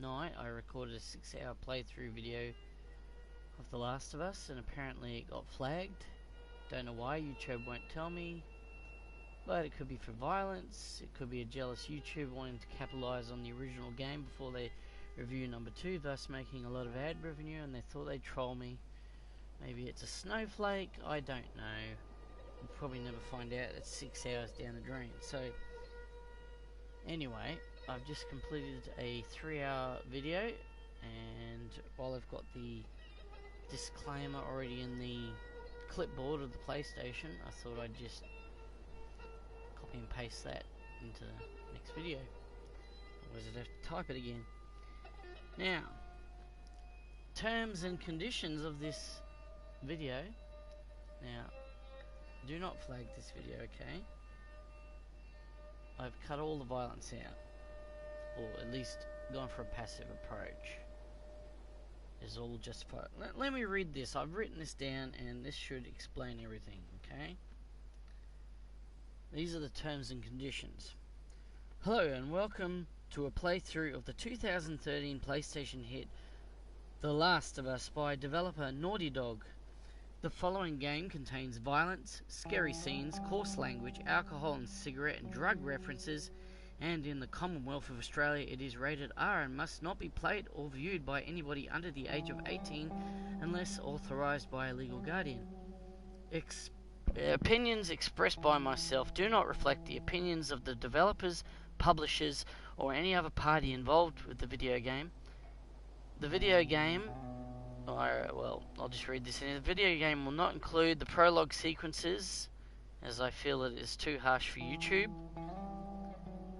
night I recorded a 6-hour playthrough video of The Last of Us, and apparently it got flagged. Don't know why, YouTube won't tell me, but it could be for violence, it could be a jealous YouTuber wanting to capitalise on the original game before they review number 2, thus making a lot of ad revenue, and they thought they'd troll me. Maybe it's a snowflake, I don't know. We'll probably never find out. It's 6 hours down the drain. So anyway, I've just completed a 3-hour video, and while I've got the disclaimer already in the clipboard of the PlayStation, I thought I'd just copy and paste that into the next video. Otherwise I'd have to type it again. Now, terms and conditions of this video. Now, do not flag this video, okay? I've cut all the violence out, or at least gone for a passive approach. It's all justified. Let me read this. I've written this down, and this should explain everything, okay? These are the terms and conditions. Hello, and welcome to a playthrough of the 2013 PlayStation hit The Last of Us by developer Naughty Dog. The following game contains violence, scary scenes, coarse language, alcohol and cigarette and drug references, and in the Commonwealth of Australia it is rated R and must not be played or viewed by anybody under the age of 18 unless authorised by a legal guardian. Opinions expressed by myself do not reflect the opinions of the developers, publishers, or any other party involved with the video game. The video game... I'll just read this in. The video game will not include the prologue sequences, as I feel it is too harsh for YouTube.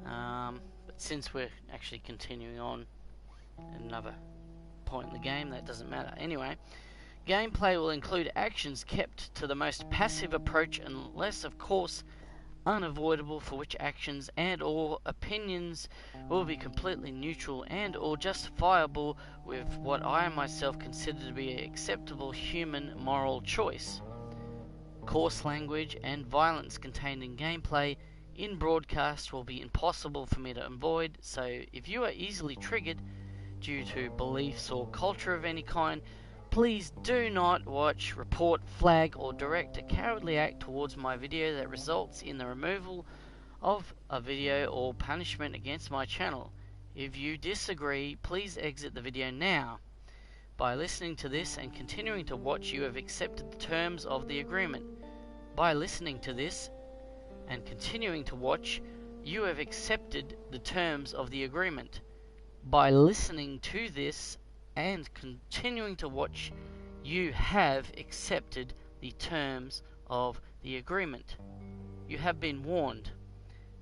But since we're actually continuing on at another point in the game, that doesn't matter. Anyway, gameplay will include actions kept to the most passive approach unless, of course, unavoidable, for which actions and or opinions will be completely neutral and or justifiable with what I myself consider to be an acceptable human moral choice. Coarse language and violence contained in gameplay in broadcast will be impossible for me to avoid, so if you are easily triggered due to beliefs or culture of any kind, please do not watch, report, flag, or direct a cowardly act towards my video that results in the removal of a video or punishment against my channel. If you disagree, please exit the video now. By listening to this and continuing to watch, you have accepted the terms of the agreement. By listening to this and continuing to watch, you have accepted the terms of the agreement. By listening to this and continuing to watch, you have accepted the terms of the agreement. You have been warned.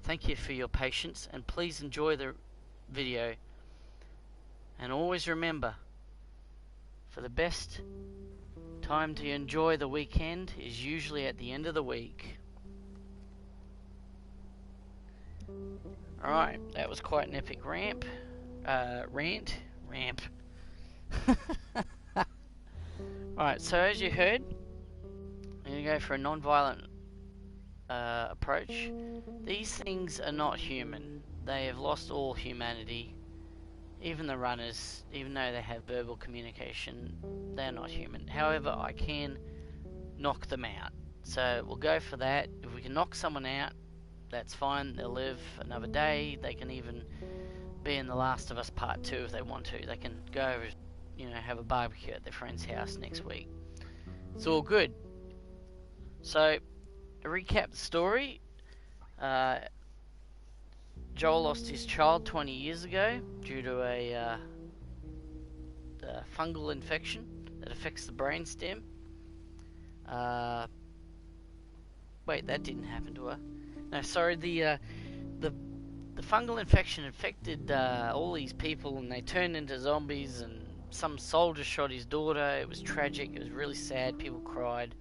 Thank you for your patience, and please enjoy the video. And always remember, for the best time to enjoy the weekend is usually at the end of the week. Alright, that was quite an epic rant. Alright, so as you heard, I'm going to go for a non-violent approach. These things are not human. They have lost all humanity. Even the runners, even though they have verbal communication, they're not human. However, I can knock them out. So we'll go for that. If we can knock someone out, that's fine. They'll live another day. They can even be in The Last of Us Part 2 if they want to. They can go over, have a barbecue at their friend's house next week. It's all good. So, to recap the story, Joel lost his child 20 years ago due to a fungal infection that affects the brainstem. Wait, that didn't happen to her. No, sorry, the fungal infection infected all these people, and they turned into zombies, and some soldier shot his daughter. It was tragic. It was really sad. People cried.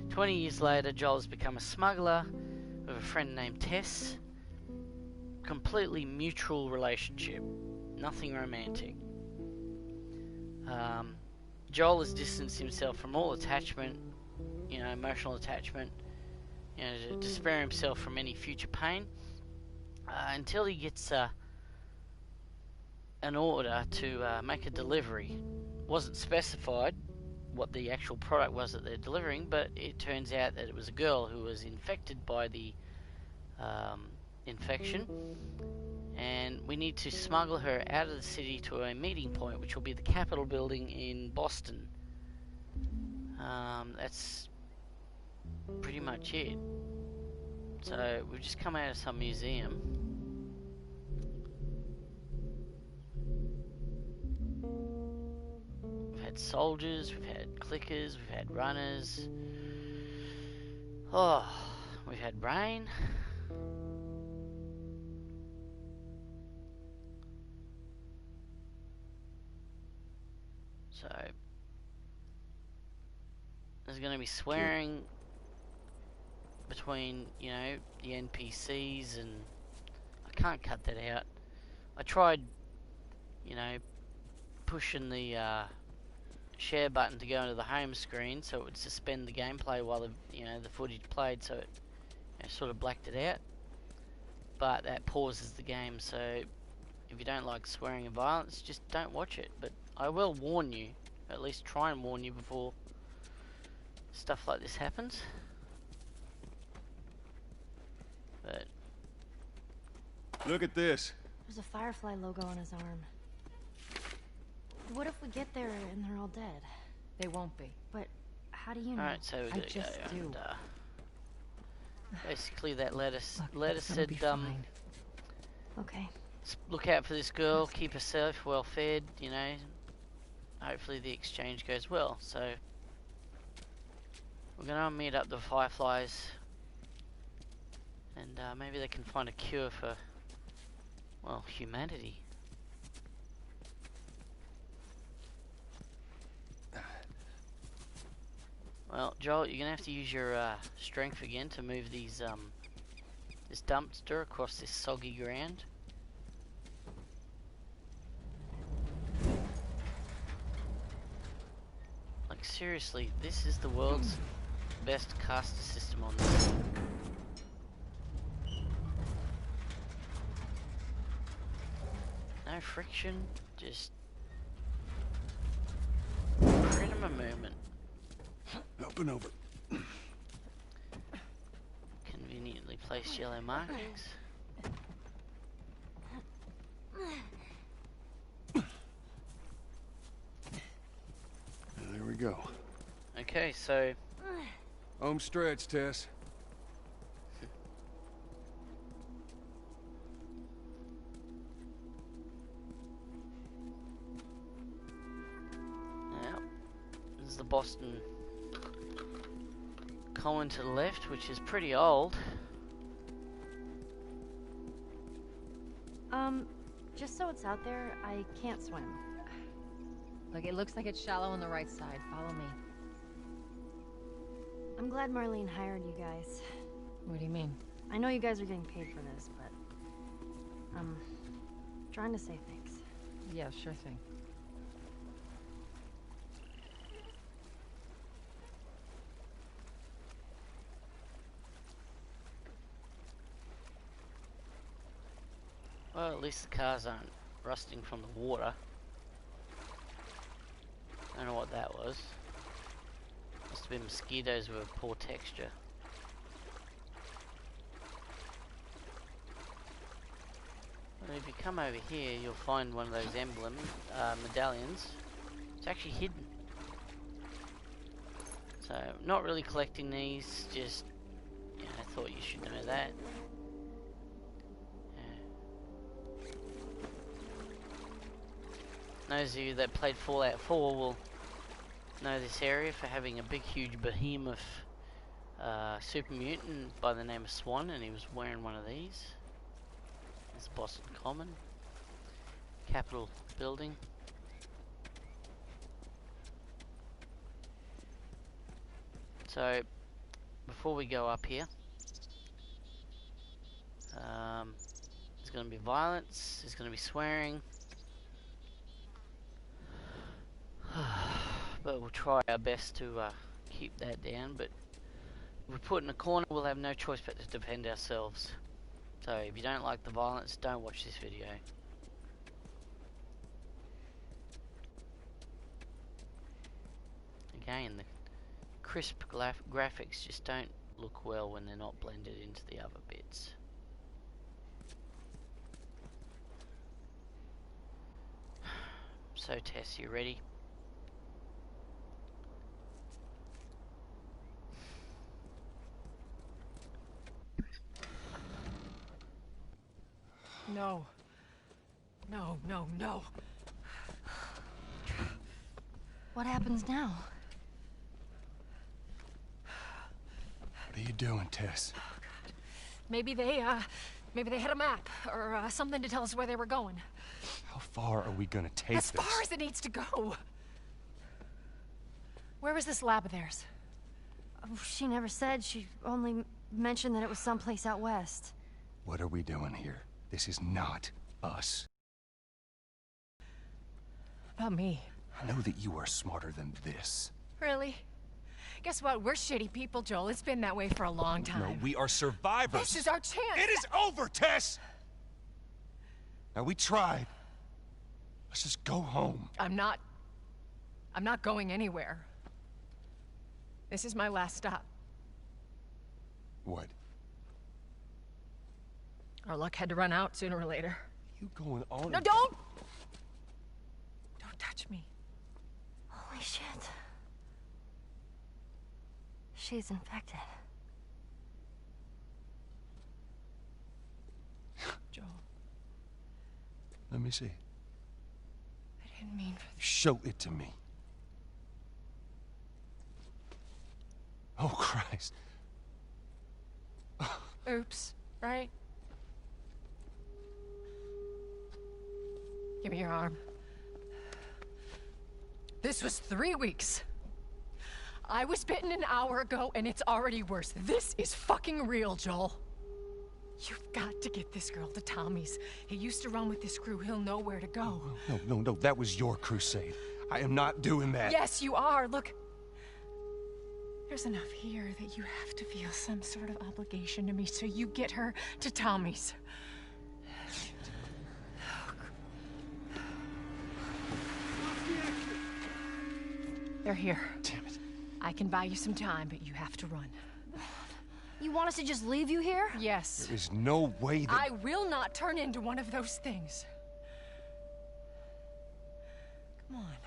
20 years later, Joel has become a smuggler with a friend named Tess. Completely mutual relationship. Nothing romantic. Joel has distanced himself from all attachment, emotional attachment, to spare himself from any future pain. Until he gets an order to make a delivery. Wasn't specified what the actual product was that they're delivering, but it turns out that it was a girl who was infected by the infection, and we need to smuggle her out of the city to a meeting point, which will be the Capitol building in Boston. That's pretty much it. So we've just come out of some museum. We've had soldiers, we've had clickers, we've had runners. Oh, we've had rain. So there's going to be swearing between, you know, the NPCs, and I can't cut that out. I tried, you know, pushing the share button to go into the home screen so it would suspend the gameplay while the footage played, so it sort of blacked it out. But that pauses the game, so if you don't like swearing and violence, just don't watch it. But I will warn you, at least try and warn you before stuff like this happens. But look at this. There's a Firefly logo on his arm. What if we get there and they're all dead? They won't be. But how do you know? alright, so we're gonna just go do. and basically that letter Look, said fine. Okay. look out for this girl, keep her safe, well fed, you know. Hopefully the exchange goes well. So we're gonna meet up the Fireflies, and maybe they can find a cure for, well, humanity. Well, Joel, you're gonna have to use your strength again to move these this dumpster across this soggy ground. Like seriously, this is the world's best caster system on this. No friction, just freedom of movement. Up and over. Conveniently placed yellow markings. There we go. Okay, so Home stretch, Tess. now this is the Boston Common to the left, which is pretty old. Just so it's out there, I can't swim. Look, it looks like it's shallow on the right side. Follow me. I'm glad Marlene hired you guys. What do you mean? I know you guys are getting paid for this, but I'm trying to say thanks. Yeah, sure thing. Well, at least the cars aren't rusting from the water. I don't know what that was. Must have been mosquitoes with a poor texture. Well, if you come over here, you'll find one of those emblem medallions. It's actually hidden. So, not really collecting these, just, you know, I thought you should know that. Those of you that played Fallout 4 will know this area for having a big huge behemoth super mutant by the name of Swan, and he was wearing one of these. It's Boston Common, Capitol building. So before we go up here, there's going to be violence, there's going to be swearing. But we'll try our best to keep that down. But if we're put in a corner, we'll have no choice but to defend ourselves. So if you don't like the violence, don't watch this video. Again, the crisp graphics just don't look well when they're not blended into the other bits. So Tess, you ready? No. No, no, no. What happens now? What are you doing, Tess? Maybe they had a map or something to tell us where they were going. How far are we gonna take As far as it needs to go. Where was this lab of theirs? Oh, she never said. She only mentioned that it was someplace out west. What are we doing here? This is not us. About me. I know that you are smarter than this. Really? Guess what? We're shitty people, Joel. It's been that way for a long time. No, we are survivors. This is our chance. It is over, Tess! Now, we tried. Let's just go home. I'm not going anywhere. This is my last stop. What? Our luck had to run out sooner or later. You going on? No, don't! Don't touch me. Holy shit. She's infected. Joel, Let me see. I didn't mean for Show it to me. Oh, Christ. Oops, right? Give me your arm. This was 3 weeks. I was bitten an hour ago, and it's already worse. This is fucking real, Joel. You've got to get this girl to Tommy's. He used to run with this crew. He'll know where to go. No, that was your crusade. I am not doing that. Yes, you are. Look. There's enough here that you have to feel some sort of obligation to me, so you get her to Tommy's. They're here. Damn it. I can buy you some time, but you have to run. You want us to just leave you here? Yes. There's no way that... I will not turn into one of those things. Come on.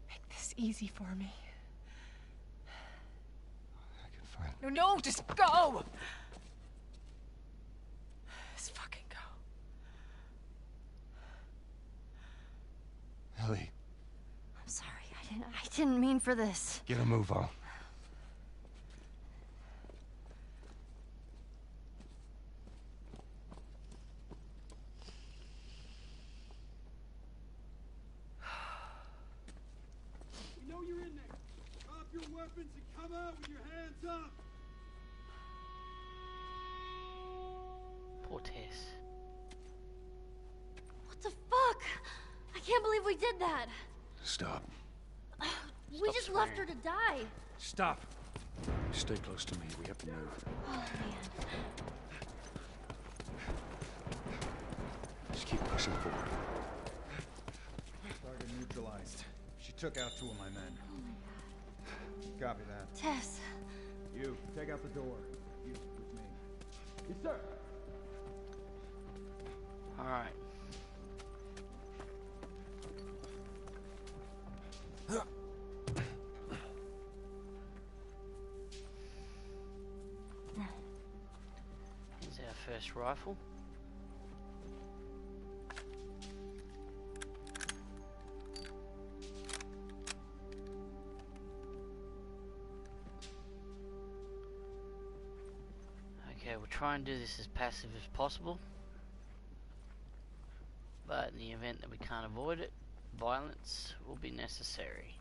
Make this easy for me. I can find... No, just go! Just fucking go. Ellie, I'm sorry. I didn't mean for this. get a move on. We know you're in there. Drop your weapons and come out with your hands up. Poor Tess. What the fuck? I can't believe we did that. Stop. We Stop just left her swearing. to die. Stop. Stay close to me. We have to move. Oh, man. Just keep pushing forward. Target neutralized. She took out 2 of my men. Copy that. Tess. You, take out the door. You, with me. Yes, sir. Alright. Here's our first rifle. Okay, we'll try and do this as passive as possible. But in the event that we can't avoid it, violence will be necessary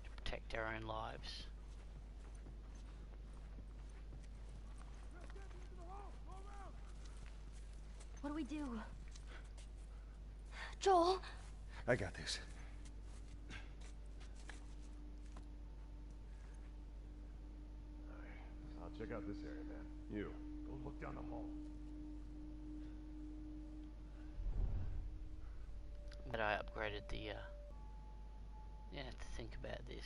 to protect our own lives. What do we do? Joel? I got this. I'll check out this area, man. You, go look down the hall. But I upgraded the You have to think about this.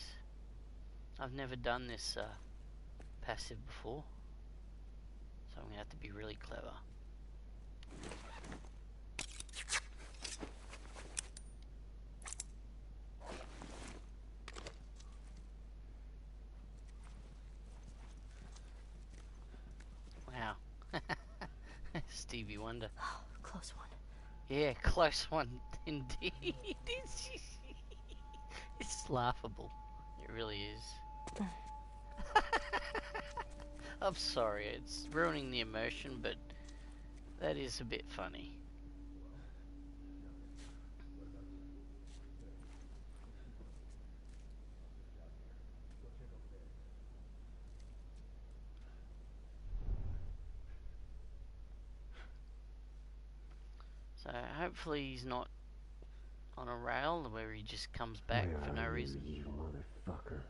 I've never done this passive before, so I'm gonna have to be really clever. Wow. Stevie Wonder. Oh, close one. Yeah, close one indeed. It's laughable. It really is. I'm sorry, it's ruining the emotion, but that is a bit funny. So hopefully he's not on a rail where he just comes back for no reason. You motherfucker.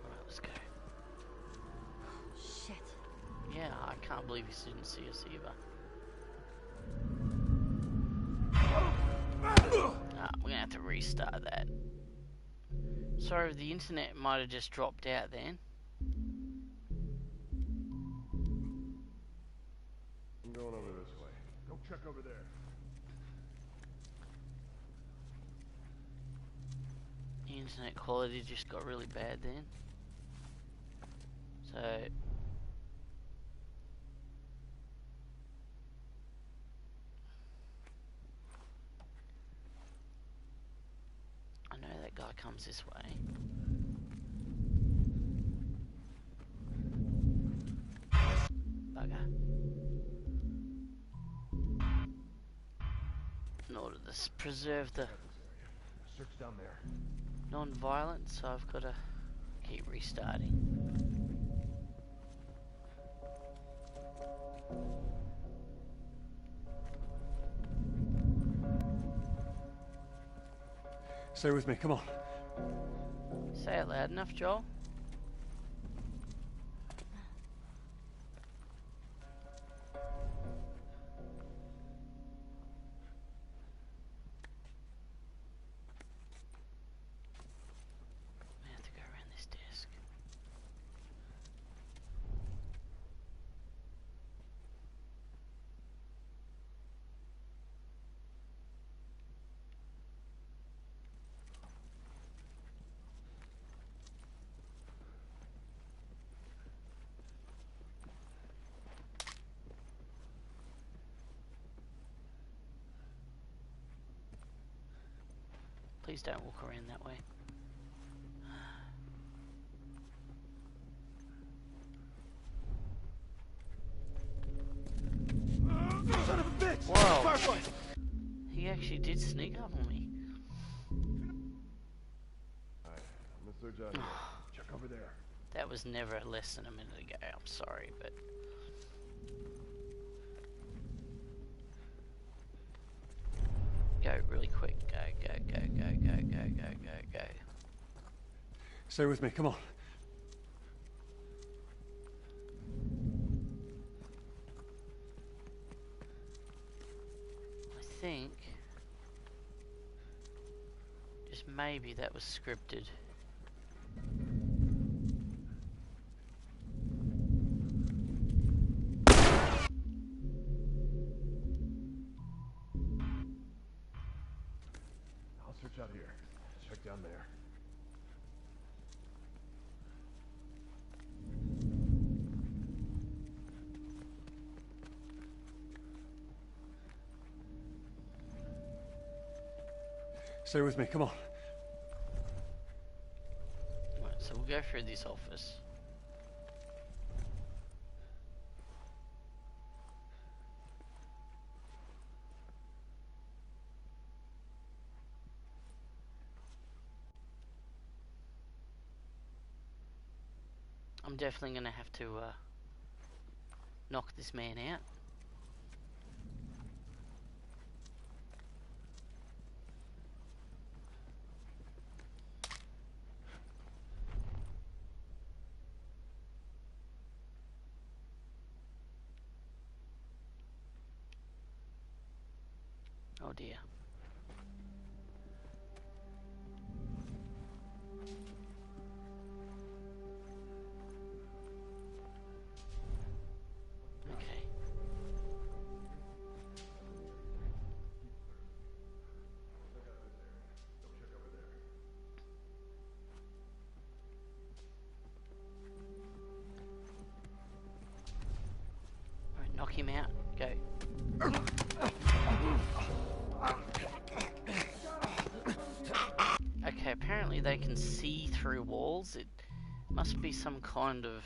Alright, let's go. Shit. Yeah, I can't believe he didn't see us either. We're gonna have to restart that. Sorry, the internet might have just dropped out then. I'm going over this way. Go check over there. The internet quality just got really bad then. So I know that guy comes this way. Bugger. In order to preserve the Search down there. non-violence, so I've got to keep restarting. Stay with me, come on. Say it loud enough, Joel. We have to go around this desk. Please don't walk around that way. Son of a bitch! Whoa. Firefly! He actually did sneak up on me. Alright, I'm gonna search out here. Check over there. That was never less than a minute ago. I'm sorry, but go really quick. Go, go, go, go, go, go, go, go, go. Stay with me, come on. I think just maybe that was scripted. I'll search out here. Check down there. Stay with me, come on. Right, so we'll go through this office. I'm definitely going to have to knock this man out. Oh dear. Okay. Alright, knock him out. Go. Okay, apparently they can see through walls. It must be some kind of,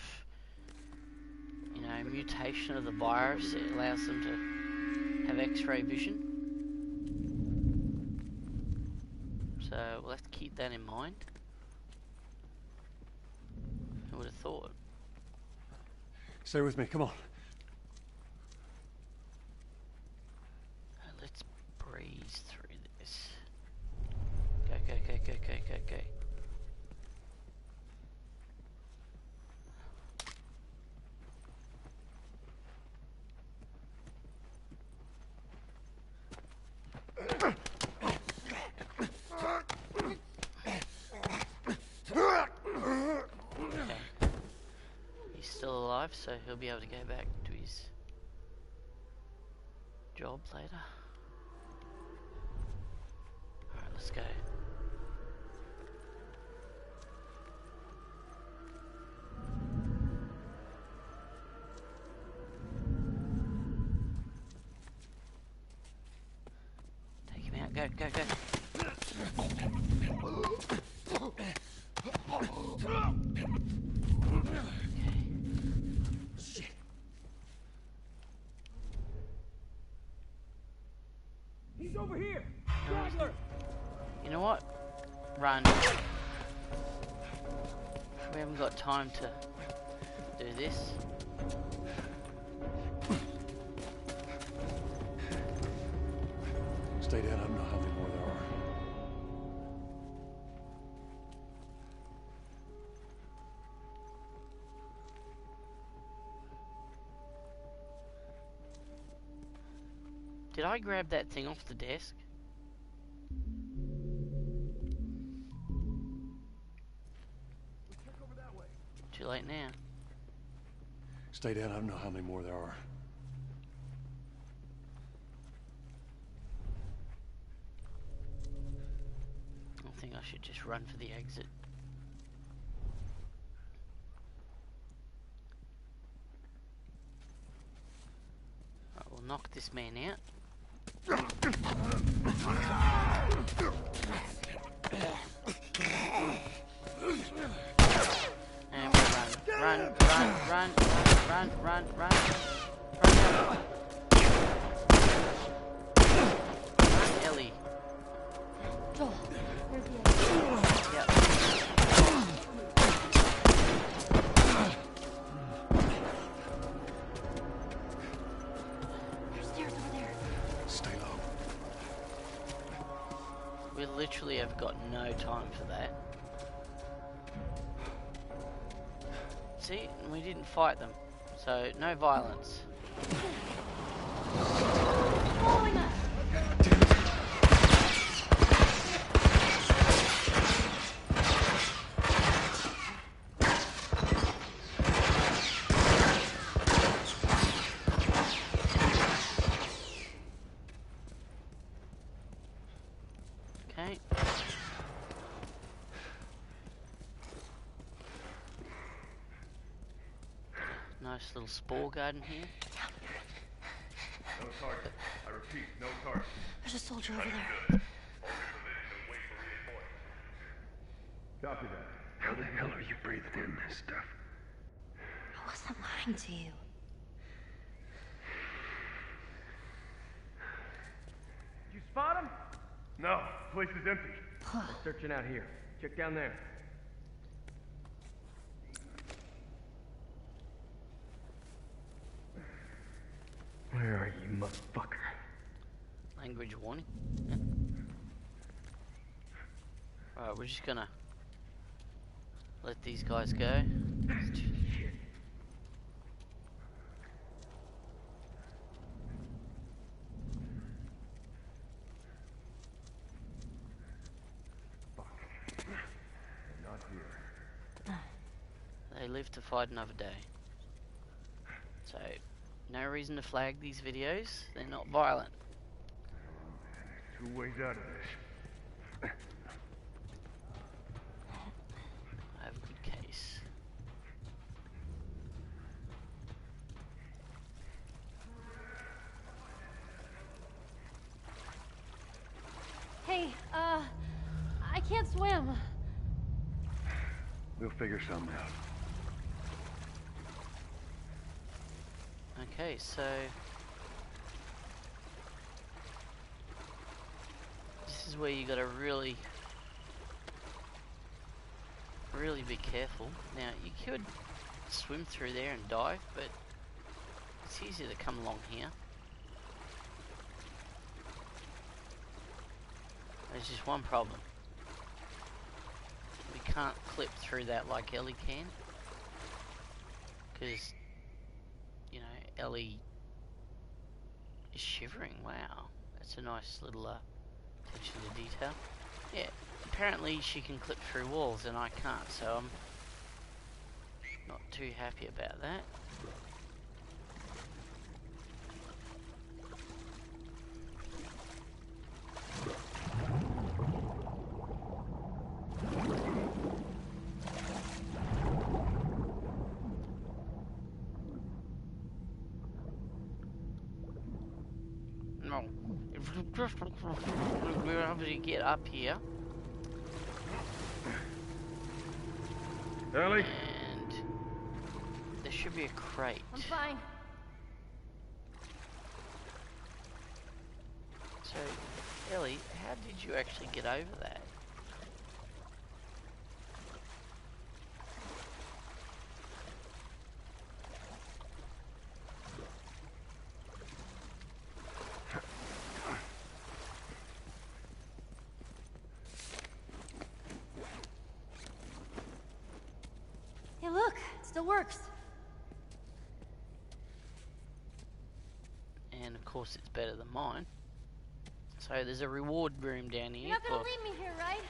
you know, mutation of the virus. It allows them to have X-ray vision. So we'll have to keep that in mind. Who would have thought? Stay with me, come on. Let's breeze through this. Go, go, go, go, go, go, go. Okay. He's still alive, so he'll be able to go back to his job later. Alright, let's go. Take him out, go, go, go. He's over here! Straggler! You know what? Run. We haven't got time to do this. Stay down, I don't know how many more there are. Did I grab that thing off the desk? Check over that way. Too late now. Stay down, I don't know how many more there are. I think I should just run for the exit. Right, we'll knock this man out. And we run, run, run, run, run, run, run, run, run, Ellie. Joel, there's the exit. Yep. There's stairs over there. Stay low. We literally have got no time for that. See, we didn't fight them, so no violence. Following us. Okay. Nice little spore garden here. No target. I repeat, no target. There's a soldier over there. Copy that. How the hell are you breathing in this stuff? I wasn't lying to you. Did you spot him? No, place is empty. Searching out here. Check down there. Where are you, motherfucker? Language warning. Alright, we're just gonna let these guys go. live to fight another day. So, no reason to flag these videos. They're not violent. Two ways out of this. I have a good case. Hey, I can't swim. We'll figure something out. Okay, so this is where you gotta really be careful. Now, you could swim through there and dive, but it's easier to come along here. There's just one problem. We can't clip through that like Ellie can, because, you know, Ellie is shivering. Wow, that's a nice little attention to detail. Yeah, apparently she can clip through walls and I can't, so I'm not too happy about that. No, if we just we're able to get up here. Ellie? And there should be a crate. I'm fine. So, Ellie, how did you actually get over that? Hey, look, it still works. And of course it's better than mine. So there's a reward room down here. You're not gonna for- leave me here, right?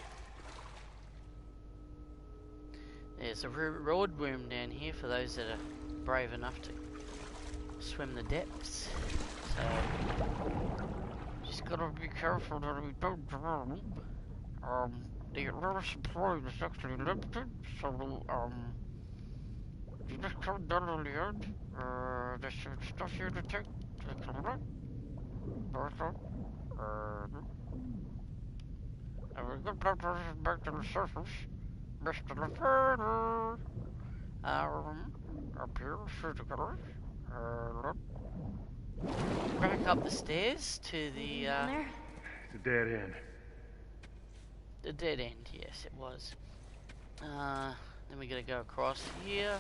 There's a reward room down here for those that are brave enough to swim the depths. So just gotta be careful that we don't drown. The water supply is actually limited, so you just come down on the end. There's some stuff here to take. Take a look. And we get back to the surface. Mr. Lefebvre. Up here, physically. Back up the stairs to the Down there? It's a dead end. the dead end. Yes, it was. Then we gotta go across here.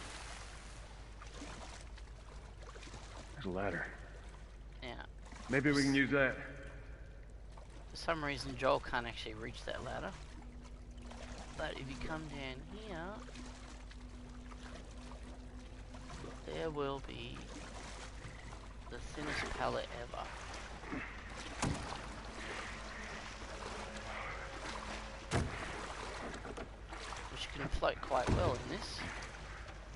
There's a ladder. Now, Maybe we can use that. for some reason, Joel can't actually reach that ladder. But if you come down here, there will be the thinnest pallet ever. Which can float quite well in this.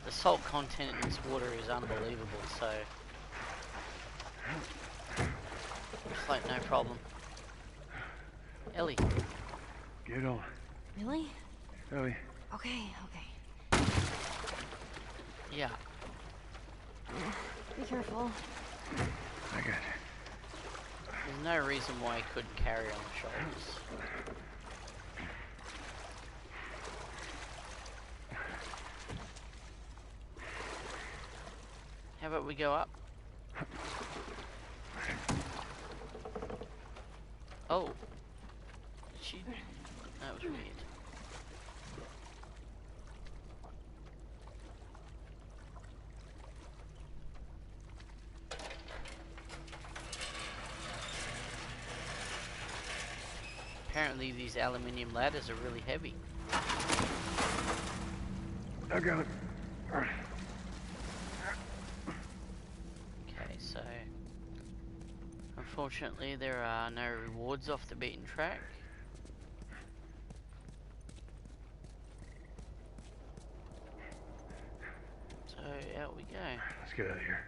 The salt content in this water is unbelievable, so float no problem. Ellie, Get on. Really? Ellie. Okay. yeah, Be careful. I got you. there's no reason why he couldn't carry on the shoulders. How about we go up? Oh. That was weird. Apparently these aluminium ladders are really heavy. I got it. All right. Okay, so unfortunately there are no rewards off the beaten track. out we go. Let's get out of here.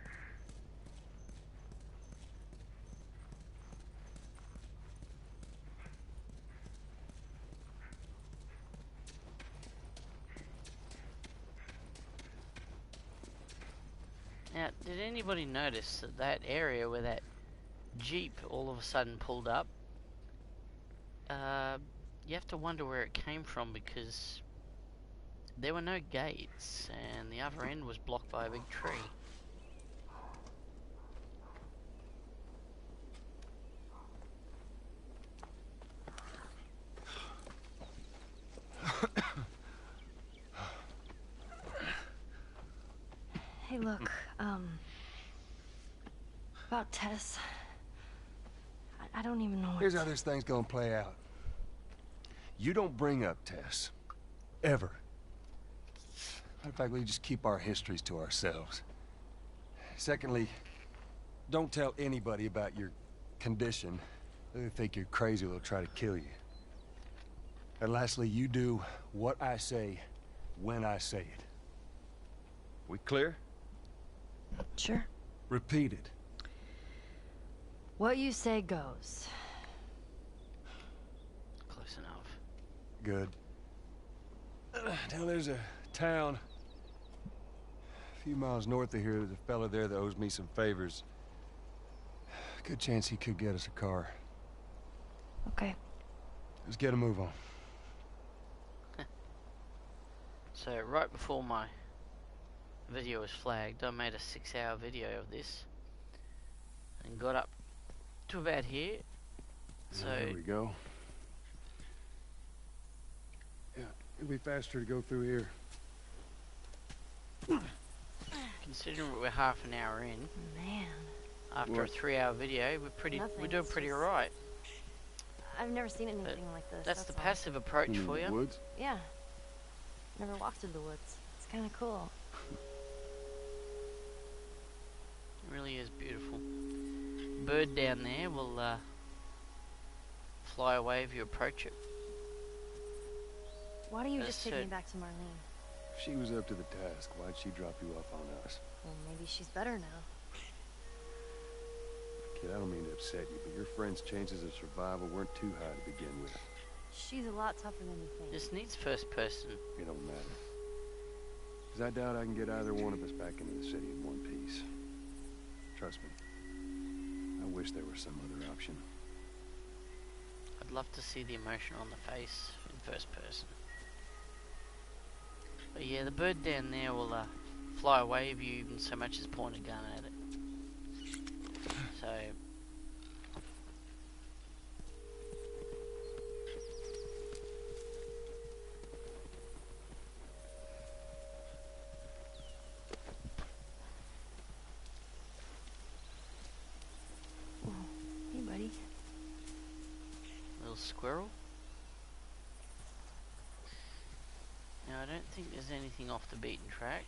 Now, did anybody notice that that area where that Jeep all of a sudden pulled up? You have to wonder where it came from because there were no gates and the other end was blocked by a big tree. Hey, look, about Tess. I don't even know what Here's how this thing's gonna play out. You don't bring up Tess. Ever. Matter of fact, we just keep our histories to ourselves. Secondly, don't tell anybody about your condition. They think you're crazy, they'll try to kill you. And lastly, you do what I say when I say it. We clear? Sure. Repeat it. What you say goes. Close enough. Good. Now there's a town a few miles north of here. There's a fella there that owes me some favors. Good chance he could get us a car. Okay. Let's get a move on. So right before my video was flagged, I made a 6-hour video of this and got up to about here. So There we go. Yeah, it'll be faster to go through here. considering we're half an hour in, Man, after a 3-hour video, we're doing pretty alright. I've never seen anything like this. That's the all. passive approach for you. Woods? Yeah. Never walked through the woods. It's kind of cool. It really is beautiful. Bird down there will fly away if you approach it. Why don't you That's just take it. me back to Marlene? If she was up to the task, why'd she drop you off on us? Well, maybe she's better now. Kid, I don't mean to upset you, but your friend's chances of survival weren't too high to begin with. She's a lot tougher than you think. This needs first person. It don't matter. Because I doubt I can get either one of us back into the city in one piece. Trust me. I wish there was some other option. I'd love to see the emotion on the face in first person. But yeah, the bird down there will fly away if you even so much as point a gun at it. So Hey, buddy. little squirrel. Now I don't think there's anything off the beaten track.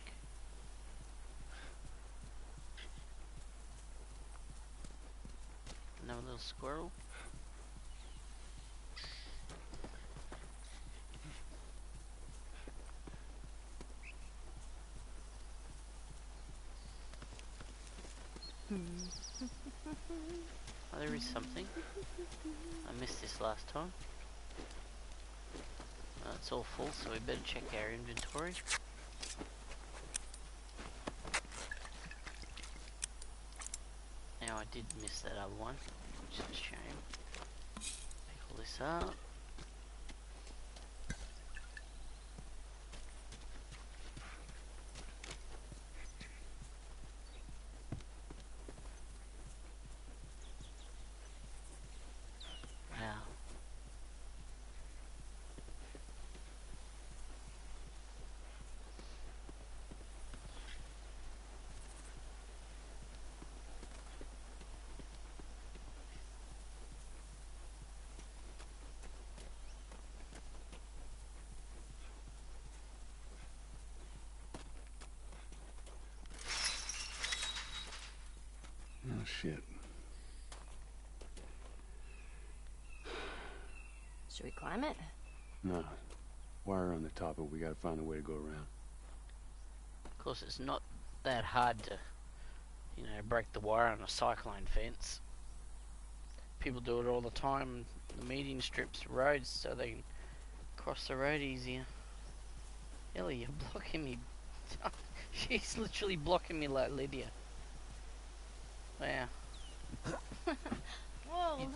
Another little squirrel. Oh, there is something. I missed this last time. It's all full, so we better check our inventory. Now I did miss that other one, which is a shame. Pick all this up. Wow. Oh, shit. Should we climb it? No. Wire on the top of it. We gotta find a way to go around. Of course, it's not that hard to, you know, break the wire on a cyclone fence. People do it all the time. The median strips roads so they can cross the road easier. Ellie, you're blocking me. She's literally blocking me like Lydia. Wow. Whoa!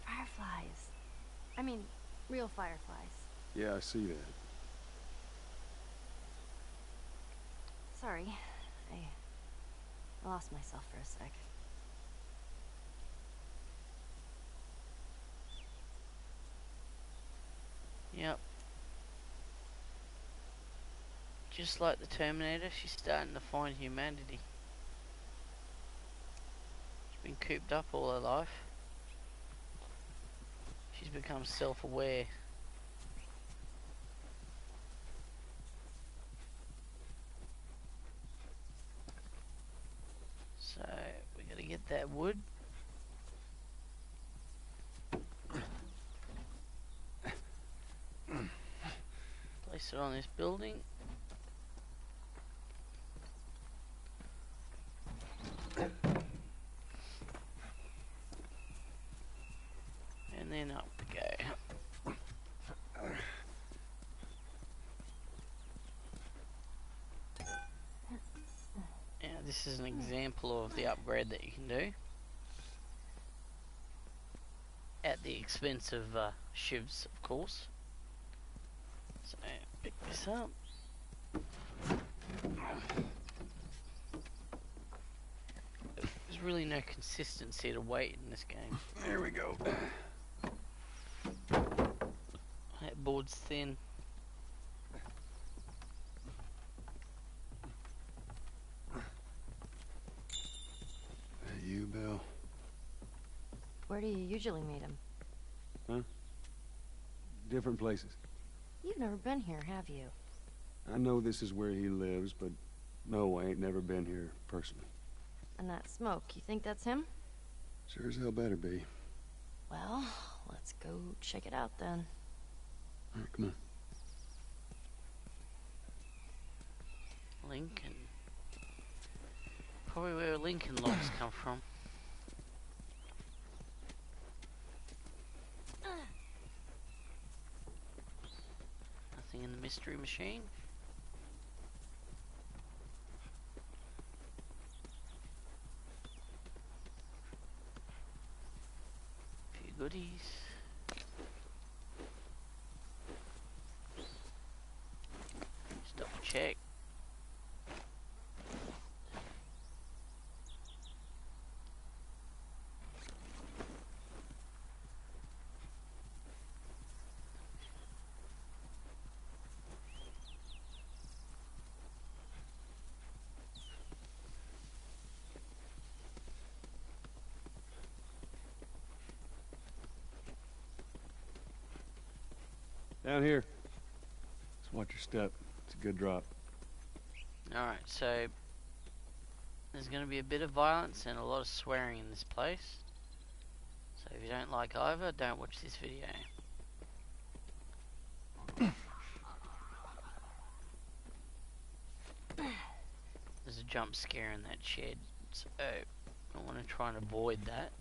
Fireflies. I mean, real fireflies. Yeah, I see that. Sorry. I lost myself for a sec. Yep. Just like the Terminator, she's starting to find humanity. She's been cooped up all her life. She's become self-aware. So, we gotta get that wood. Place it on this building. And then up we go. Now this is an example of the upgrade that you can do. At the expense of shivs, of course. So, pick this up. There's really no consistency to weight in this game. There we go. That board's thin. You, Bill? Where do you usually meet him? Huh? Different places. You've never been here, have you? I know this is where he lives, but no, I ain't never been here personally. And that smoke, you think that's him? Sure as hell better be. Well, let's go check it out then. All right, come on. Lincoln. Probably where Lincoln logs come from. Nothing in the mystery machine. Few goodies. Just double check. Down here. Just watch your step. It's a good drop. Alright, so there's going to be a bit of violence and a lot of swearing in this place. So if you don't like either, don't watch this video. There's a jump scare in that shed, so I want to try and avoid that.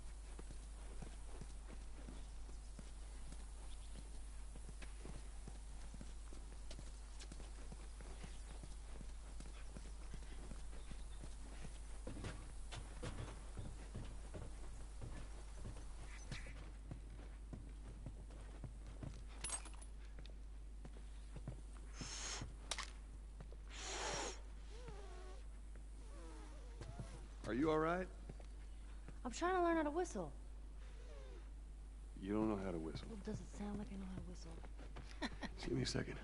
Are you all right? I'm trying to learn how to whistle. You don't know how to whistle. Well, does it sound like I know how to whistle? Just give me a second.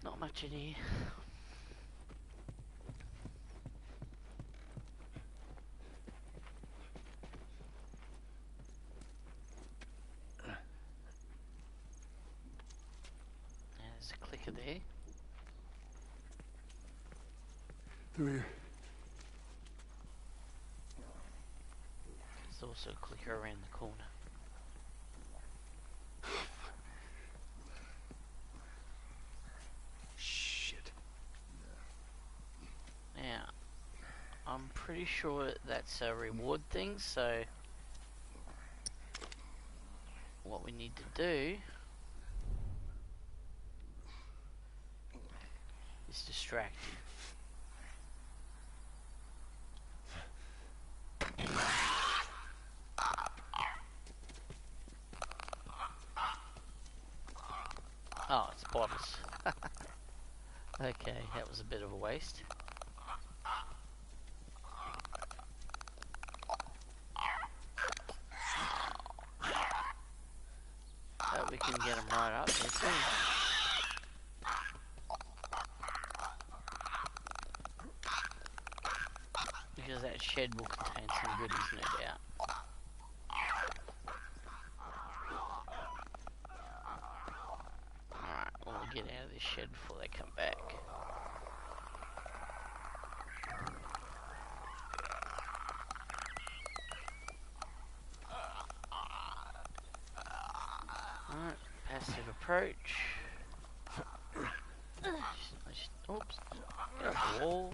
Not much in here. There's a clicker there. Through here. There's also a clicker around the corner. Shit. Now, I'm pretty sure that's a reward thing, so what we need to do is distract him. Oh, it's bottles. Okay, that was a bit of a waste. But we can get him right up there too. Because that shed will contain some goodies, no doubt. Alright, we'll get out of this shed before they come back. Alright, passive approach. Oops, get up the wall.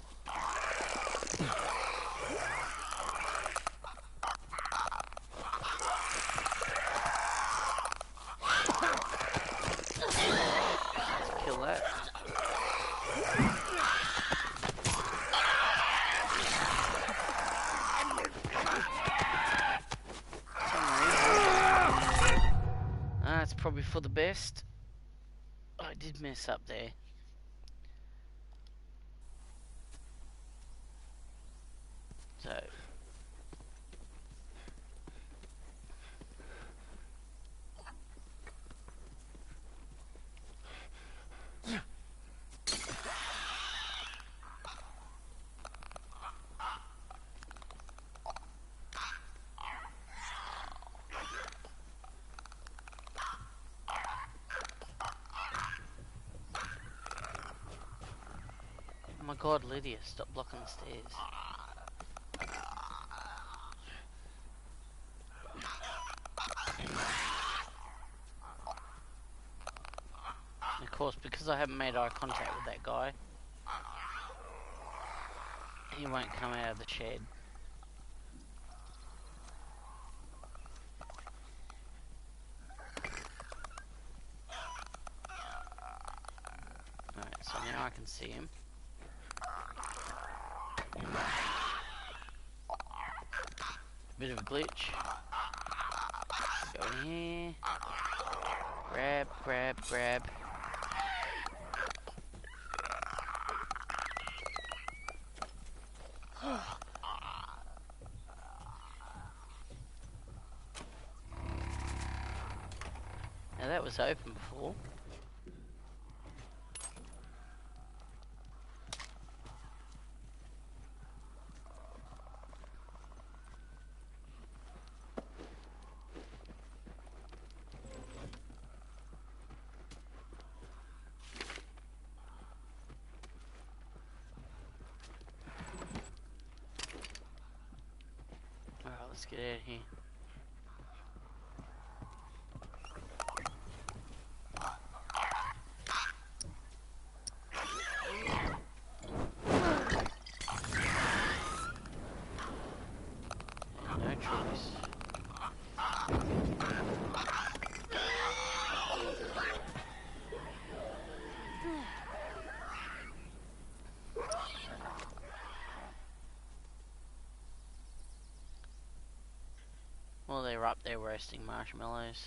Let's kill that. That's probably for the best. I did mess up there. So oh my god, Lydia, stop blocking the stairs. And of course, because I haven't made eye contact with that guy, he won't come out of the shed. Alright, so now I can see him. Bit of a glitch. Go in here. Grab, grab, grab. Now that was open before. Alright, let's get out of here. No choice. Well, they were up there roasting marshmallows.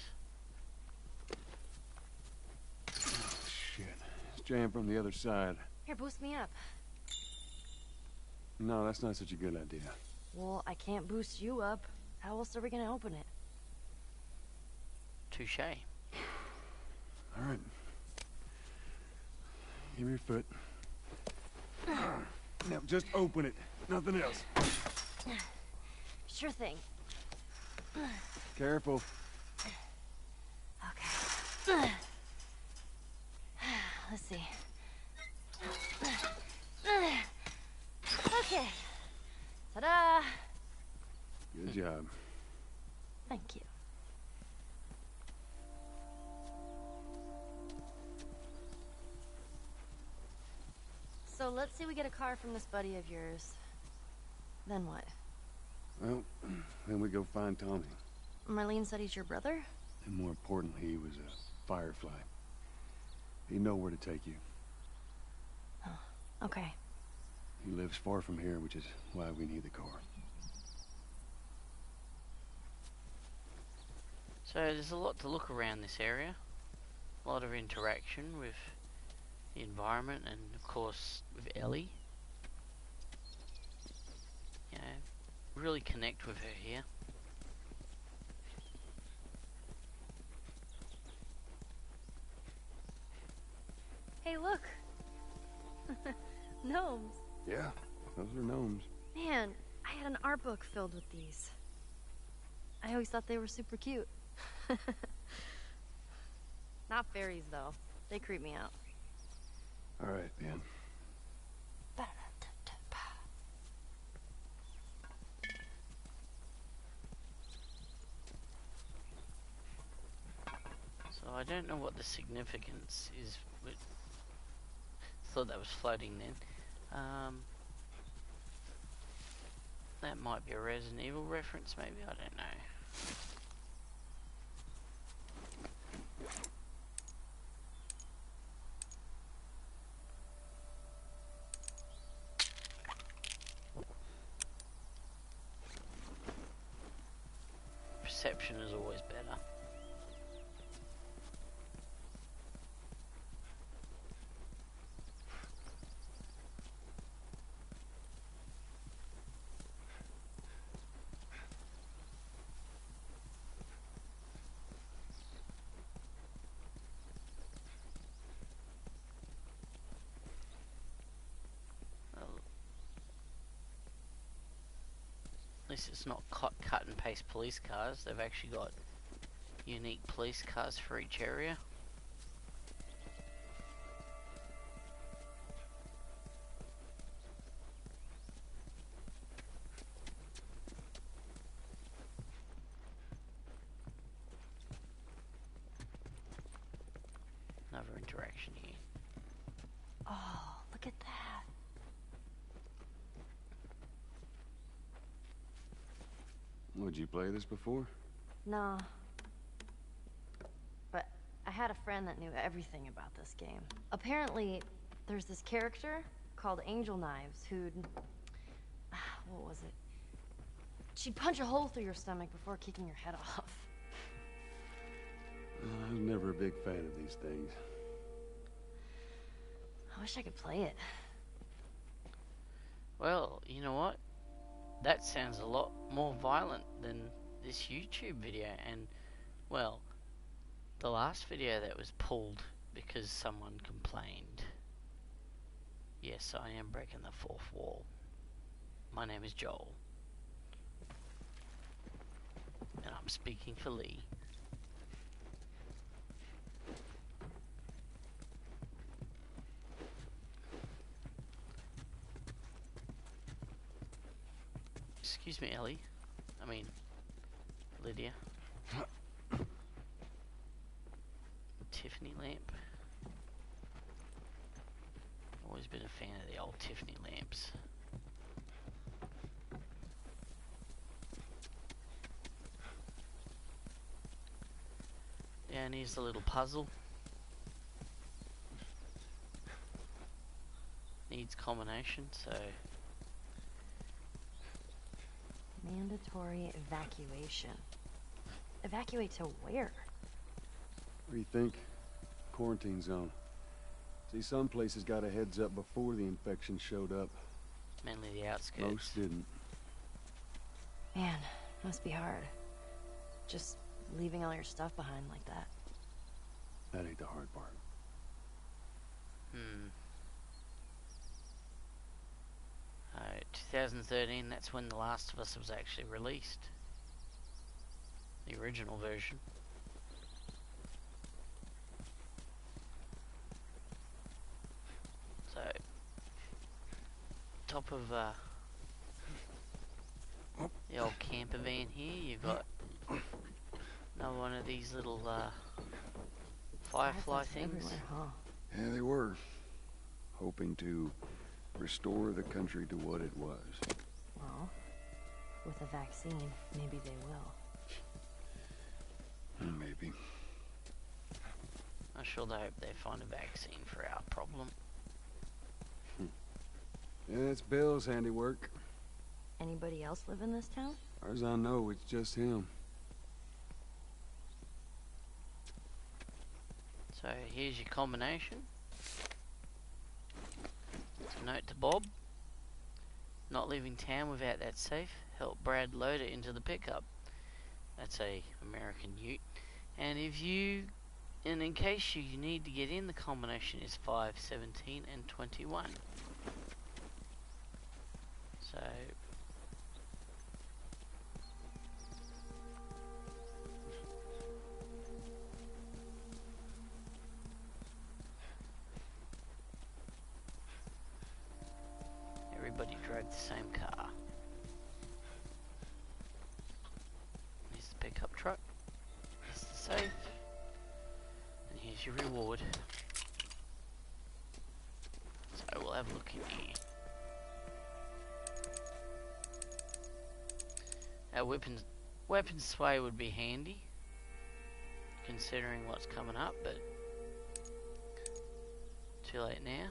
Shit. It's jammed from the other side. Here, boost me up. No, that's not such a good idea. Well, I can't boost you up. How else are we gonna open it? Touche. All right. Give me your foot. Now, just open it. Nothing else. Sure thing. Careful. Okay. Let's see. Okay. Ta-da! Good job. Thank you. So let's say we get a car from this buddy of yours. Then what? Well, then we go find Tommy. Marlene said he's your brother? And more importantly, he was a Firefly. He'd know where to take you. Oh, okay. He lives far from here, which is why we need the car. So there's a lot to look around this area. A lot of interaction with the environment and of course with Ellie. You know, really connect with her here. Hey, look! Gnomes. Yeah, those are gnomes. Man, I had an art book filled with these. I always thought they were super cute. Not fairies, though. They creep me out. All right, man. So I don't know what the significance is. But thought that was floating then. That might be a Resident Evil reference, maybe. I don't know. Perception is always better. At least it's not cut and paste police cars. They've actually got unique police cars for each area. Another interaction here. Oh, look at that. Would you play this before? No. But I had a friend that knew everything about this game. Apparently, there's this character called Angel Knives who'd... what was it? She'd punch a hole through your stomach before kicking your head off. I was never a big fan of these things. I wish I could play it. Well, you know what? That sounds a lot more violent than this YouTube video, and, well, the last video that was pulled because someone complained. Yes, I am breaking the fourth wall. My name is Joel. And I'm speaking for Lee. Excuse me, Ellie. I mean, Lydia. Tiffany lamp. Always been a fan of the old Tiffany lamps. Yeah, and here's the little puzzle. Needs combination, so... Mandatory evacuation. Evacuate to where? What do you think? Quarantine zone. See, some places got a heads up before the infection showed up. Mainly the outskirts. Most didn't. Man, Must be hard. Just leaving all your stuff behind like that. That ain't the hard part. 2013, that's when The Last of Us was actually released. The original version. So, top of the old camper van here, you've got another one of these little firefly things. Everywhere, huh? Yeah, they were. Hoping to restore the country to what it was. Well, with a vaccine, maybe they will. Maybe. I sure hope they find a vaccine for our problem. Yeah, it's Bill's handiwork. Anybody else live in this town? As far as I know, it's just him. So here's your combination. Note to Bob: not leaving town without that safe. Help Brad load it into the pickup. That's a American ute. And in case you need to get in, the combination is 5, 17, and 21. So everybody drove the same car. Here's the pickup truck. Here's the safe. And here's your reward. So we'll have a look in here. Our weapons sway would be handy, considering what's coming up, but too late now.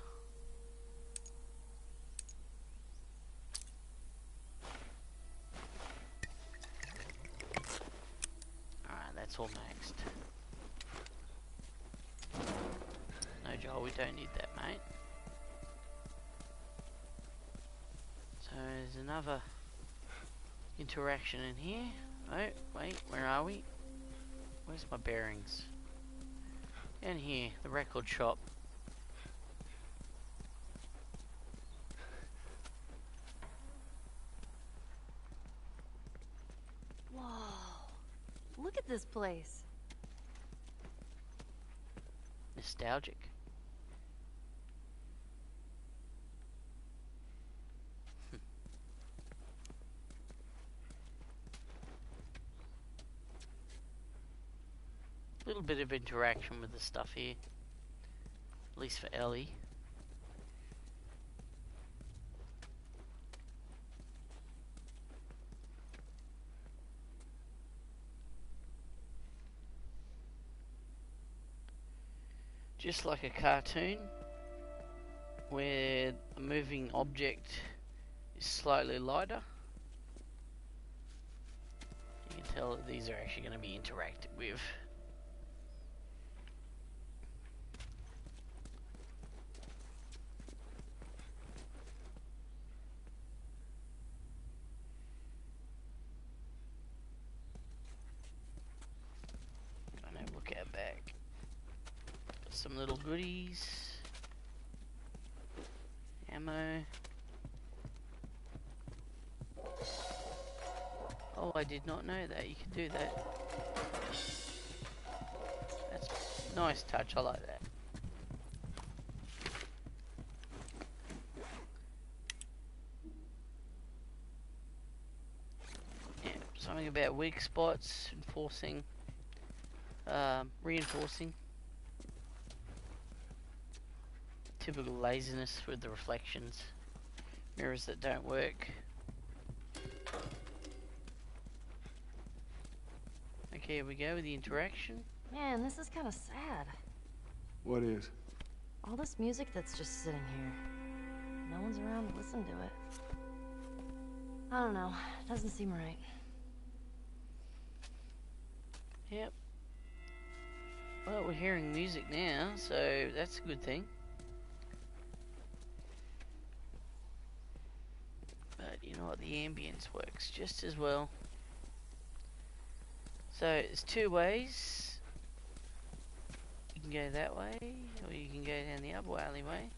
That's all maxed. No, Joel, we don't need that, mate. So there's another interaction in here. Oh, wait, where are we? Where's my bearings? Down here, the record shop. Look at this place. Nostalgic. Little bit of interaction with the stuff here, at least for Ellie. Just like a cartoon, where a moving object is slightly lighter. You can tell that these are actually going to be interacted with. Gonna have a look at back. Some little goodies, ammo. Oh, I did not know that you could do that. That's a nice touch, I like that. Yeah, something about weak spots, reinforcing. Typical laziness with the reflections. Mirrors that don't work. Okay, here we go with the interaction. Man, this is kind of sad. What is? All this music that's just sitting here. No one's around to listen to it. I don't know. Doesn't seem right. Yep. Well, we're hearing music now, so that's a good thing. But you know what? The ambience works just as well. So it's two ways. You can go that way, or you can go down the other alleyway.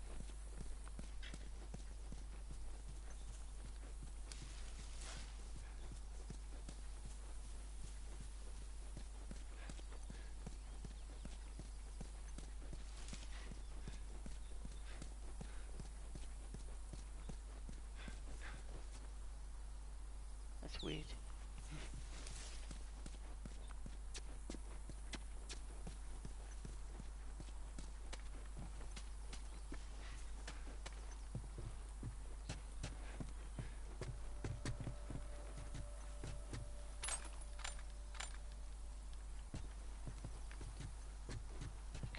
That's weird.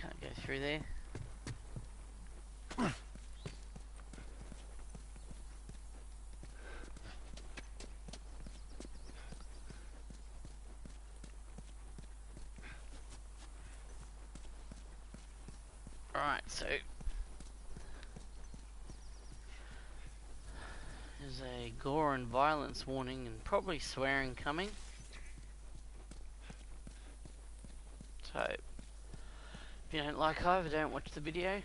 Can't go through there. Alright, so there's a gore and violence warning and probably swearing coming. So if you don't like either, don't watch the video.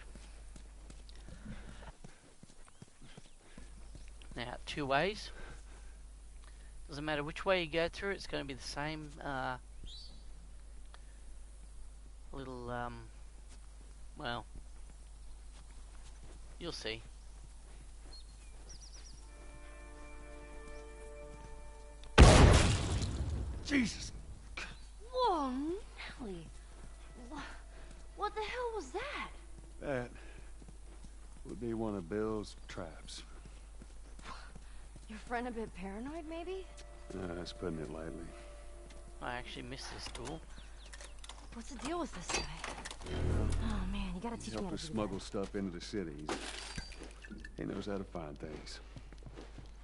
Now, two ways. Doesn't matter which way you go through, it's going to be the same little well, you'll see. Jesus! Whoa, Nelly. What the hell was that? That would be one of Bill's traps. Your friend a bit paranoid, maybe? That's putting it lightly. I actually missed this door. What's the deal with this guy? Oh man, you gotta He's teach me how helped to us do smuggle that. stuff into the city. He knows how to find things.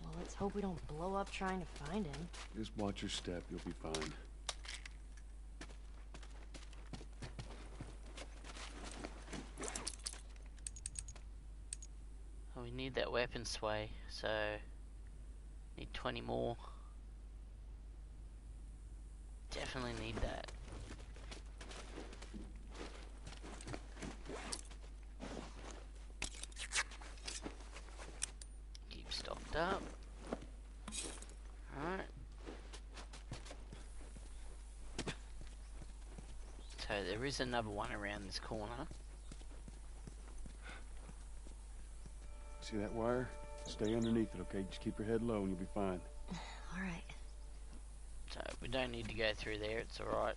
Well, let's hope we don't blow up trying to find him. Just watch your step, you'll be fine. Oh, we need that weapon sway, so need 20 more. Definitely need that. Keep stocked up. Alright. So there is another one around this corner. See that wire? Stay underneath it, okay? Just keep your head low and you'll be fine. All right. So we don't need to go through there, it's alright.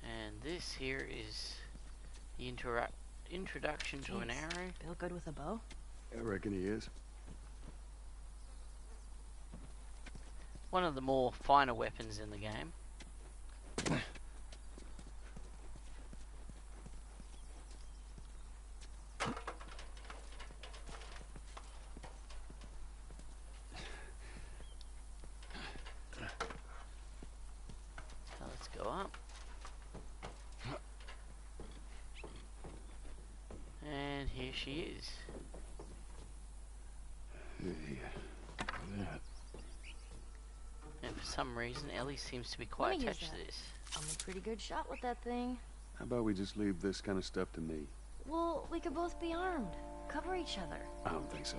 And this here is the introduction to an Jeez. arrow. Bill good with a bow? I reckon he is. One of the more finer weapons in the game. So let's go up. And here she is. That. And for some reason, Ellie seems to be Let quite me use attached to that. this. I'm a pretty good shot with that thing. How about we just leave this kind of stuff to me? Well, we could both be armed. Cover each other. I don't think so.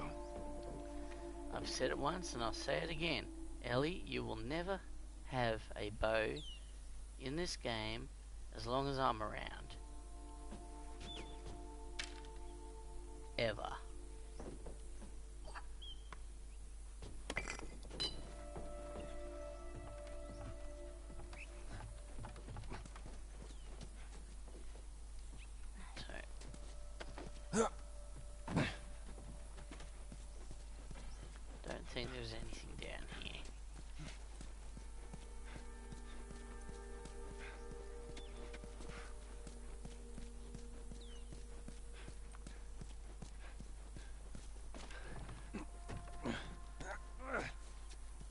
I've said it once and I'll say it again. Ellie, you will never have a bow in this game as long as I'm around. Ever. Don't think there's anything down here.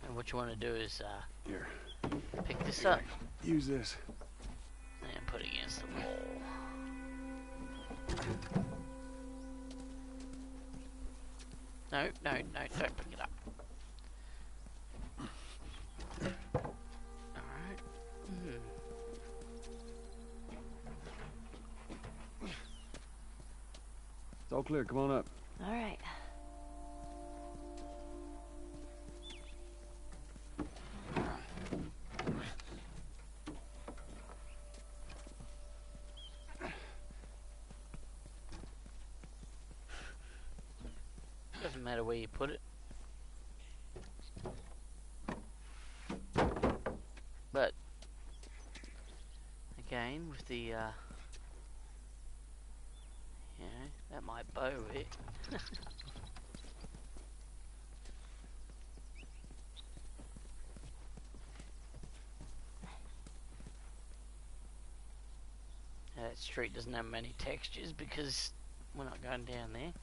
And what you want to do is Here. pick this up Use this. and put it against the wall. No, no, no, don't pick it up. Alright. It's all clear. Come on up. All right. Doesn't matter where you put it. But again, with the you know, that might bow it. That street doesn't have many textures because we're not going down there.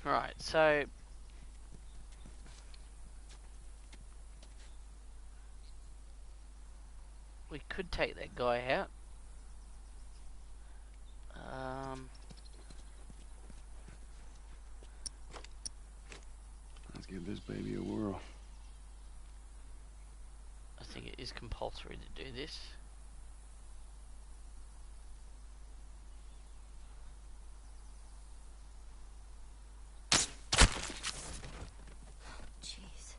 Right, so we could take that guy out. Let's give this baby a whirl. I think it is compulsory to do this. Jeez.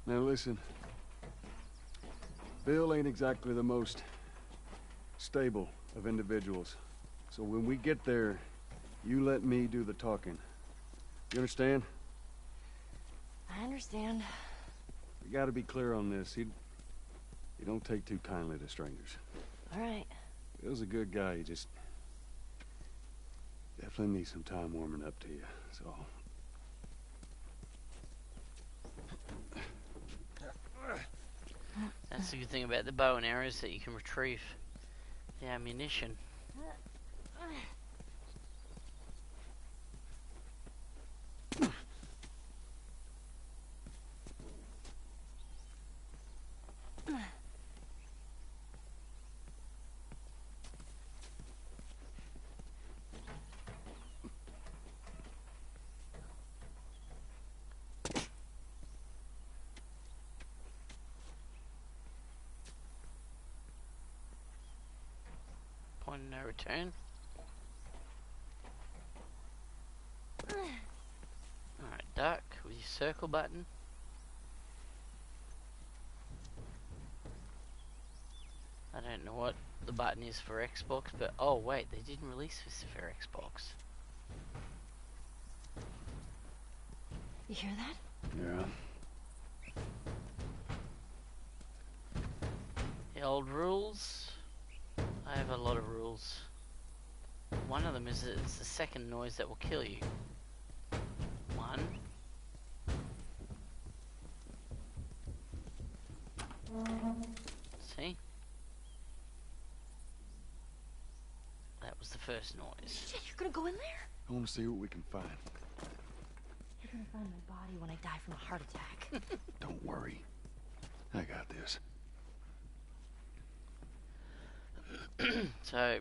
Now listen. Bill ain't exactly the most stable of individuals. So when we get there, you let me do the talking. You understand? I understand. We gotta be clear on this. He don't take too kindly to strangers. All right. Bill's a good guy. He just definitely needs some time warming up to you. So That's the good thing about the bow and arrow is that you can retrieve the ammunition. Point of no return. Alright, duck with your circle button. I don't know what the button is for Xbox, but oh wait, they didn't release this for Xbox. You hear that? yeah. The old rules. I have a lot of rules. One of them is that it's the second noise that will kill you. One. See? That was the first noise. Shit, you're gonna go in there? I want to see what we can find. You're gonna find my body when I die from a heart attack. Don't worry. I got this. So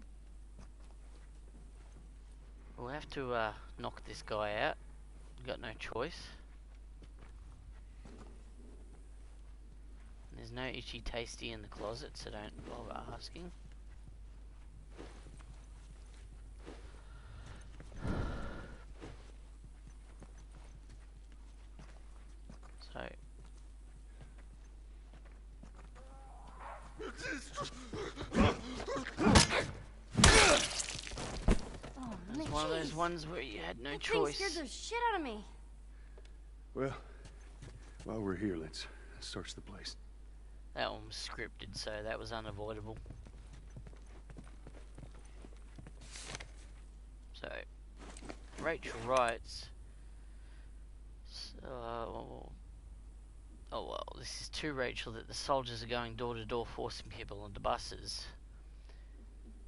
we'll have to knock this guy out. We've got no choice. There's no itchy tasty in the closet, so don't bother asking. So Oh, it's one of those ones where you had no that choice. thing scared the shit out of me. Well, while we're here, let's search the place. That one was scripted, so that was unavoidable. So, Rachel writes, oh well, this is to Rachel that the soldiers are going door to door forcing people onto buses.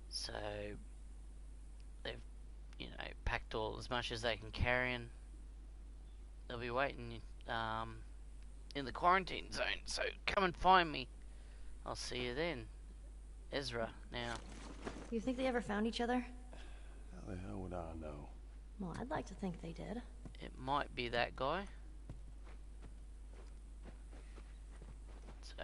So, they've, you know, packed all as much as they can carry and they'll be waiting in the quarantine zone, so come and find me. I'll see you then. Ezra, now. You think they ever found each other? Well, the hell would I know? Well, I'd like to think they did. It might be that guy. So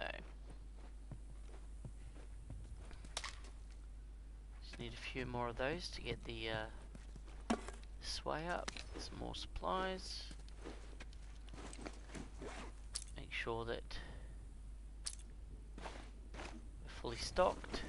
just need a few more of those to get the this way up. Some more supplies. Make sure that we're fully stocked.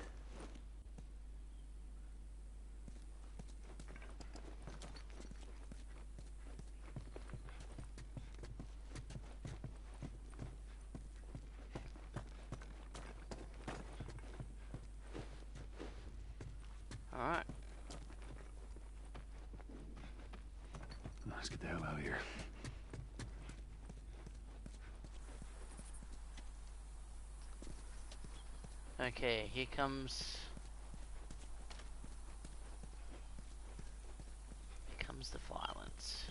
Alright. Let's get the hell out of here. Okay, here comes the violence.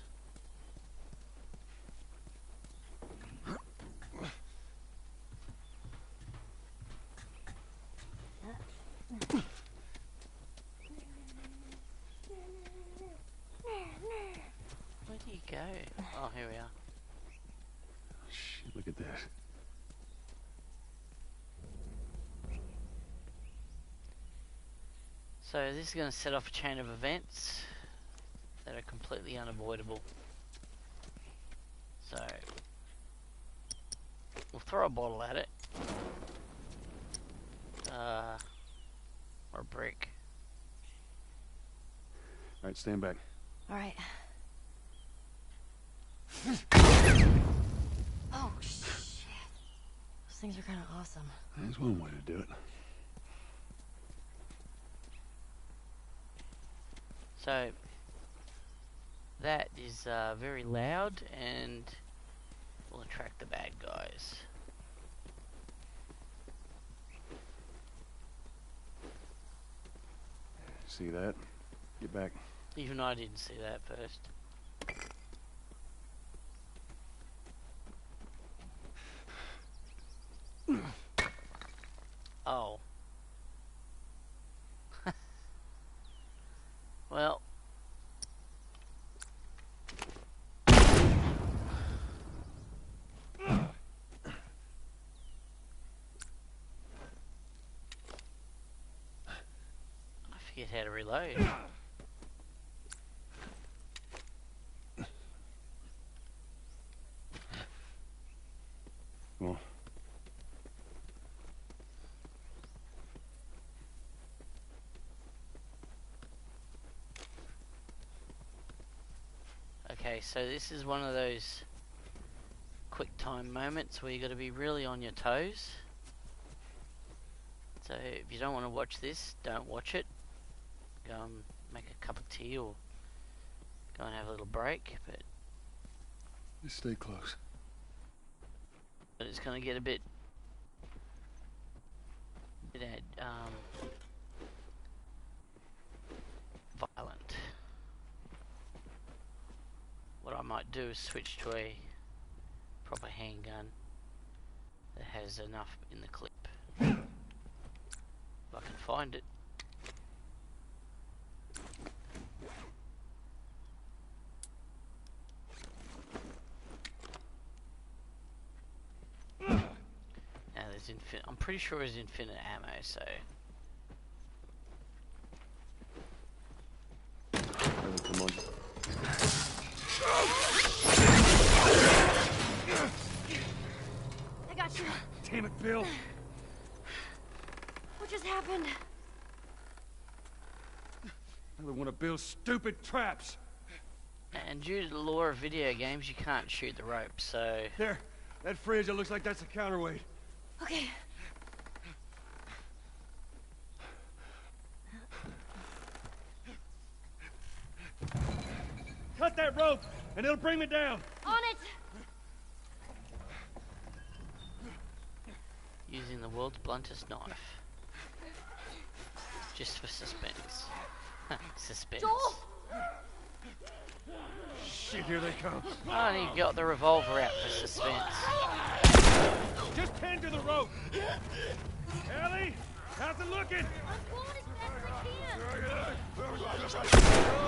Where do you go? Oh, here we are. Shit, look at this. So this is going to set off a chain of events that are completely unavoidable. So we'll throw a bottle at it, or a brick. All right, stand back. All right. Oh, shit. Those things are kind of awesome. There's one way to do it. So that is very loud and will attract the bad guys. See that? Get back. Even I didn't see that first. Oh. Well. I forget how to reload. Well. Okay, so this is one of those quick time moments where you got to be really on your toes. So if you don't want to watch this, don't watch it. Go and make a cup of tea or go and have a little break. But Just stay close. it's going to get a bit violent. What I might do is switch to a proper handgun that has enough in the clip. If I can find it. Now there's infinite. I'm pretty sure there's infinite ammo, so. Come on. I got you. Damn it, Bill. What just happened? Another one of Bill's stupid traps. And due to the law of video games, you can't shoot the rope, so. There, that fridge, it looks like that's a counterweight. Okay. Cut that rope, and it'll bring me down. On it! Using the world's bluntest knife. Just for suspense. Suspense. Joel! Shit, here they come. Oh, and he got the revolver out for suspense. Just tend to the rope. Ellie, how's it looking? I'm pulling as fast as I can.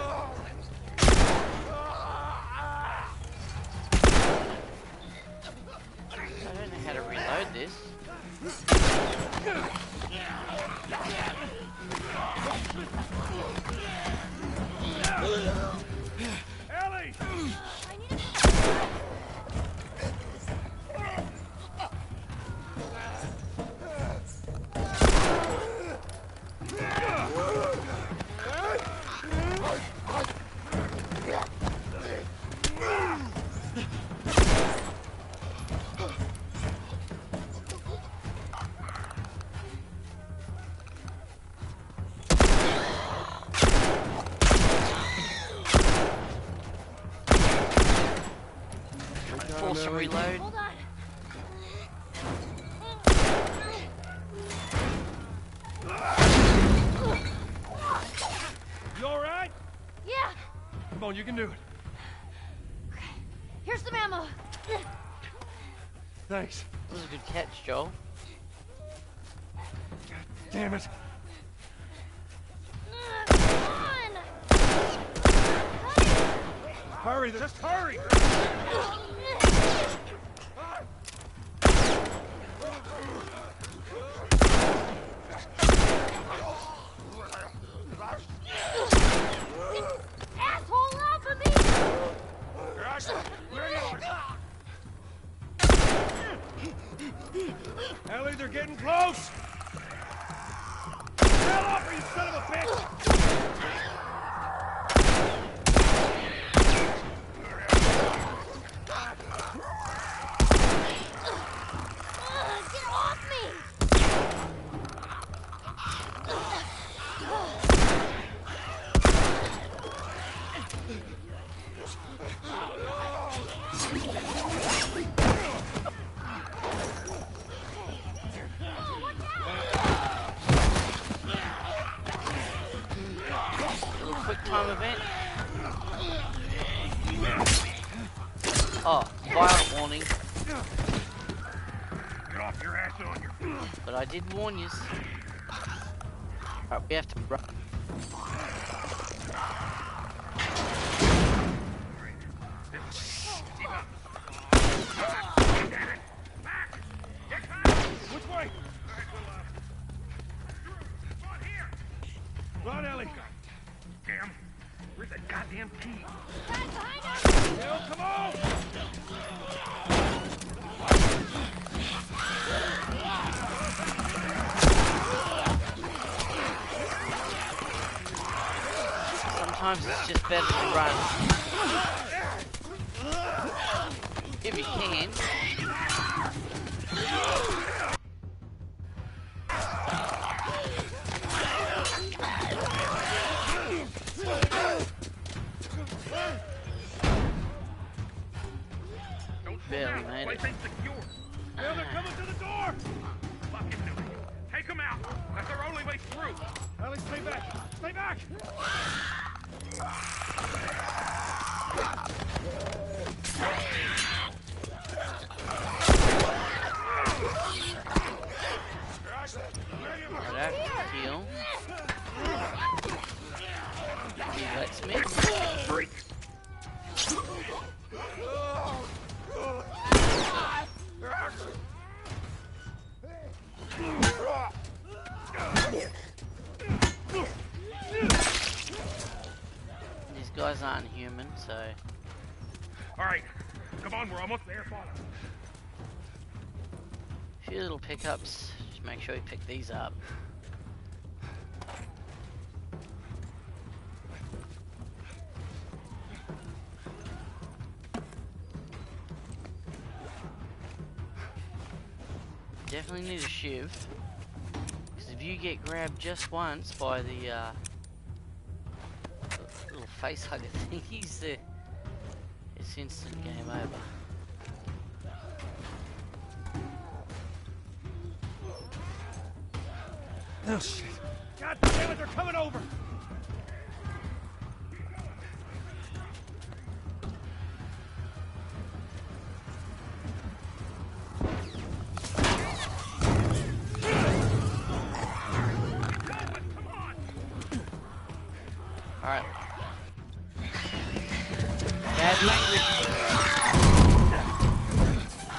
chance to reload. Hold on. You alright? Yeah. Come on, you can do it. Okay. Here's some ammo. Thanks. This is a good catch, Joel. Damn it. Come on. Hurry, just hurry! Asshole off of me! Ellie, they're getting close! Hell off, you son of a bitch! Get off me! Little quick time event. Oh, violent warning. Get off your ass on your feet. But I did warn you. Alright, we have to run. Which way? Run, Ellie! Damn. Where's that goddamn key? Bill, come on! Sometimes it's just better to run. If you can. Barely made it. Place ain't secure. Bill, they're coming to the door! Fucking do it. Take them out. That's our only way through. Ellie, stay back! Stay back! Right after heal. He lets me. Freak. These guys aren't human, so All right. Come on, we're almost there, father. a few little pickups. Just make sure you pick these up. Definitely need a shiv. Because if you get grabbed just once by the little face hugger thingies, it's instant game over. Oh, shit. God damn it, they're coming over! Alright. Bad language.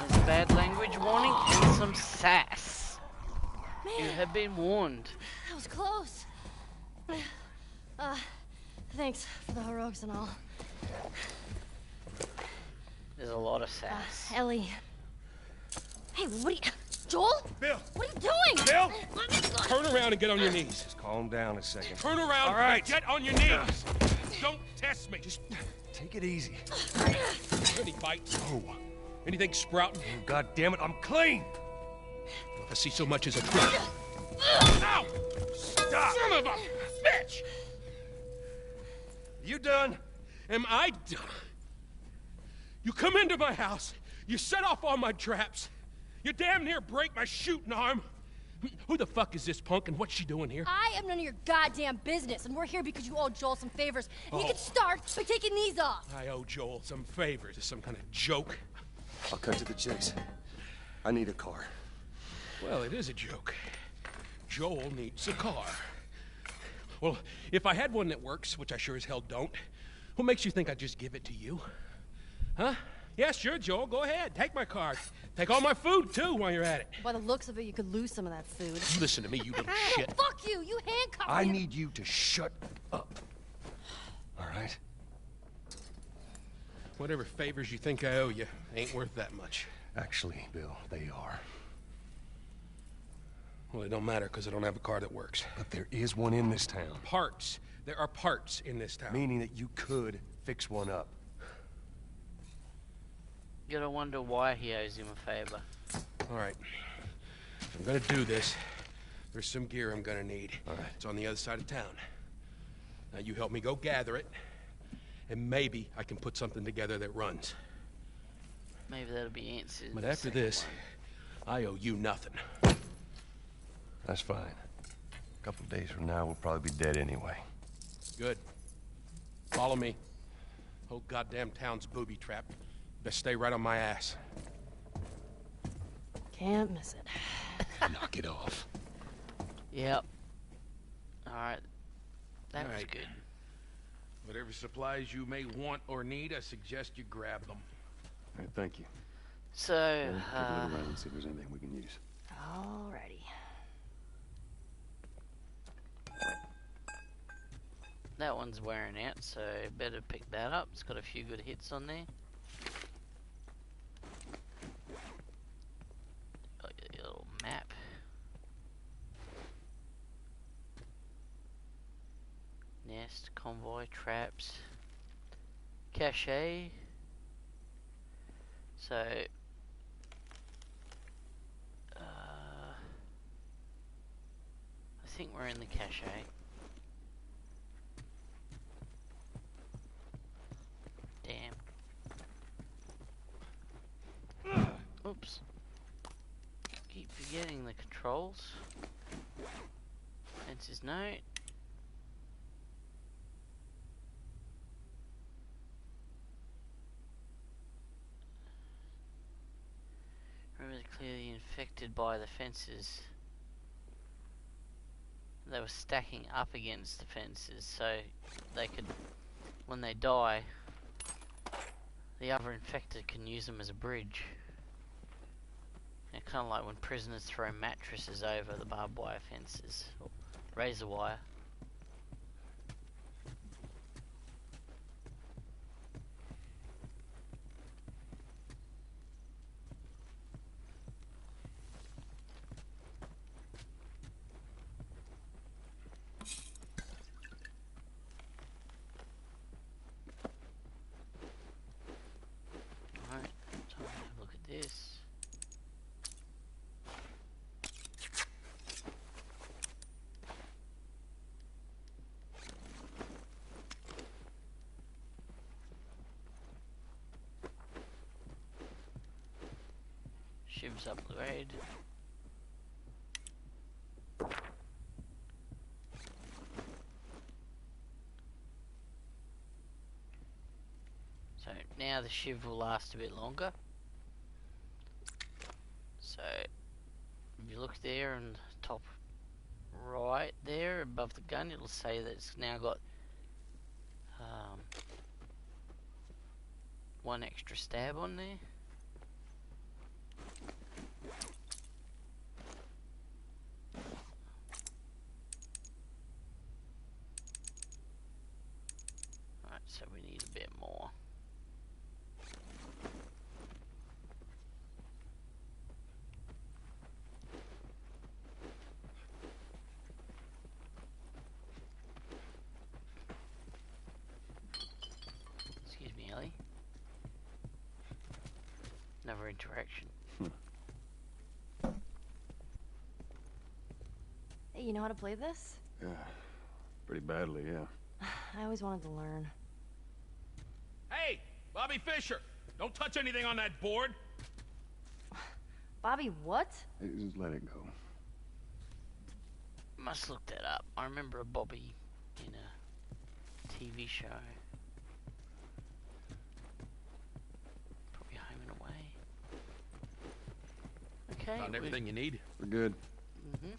There's bad language warning and some sass. You have been warned. That was close. Thanks for the heroics and all. There's a lot of sass. Ellie. Hey, what are you... Joel? Bill! What are you doing? Bill! Let me go. Turn around and get on your knees. Just calm down a second. Turn around All right. and get on your knees. Don't test me. Just Take it easy. any bites. Oh. Anything sprouting. Oh, God damn it, I'm clean! If I see so much as a trick. Ow! Stop! Son of a bitch! You done? Am I done? You come into my house, You set off all my traps. You damn near break my shooting arm. Who the fuck is this punk and what's she doing here? I am none of your goddamn business, and we're here because you owe Joel some favors. And you Oh. can start by taking these off. I owe Joel some favors. Is some kind of joke? I'll cut to the chase. I need a car. Well, it is a joke. Joel needs a car. Well, if I had one that works, which I sure as hell don't, what makes you think I'd just give it to you? Huh? Yeah, sure, Joel, go ahead. Take my car. Take all my food, too, while you're at it. By the looks of it, you could lose some of that food. Listen to me, you little shit. Fuck you! You handcuffed me! I need you to shut up. All right? Whatever favors you think I owe you ain't worth that much. Actually, Bill, they are. Well, it don't matter, because I don't have a car that works. But there is one in this town. Parts. There are parts in this town. Meaning that you could fix one up. You gotta wonder why he owes him a favor. All right. If I'm gonna do this, there's some gear I'm gonna need. All right. It's on the other side of town. Now you help me go gather it, and maybe I can put something together that runs. Maybe that'll be answered. But after this, I owe you nothing. That's fine. A couple days from now, we'll probably be dead anyway. Good. Follow me. Whole goddamn town's booby-trapped. Best stay right on my ass. Can't miss it. Knock it off. Yep. Alright. That was Alright. good. Whatever supplies you may want or need, I suggest you grab them. All right, thank you. So, Take a look around and see if there's anything we can use. Alrighty. that one's wearing out, so better pick that up. It's got a few good hits on there. Got your little map. Nest, convoy, traps, cache. So, I think we're in the cache. Damn. Oops. Keep forgetting the controls. Fence's note. Remember clearly infected by the fences. They were stacking up against the fences, so they could, when they die, the other infected can use them as a bridge. Kind of like when prisoners throw mattresses over the barbed wire fences, or razor wire. Alright, time to have a look at this. Shiv's upgrade. So now the shiv will last a bit longer. So if you look there in the top right there above the gun, it'll say that it's now got one extra stab on there. Right, so we need a bit more. Excuse me, Ellie. Another interaction. Hey, you know how to play this? Yeah, pretty badly, yeah. I always wanted to learn. Hey, Bobby Fischer, don't touch anything on that board. Bobby what? Hey, just let it go. Must look that up. I remember a Bobby in a TV show. Probably Home and Away. Okay. Found everything you need? We're good. Mm-hmm.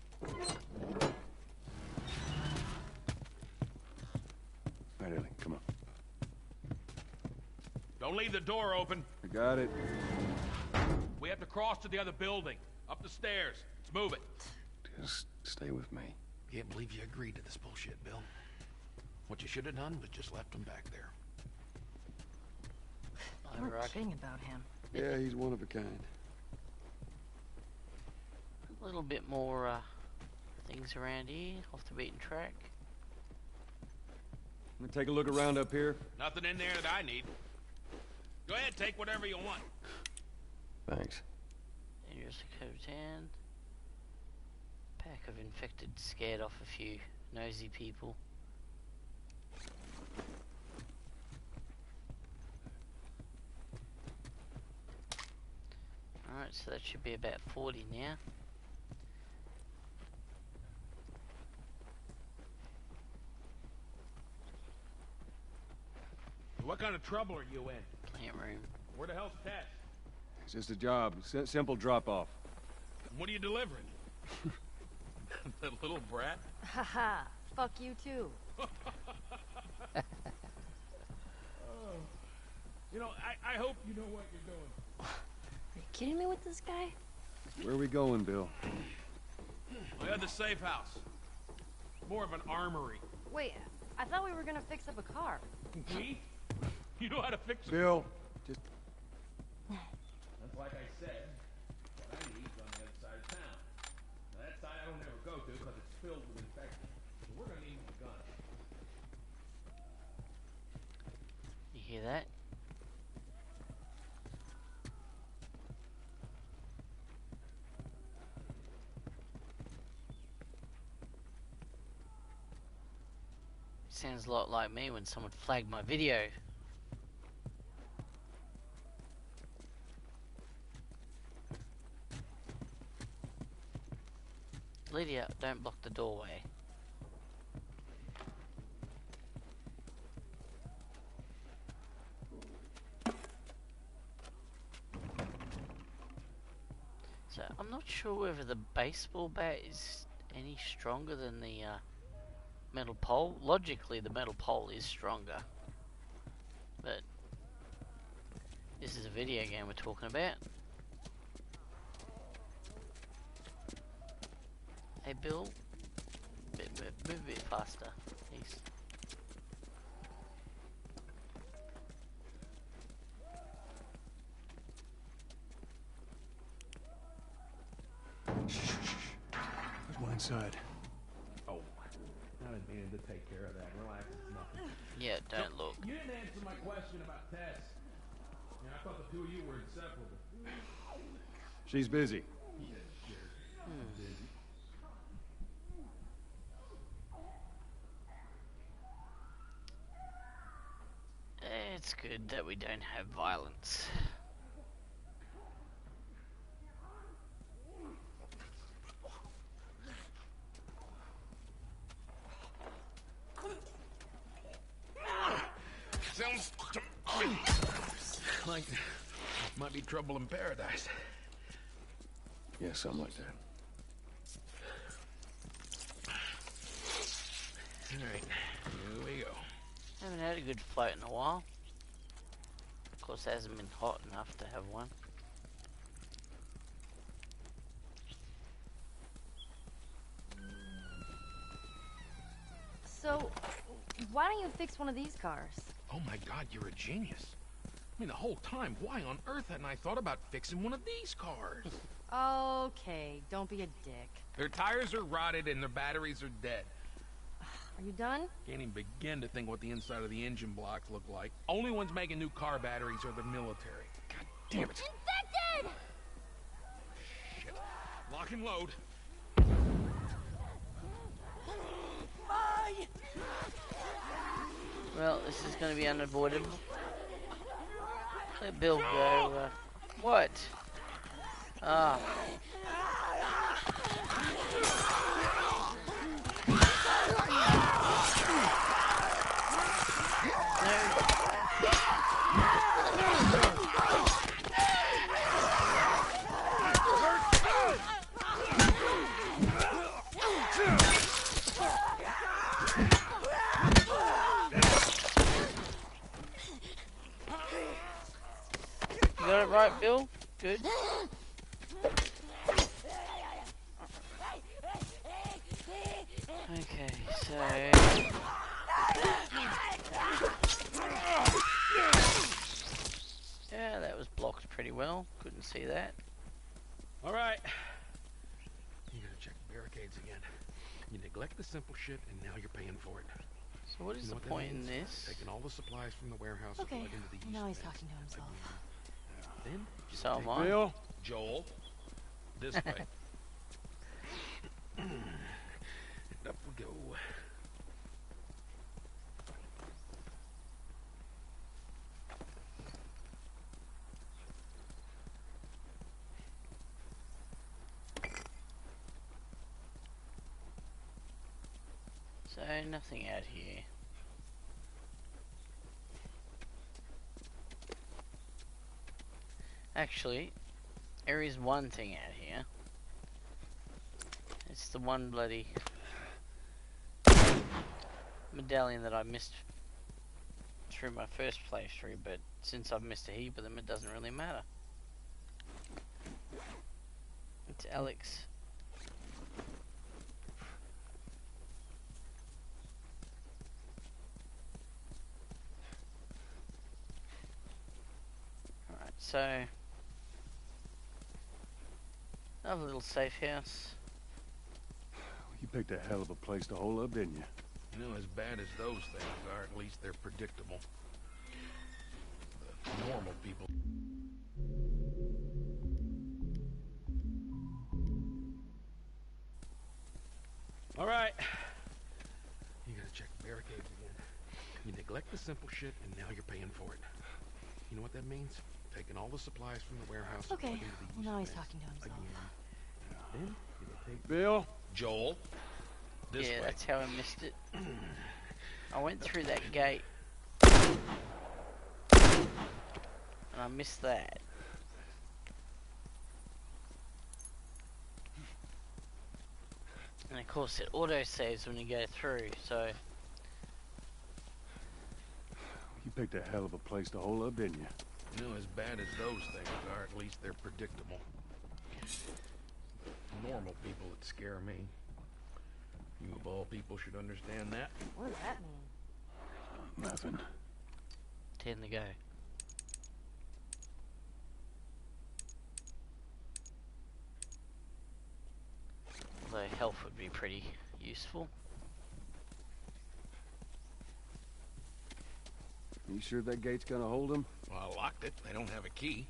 All right, Ellie, come on. Don't leave the door open. I got it. We have to cross to the other building. Up the stairs. Let's move it. Just stay with me. Can't believe you agreed to this bullshit, Bill. What you should have done was just left him back there. You weren't kidding about him. Yeah, he's one of a kind. A little bit more things around here, off the beaten track. Let me take a look around up here. Nothing in there that I need. Go ahead, take whatever you want. Thanks. Here's the Cotan. Pack of infected scared off a few nosy people. Alright, so that should be about 40 now. What kind of trouble are you in? Plant room. Where the hell's Tess? It's just a job. Simple drop-off. What are you delivering? That little brat? Haha, fuck you too. You know, I hope you know what you're doing. Are you kidding me with this guy? Where are we going, Bill? I had the safe house. More of an armory. Wait, I thought we were gonna fix up a car. We? You know how to fix it. Bill, just... That's like I said. What I need is on the other side of town. Now, that side I don't ever go to because it's filled with infected. So we're gonna need a gun. You hear that? Sounds a lot like me when someone flagged my video. Lydia, don't block the doorway. So, I'm not sure whether the baseball bat is any stronger than the metal pole. Logically, the metal pole is stronger. But this is a video game we're talking about. Hey Bill, move a bit faster, please. Let's go inside. Oh, I didn't mean to take care of that. Relax, it's nothing. Yeah, don't look. You didn't answer my question about Tess. Yeah, I thought the two of you were inseparable. She's busy. It's good that we don't have violence. Sounds like might be trouble in paradise. Yeah, something like that. Alright, here we go. Haven't had a good float in a while. Of course, it hasn't been hot enough to have one. So, why don't you fix one of these cars? Oh my god, you're a genius. I mean, the whole time, why on earth hadn't I thought about fixing one of these cars? Okay, don't be a dick. Their tires are rotted and their batteries are dead. Are you done? Can't even begin to think what the inside of the engine blocks look like. Only ones making new car batteries are the military. God damn it. Infected! Shit. Lock and load. Well, this is going to be unavoidable. Let Bill go. What? Ah. You got it right, Bill? Good. Okay, so... Yeah, that was blocked pretty well. Couldn't see that. All right. You gotta check the barricades again. You neglect the simple shit, and now you're paying for it. So what is the point in this? Taking all the supplies from the warehouse and Okay, plugging into the east now he's fence. talking to himself. Then you So take am I. Bill? Joel, this way. And up we go. So nothing out here. Actually, there is one thing out here. It's the one bloody medallion that I missed through my first playthrough, but since I've missed a heap of them, it doesn't really matter. It's Alex. Alright, so another little safe house. You picked a hell of a place to hole up, didn't you? You know, as bad as those things are, at least they're predictable. The normal people. All right. You gotta check the barricades again. You neglect the simple shit, and now you're paying for it. You know what that means? Taking all the supplies from the warehouse. And Okay, plugging into the well, east now he's fence talking to himself. again. Then you take Bill? Joel. This Yeah, way. that's how I missed it. I went through that gate. And I missed that. And of course it auto saves when you go through, so You picked a hell of a place to hole up, didn't you? You know, as bad as those things are, at least they're predictable. The normal people that scare me. You of all people should understand that. What does that mean? Nothing. 10 to go. Although health would be pretty useful. You sure that gate's gonna hold them? Well, I locked it. They don't have a key.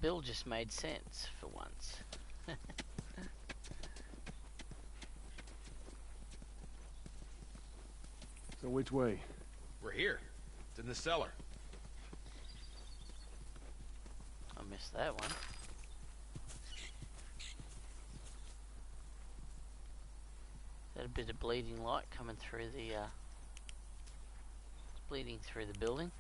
Bill just made sense for once. So which way? We're here. It's in the cellar. I missed that one. Is that a bit of bleeding light coming through the it's bleeding through the building.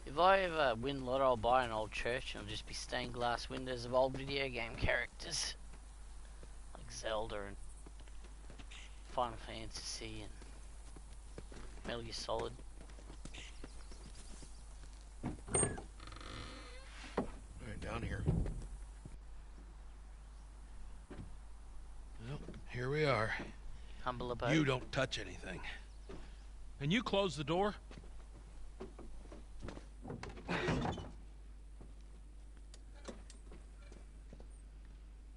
If I ever win lotto, I'll buy an old church and it'll just be stained glass windows of old video game characters. Like Zelda and Final Fantasy and Metal Gear Solid. Right down here. Well, here we are. Humble abode. You don't touch anything. And you close the door?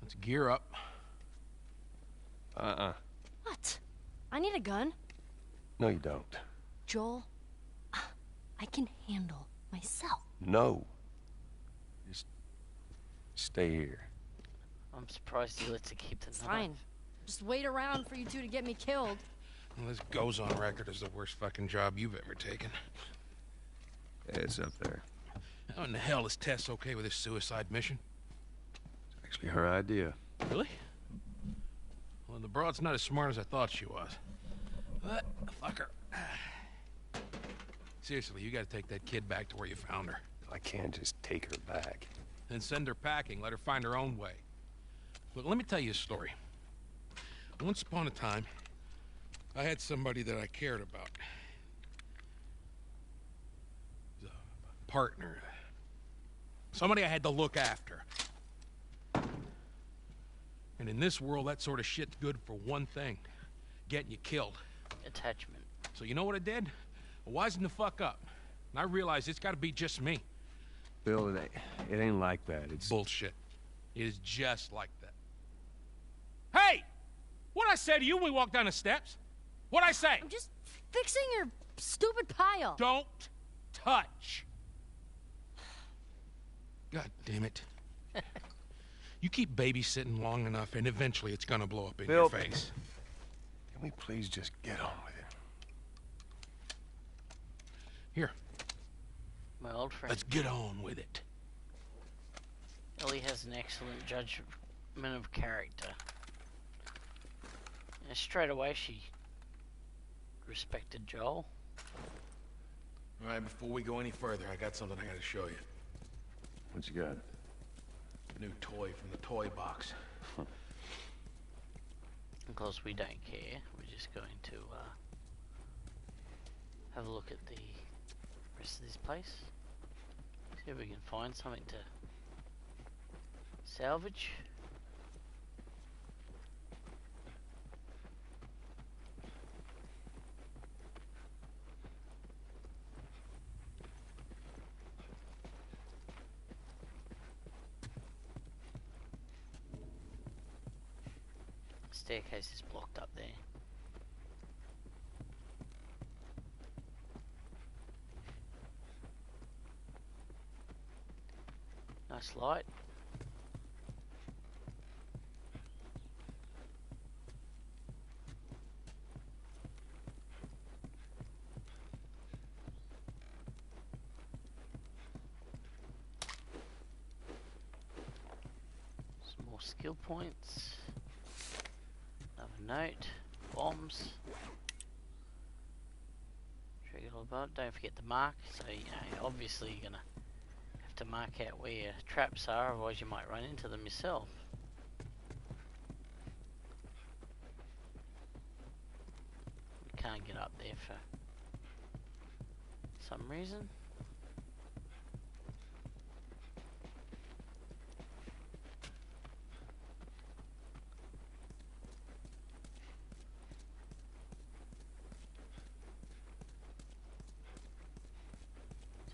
Let's gear up. What? I need a gun. No, you don't. Joel, I can handle myself. No. Stay here. I'm surprised he lets her keep the knife. Fine. Just wait around for you two to get me killed. Well, this goes on record as the worst fucking job you've ever taken. It's up there. How in the hell is Tess okay with this suicide mission? It's actually her idea. Really? Well, the broad's not as smart as I thought she was. But, fuck her. Seriously, you gotta take that kid back to where you found her. I can't just take her back. Then send her packing, let her find her own way. Look, let me tell you a story. Once upon a time, I had somebody that I cared about. A partner. Somebody I had to look after. And in this world, that sort of shit's good for one thing. Getting you killed. Attachment. So you know what I did? I wisened the fuck up. And I realized it's gotta be just me. Bill, it ain't like that. It's... Bullshit. It is just like that. Hey! What'd I say to you when we walked down the steps? What'd I say? I'm just fixing your stupid pile. Don't touch. God damn it. You keep babysitting long enough, and eventually it's gonna blow up in Bill, your face. Can we please just get on with it? Here, My old friend. let's get on with it. Ellie has an excellent judgment of character. And straight away she respected Joel. All right, before we go any further, I got something I gotta show you. What you got? A new toy from the toy box. Of course, we don't care. We're just going to have a look at the rest of this place. See if we can find something to salvage. Staircase is blocked up there. Nice light. Some more skill points. Note, bombs. Trigger above. Don't forget to mark. So you know, obviously you're gonna have to mark out where your traps are, otherwise you might run into them yourself. We can't get up there for some reason.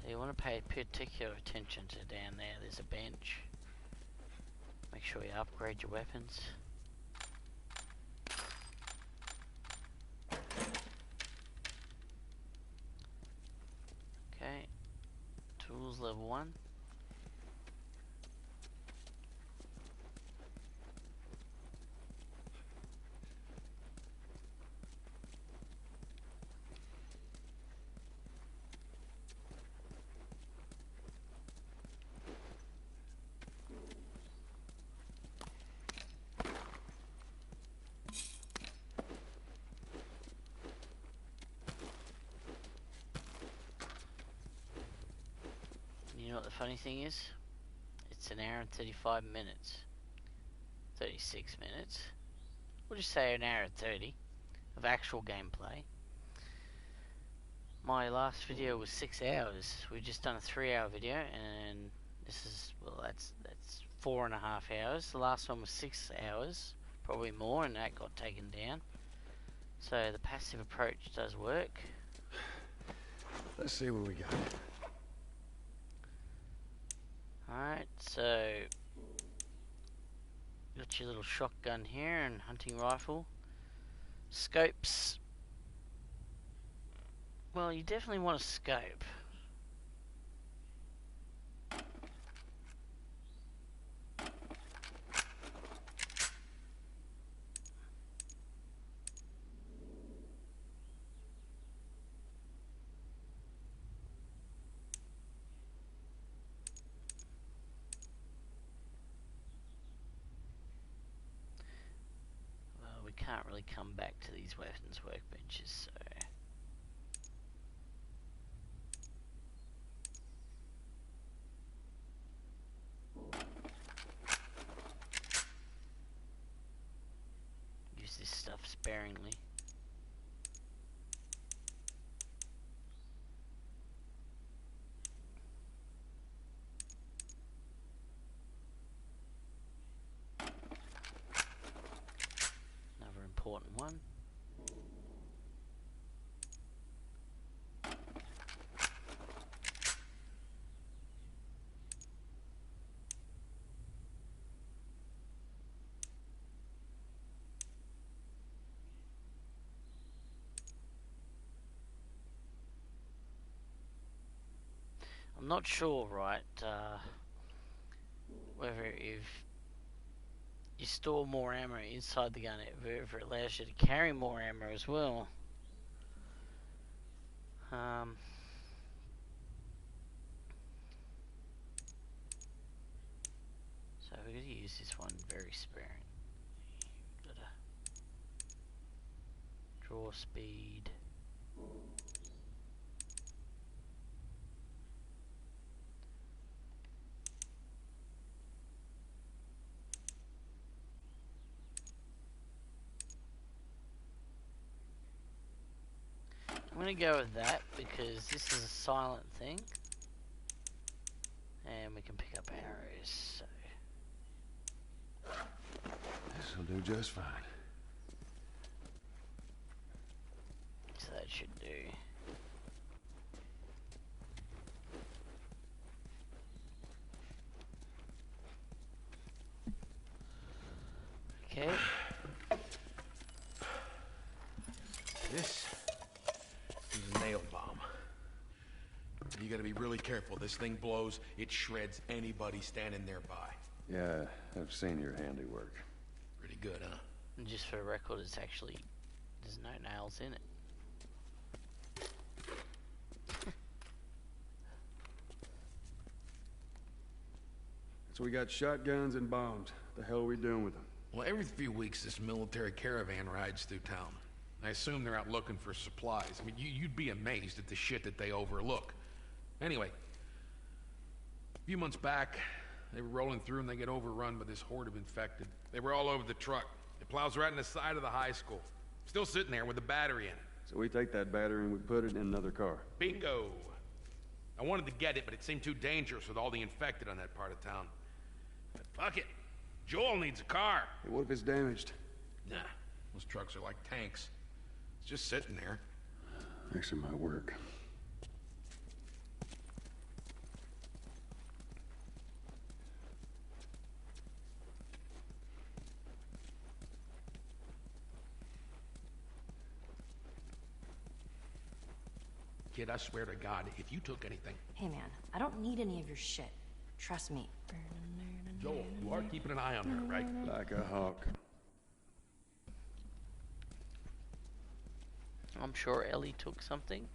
You want to pay particular attention to down there. There's a bench. Make sure you upgrade your weapons. Okay. Tools level 1. You know what the funny thing is? It's an hour and 35 minutes. 36 minutes. We'll just say an hour and 30 of actual gameplay. My last video was 6 hours. We've just done a 3-hour video, and this is, well, that's 4.5 hours. The last one was 6 hours, probably more, and that got taken down. So the passive approach does work. Let's see what we got. Alright, so got your little shotgun here and hunting rifle. Scopes. Well, you definitely want a scope. normally come back to these weapons workbenches, so... use this stuff sparingly. Another important one. I'm not sure, right, whether if you store more ammo inside the gun, whether it allows you to carry more ammo as well. So we're going to use this one very sparingly. Gotta draw speed. I'm going to go with that because this is a silent thing. And we can pick up arrows, so... This'll do just fine. So that should do. Okay. This is a nail bomb. You gotta be really careful. This thing blows, it shreds anybody standing nearby. Yeah, I've seen your handiwork. Pretty good, huh? And just for the record, it's actually... there's no nails in it. So we got shotguns and bombs. The hell are we doing with them? Well, every few weeks this military caravan rides through town. I assume they're out looking for supplies. I mean, you'd be amazed at the shit that they overlook. Anyway, a few months back, they were rolling through and they get overrun by this horde of infected. They were all over the truck. It plows right in the side of the high school. Still sitting there with a battery in it. So we take that battery and we put it in another car. Bingo! I wanted to get it, but it seemed too dangerous with all the infected on that part of town. But fuck it. Joel needs a car. Hey, what if it's damaged? Nah, those trucks are like tanks. It's just sitting there. Actually might work. Kid, I swear to God, if you took anything... Hey man, I don't need any of your shit. Trust me. Joel, you are keeping an eye on her, right? Like a hawk. I'm sure Ellie took something.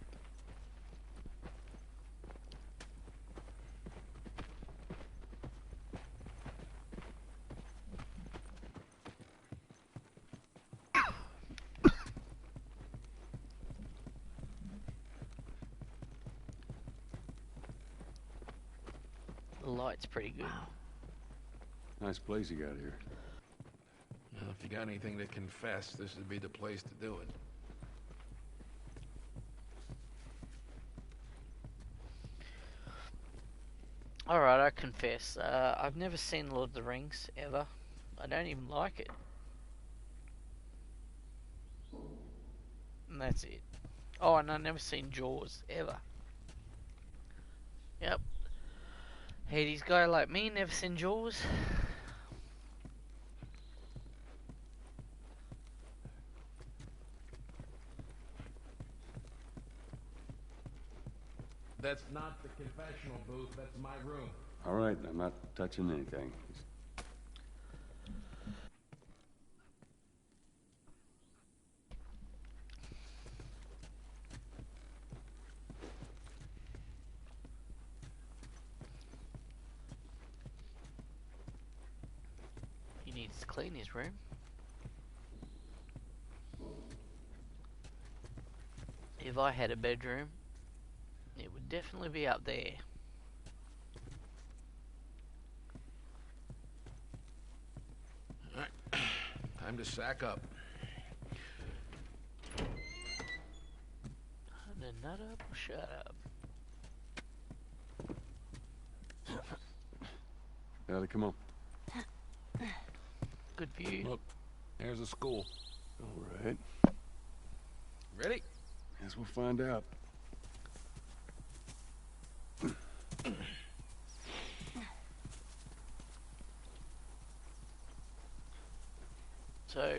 The light's pretty good. Nice place you got here. Well, if you got anything to confess, this would be the place to do it. Alright, I confess. I've never seen Lord of the Rings, ever. I don't even like it. And that's it. Oh, and I've never seen Jaws, ever. Yep. Hades guy like me, never seen Jaws. That's not the confessional booth, that's my room. All right, I'm not touching anything. He needs to clean his room. If I had a bedroom, it would definitely be up there. Alright, time to sack up. Time to nut up or shut up. Ellie, come on. Good view. Look, there's a school. All right. Ready? Guess we'll find out. So,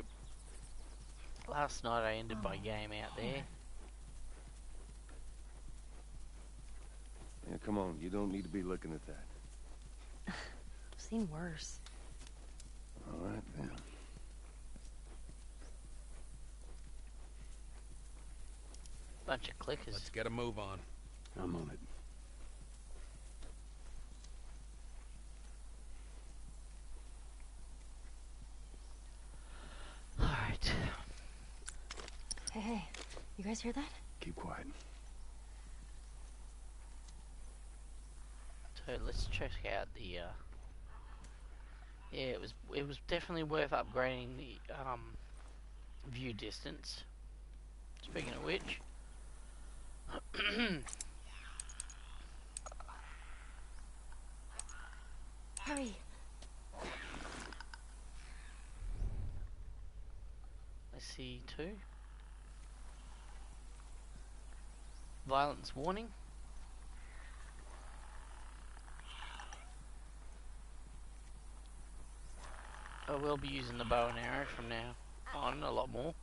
last night I ended my game out there. Yeah, come on. You don't need to be looking at that. I've seen worse. All right, then. Bunch of clickers. Let's get a move on. I'm on it. Alright. Hey, you guys hear that? Keep quiet. So let's check out the yeah, it was definitely worth upgrading the view distance. Speaking of which, Hurry. I see 2. Violence warning. I will be using the bow and arrow from now on a lot more.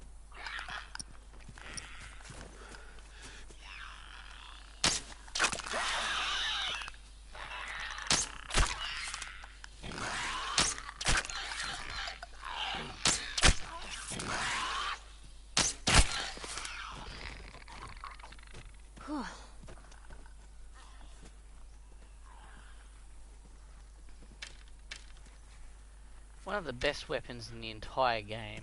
Whew. One of the best weapons in the entire game.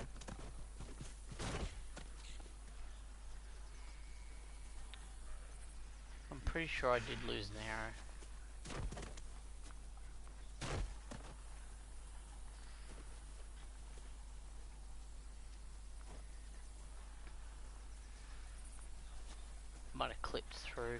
I'm pretty sure I did lose an arrow. Might have clipped through.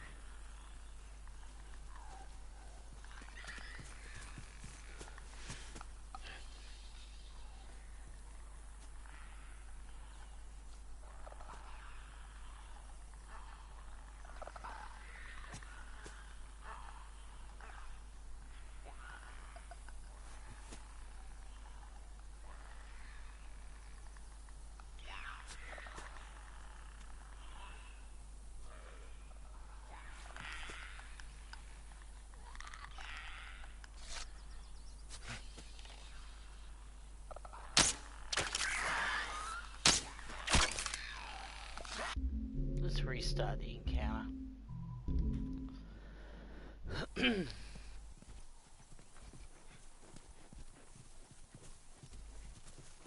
Let's restart the encounter.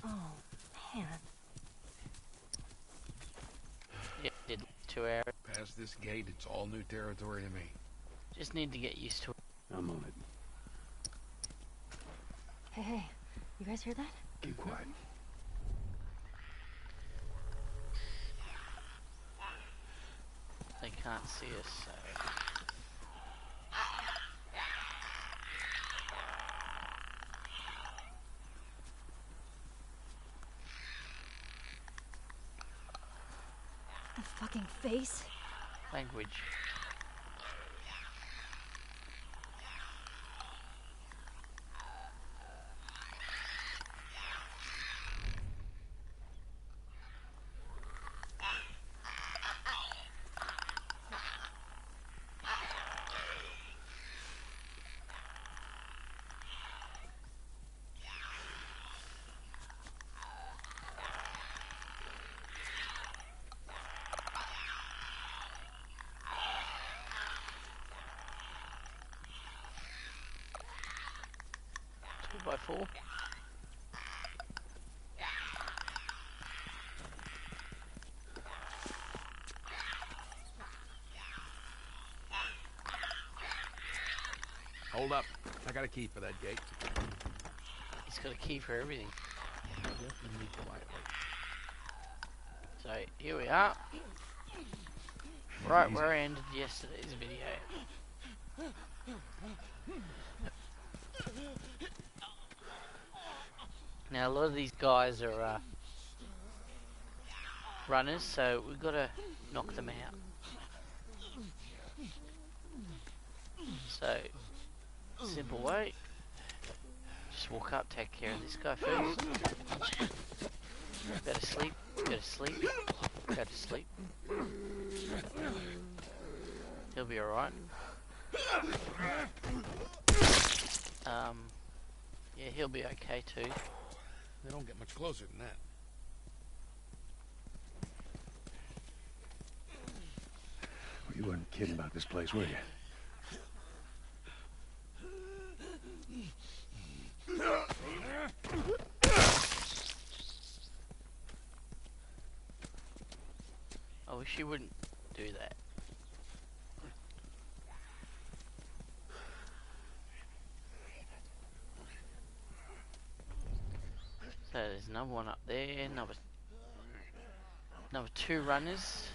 Oh, man. Yeah, did 2 hours. Past this gate, it's all new territory to me. Just need to get used to it. I'm on it. Hey, you guys hear that? Keep quiet. They can't see us, so... The fucking face? Language. By 4. Hold up. I got a key for that gate. He's got a key for everything. Definitely quietly. So here we are. Right where I ended yesterday's video. Now a lot of these guys are runners, so we've got to knock them out. So, simple way. Just walk up, take care of this guy first. Go to sleep, go to sleep, go to sleep. He'll be alright. Yeah, he'll be okay too. They don't get much closer than that. You weren't kidding about this place, were you? I wish you wouldn't do that. So there's another one up there, another 2 runners.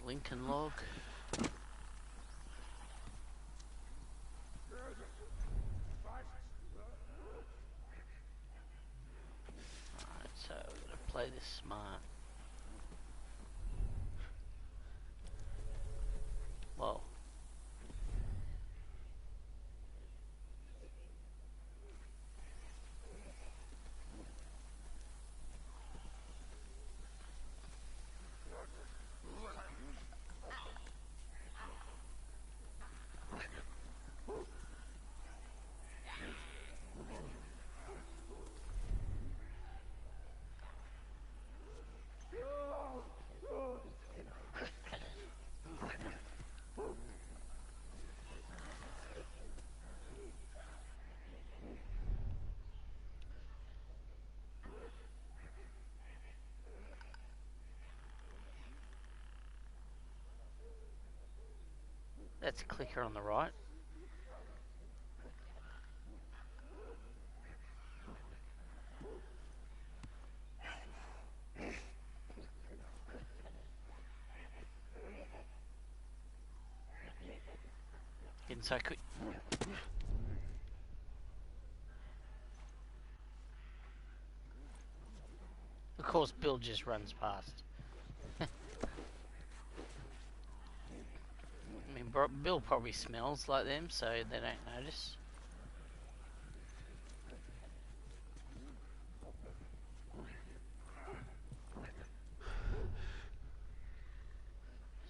Lincoln log. Alright, so we're gonna play this smart. Whoa. That's a clicker on the right. Getting so quick. Of course, Bill just runs past. I mean, Bill probably smells like them, so they don't notice.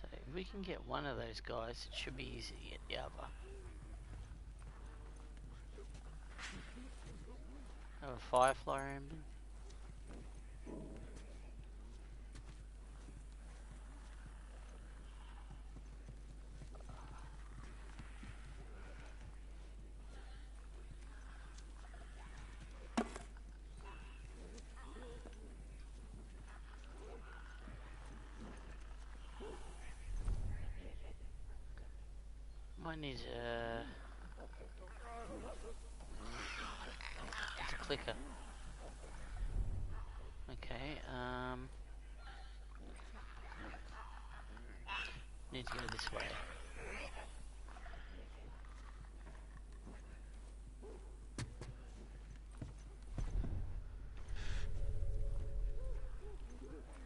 So if we can get one of those guys, it should be easy to get the other. Have a firefly around him. Might need it's a clicker. Okay, need to go this way.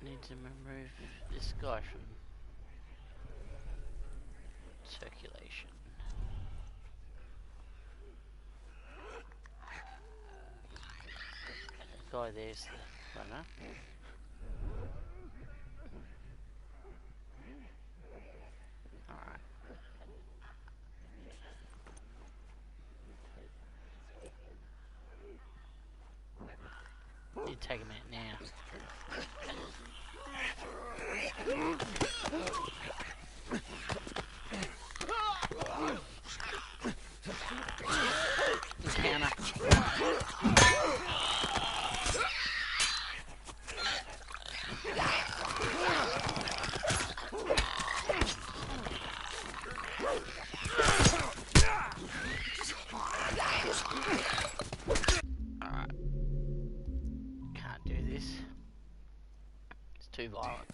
Need to remove this guy from circulation. The guy there's the runner. Alright. Need to take him out now. Encounter. Alright. Can't do this. It's too violent.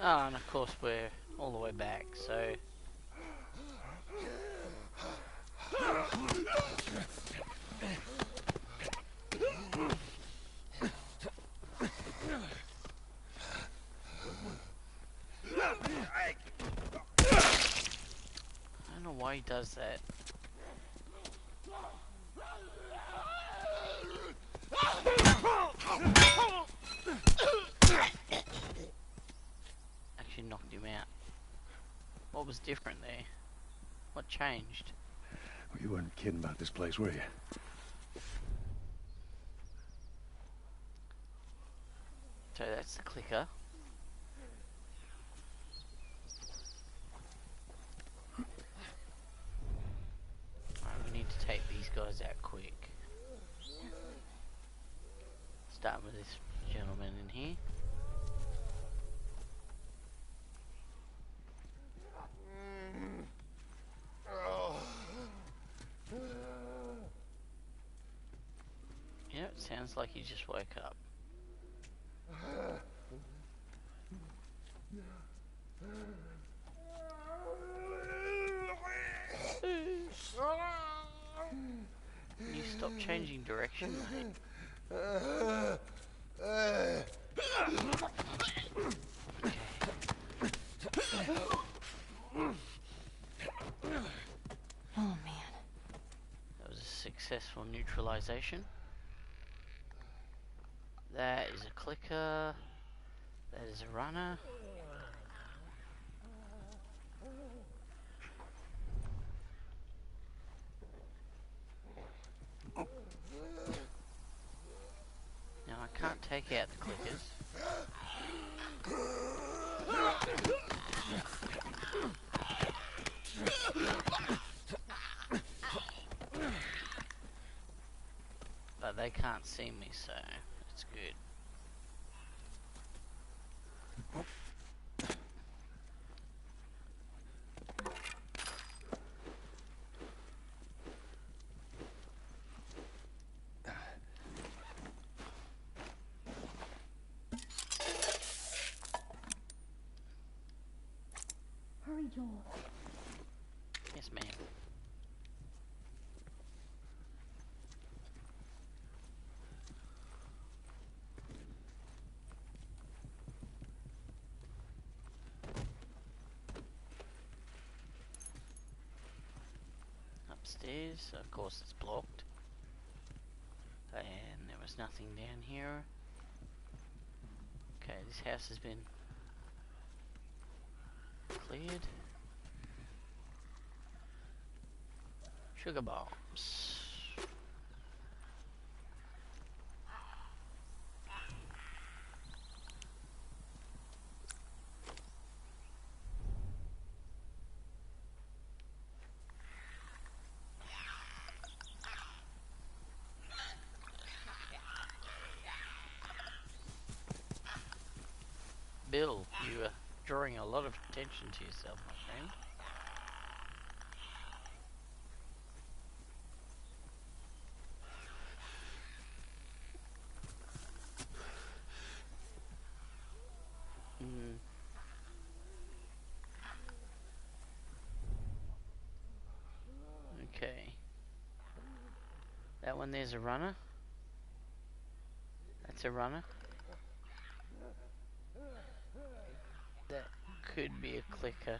Oh, and of course we're all the way back, so... I don't know why he does that. Actually knocked him out. What was different there? What changed? Well, you weren't kidding about this place, were you? So that's the clicker. Alright, we need to take these guys out quick. Starting with this gentleman in here. Yeah, it sounds like he just woke up. Can you stop changing direction, mate? Oh, man. That was a successful neutralization. That is a clicker. That is a runner. Now I can't take out the clickers. But they can't see me, so it's good. Hurry, Joel. Yes, ma'am. Upstairs, of course it's blocked. And there was nothing down here. Okay, this house has been cleared. Sugar bombs. Bill, you are drawing a lot of attention to yourself, my friend. Okay. That one there's a runner. That's a runner. That could be a clicker.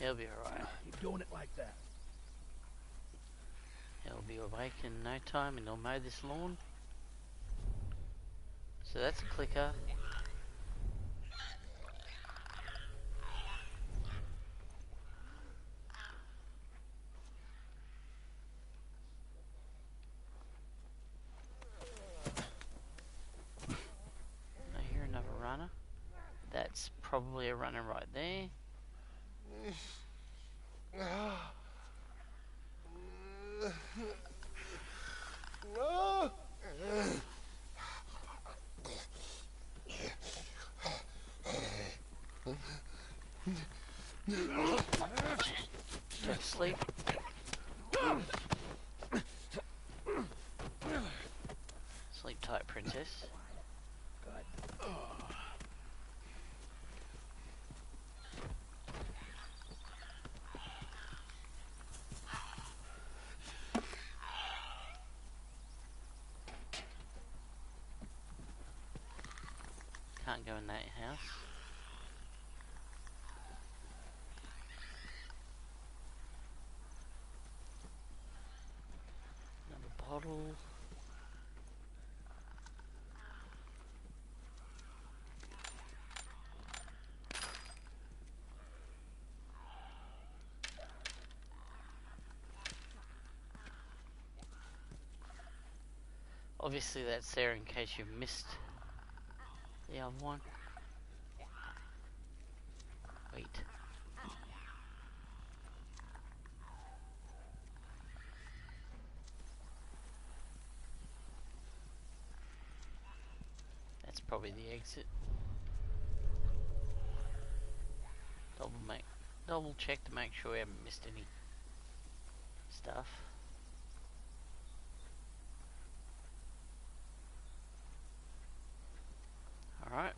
He'll be alright. Keep doing it like that. He'll be awake in no time and he'll mow this lawn. So that's a clicker. I hear another runner. That's probably a runner right there. Go to sleep. Sleep tight, princess. Can't go in that house. Another bottle. Obviously that's there in case you missed the other one. Wait. That's probably the exit. Double check to make sure we haven't missed any stuff. Alright.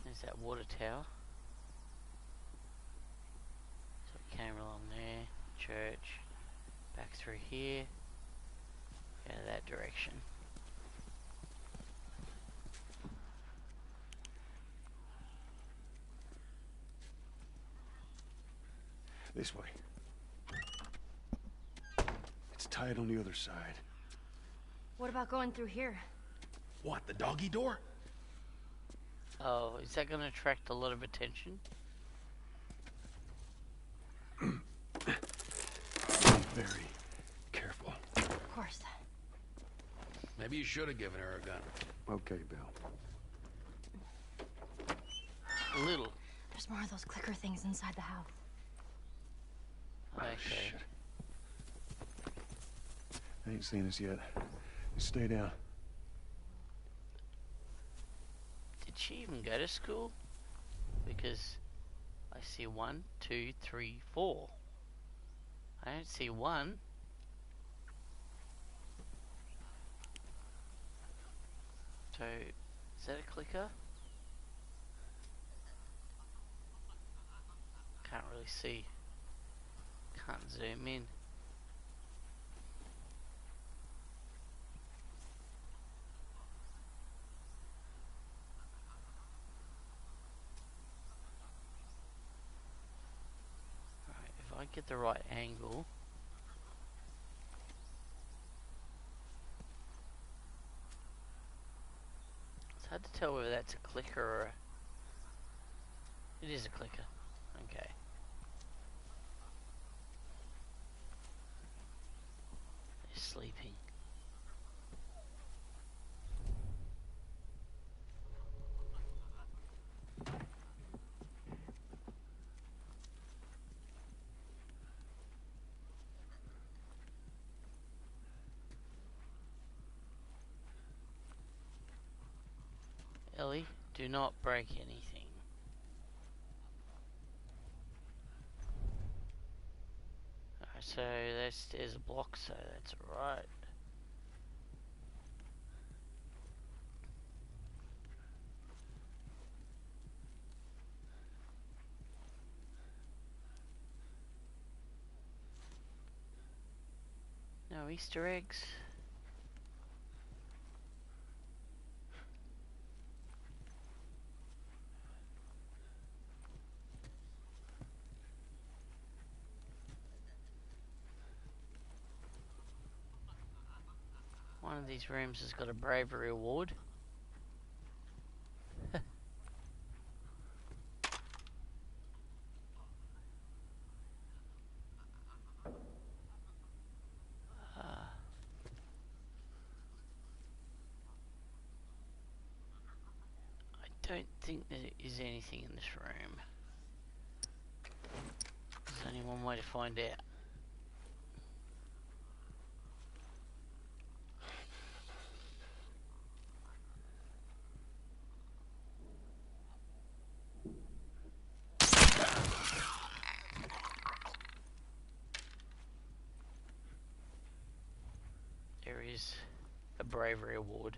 There's that water tower. So we came along there, church, back through here, go to that direction. This way. It's tied on the other side. What about going through here? What, the doggy door? Oh, is that going to attract a lot of attention? Very careful. Of course. Maybe you should have given her a gun. Okay, Bill. A little. There's more of those clicker things inside the house. Okay. Shit. They ain't seen us yet. Just stay down. Did she even go to school? Because I see 1, 2, 3, 4. I don't see 1. So, is that a clicker? Can't really see. Can't zoom in. Alright, if I get the right angle. It's hard to tell whether that's a clicker or a... It is a clicker. Okay. They're sleeping. Ellie, do not break anything. Alright, so those stairs are blocked, so that's alright. No Easter eggs. One of these rooms has got a bravery award. I don't think there is anything in this room. There's only one way to find out. There is a bravery award.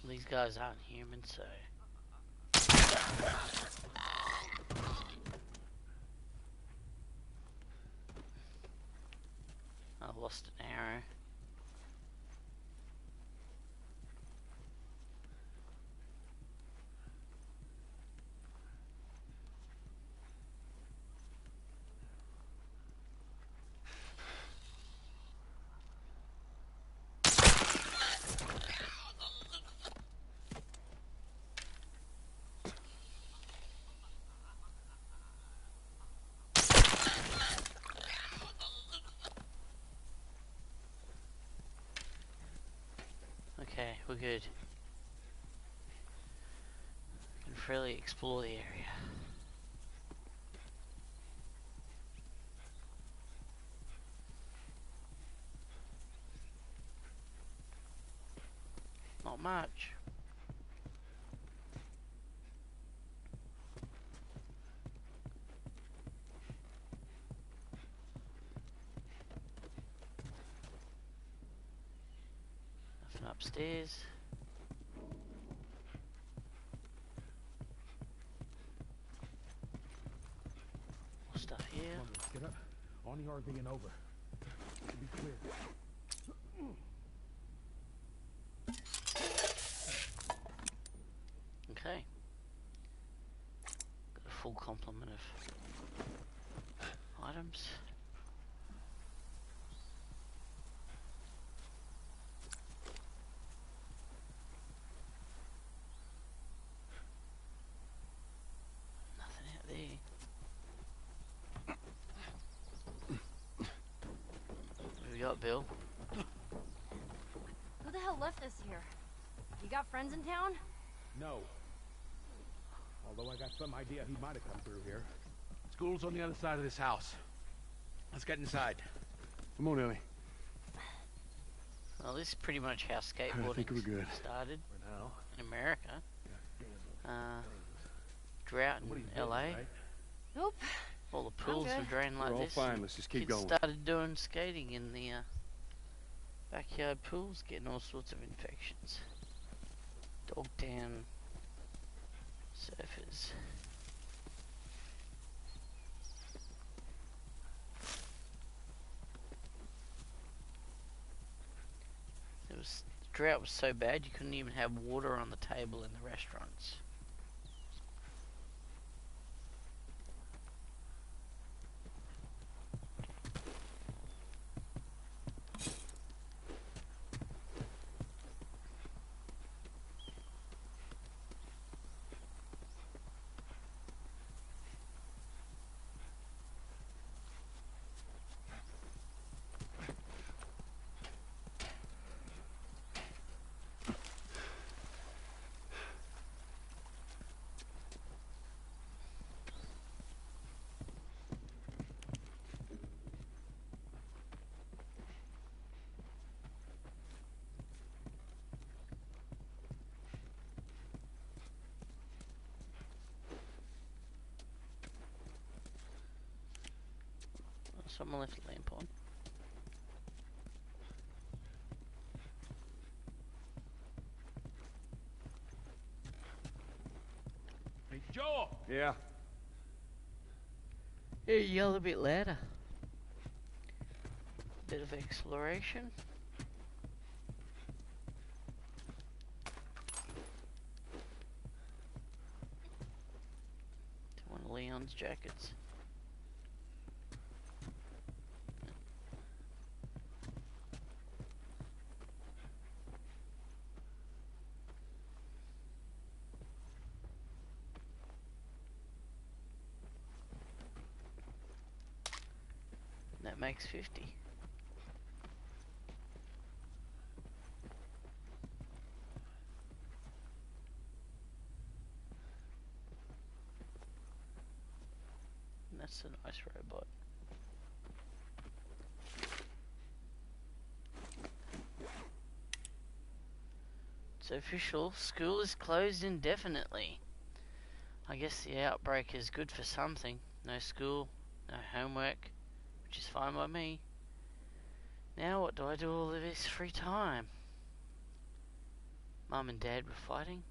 These guys aren't human, so... I lost an arrow. Okay, we're good. We can freely explore the area. Not much. Nothing upstairs. More stuff here. Come on, let's get up. On the RV and over. To be clear. Okay. Got a full complement of items. Nothing out there. What do we got, Bill? Who the hell left this here? You got friends in town? No. Although I got some idea he might have come through here. School's on the other side of this house. Let's get inside. Come on, Ellie. Well, this is pretty much how I think skateboarding we're good. started For now. in America. Drought in LA. Right? Nope. All the pools good. were drained like We're all this. fine. and Let's just keep kids going. started doing skating in the backyard pools, getting all sorts of infections. Dogtown surfers. The drought was so bad you couldn't even have water on the table in the restaurants. Someone left a lamp on. Joel! Yeah? Here, yell a bit louder. Bit of exploration. To one of Leon's jackets. That makes 50. That's a nice robot. It's official. School is closed indefinitely. I guess the outbreak is good for something. No school, no homework, which is fine by me. Now what do I do all of this free time? Mum and Dad were fighting.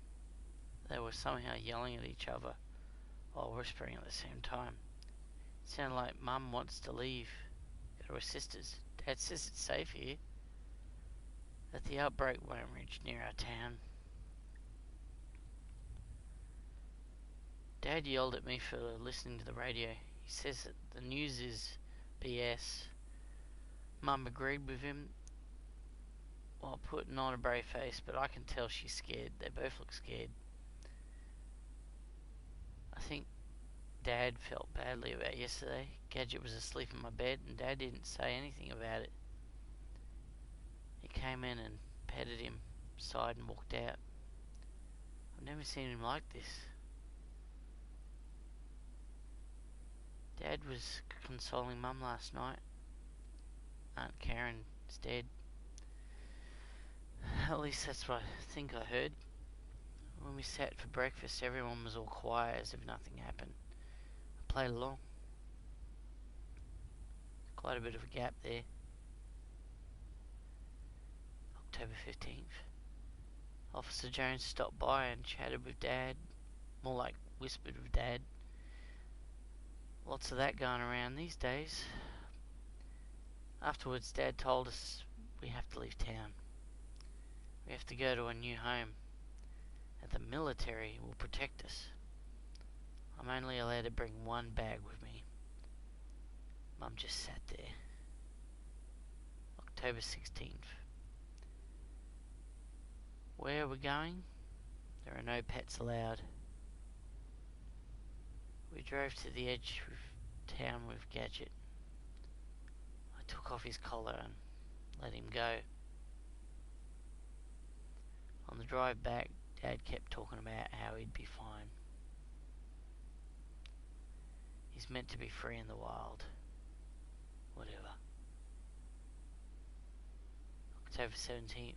They were somehow yelling at each other while whispering at the same time. It sounded like Mum wants to leave, go to her sister's. Dad says it's safe here, that the outbreak won't reach near our town. Dad yelled at me for listening to the radio. He says that the news is BS. Mum agreed with him while putting on a brave face, but I can tell she's scared. They both look scared. I think Dad felt badly about yesterday. Gadget was asleep in my bed and Dad didn't say anything about it. He came in and petted him, sighed and walked out. I've never seen him like this. Dad was consoling Mum last night. Aunt Karen is dead. At least that's what I think I heard. When we sat for breakfast, everyone was all quiet as if nothing happened. I played along. Quite a bit of a gap there. October 15th. Officer Jones stopped by and chatted with Dad. More like whispered with Dad. Lots of that going around these days. Afterwards, Dad told us we have to leave town. We have to go to a new home. That the military will protect us. I'm only allowed to bring one bag with me. Mum just sat there. October 16th. Where are we going? There are no pets allowed. We drove to the edge of town with Gadget. I took off his collar and let him go. On the drive back, Dad kept talking about how he'd be fine. He's meant to be free in the wild. Whatever. October 17th.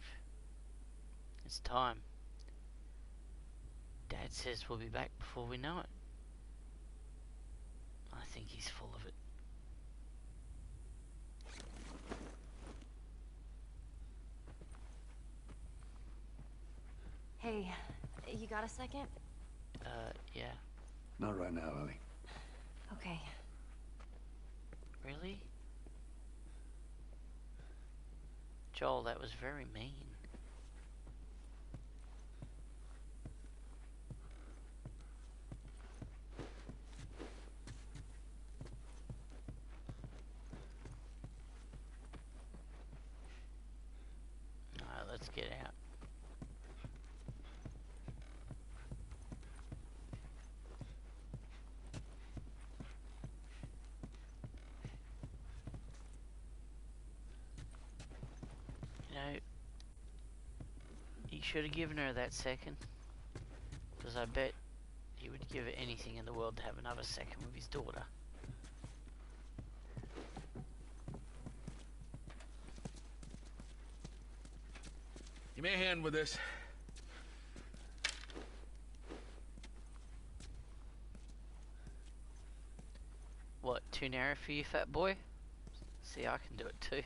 It's time. Dad says we'll be back before we know it. I think he's full of it. Hey, you got a second? Yeah. Not right now, Ellie. Okay. Really? Joel, that was very mean. Alright, let's get out. He should have given her that second, because I bet he would give anything in the world to have another second with his daughter. Give me a hand with this. What, too narrow for you, fat boy? See, I can do it too.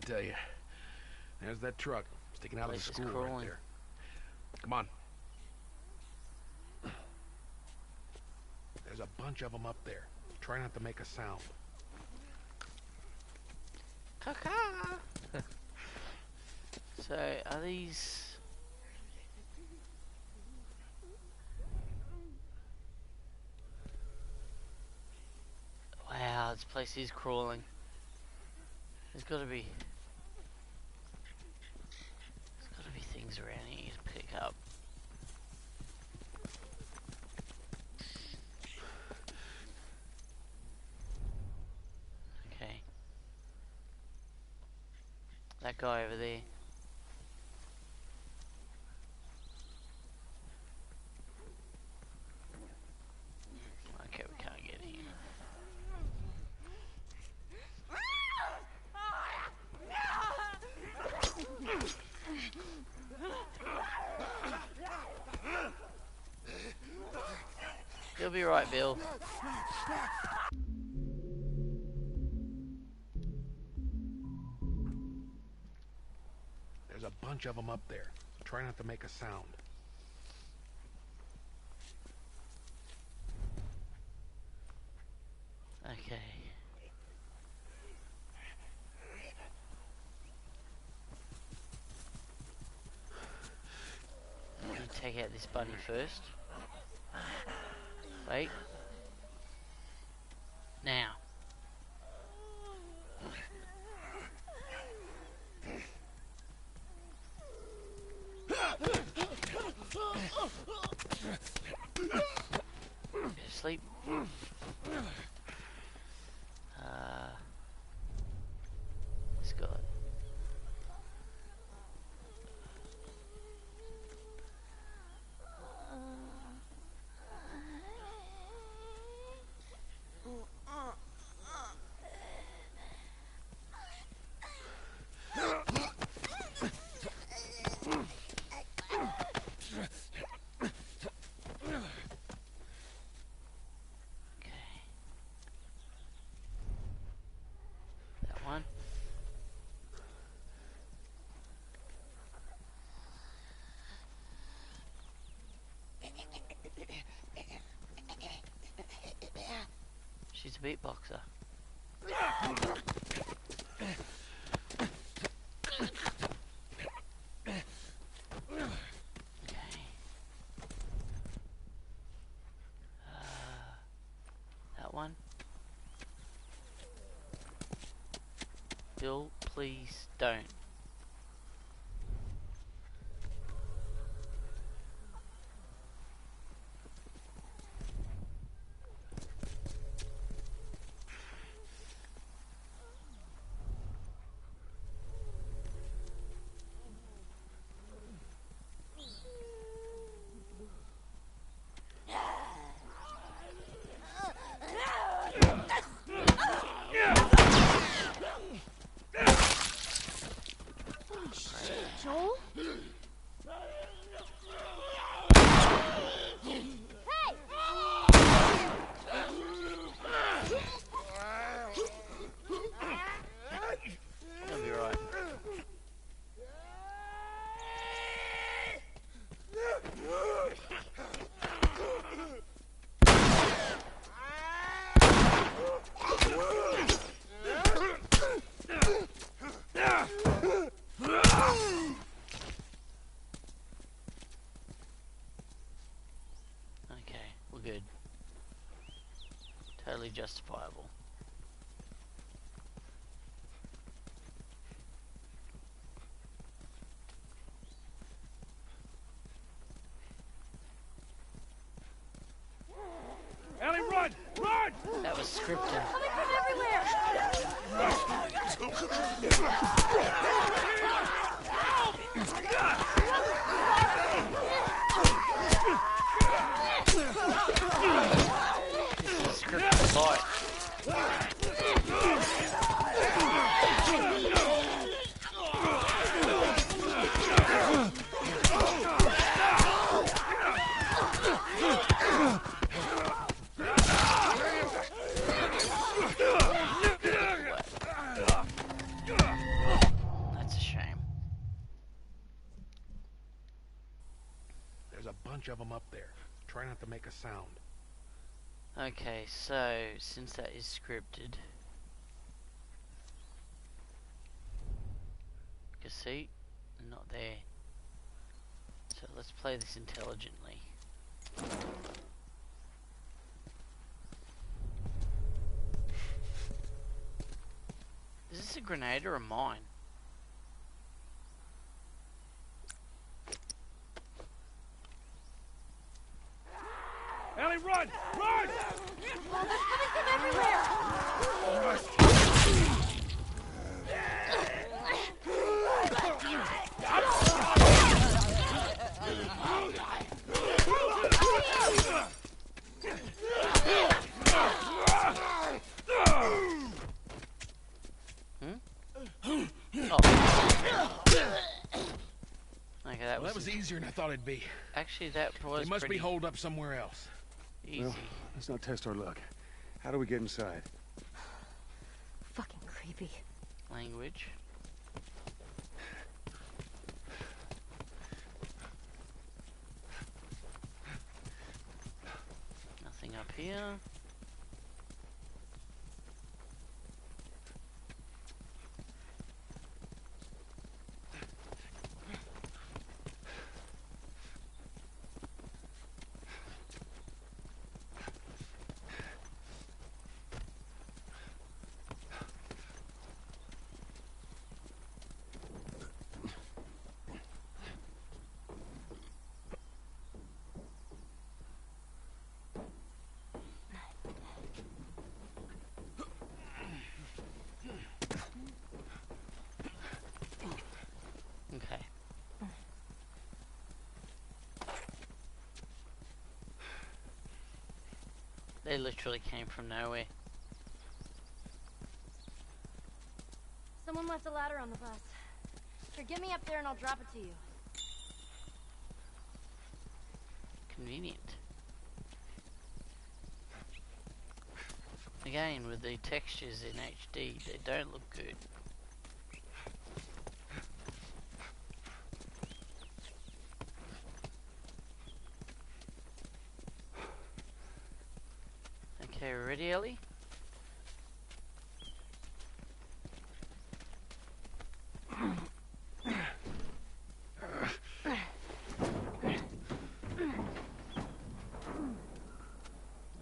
tell you. There's that truck sticking out of the Place is school right crawling. there. Come on. There's a bunch of them up there. Try not to make a sound. Caca. So, are these... Wow, this place is crawling. There's gotta be things around here to pick up. Okay. That guy over there. Okay, we can't get in. You'll be right, Bill. There's a bunch of them up there. Try not to make a sound. Okay. Let me take out this bunny first. Wait. Now. Go to sleep. This guy. One. She's a beatboxer. That one. Bill, please don't. Joel? You'll be right. Okay, we're good. Totally justifiable. Ellie, run! Run! That was scripted. Coming from everywhere! This is scripted fight. a bunch of them up there. Try not to make a sound. Okay, so since that is scripted, you can see, not there. So let's play this intelligently. Is this a grenade or a mine? Ellie, run! Run! Oh, they're coming from everywhere! Okay, Well, that was easier than I thought it'd be. actually that was They must be pretty holed up somewhere else. easy. Well, let's not test our luck. How do we get inside? Fucking creepy. Language. Nothing up here. Okay. They literally came from nowhere. Someone left a ladder on the bus. Here, get me up there and I'll drop it to you. Convenient. Again, with the textures in HD, they don't look good. Okay, ready, Ellie?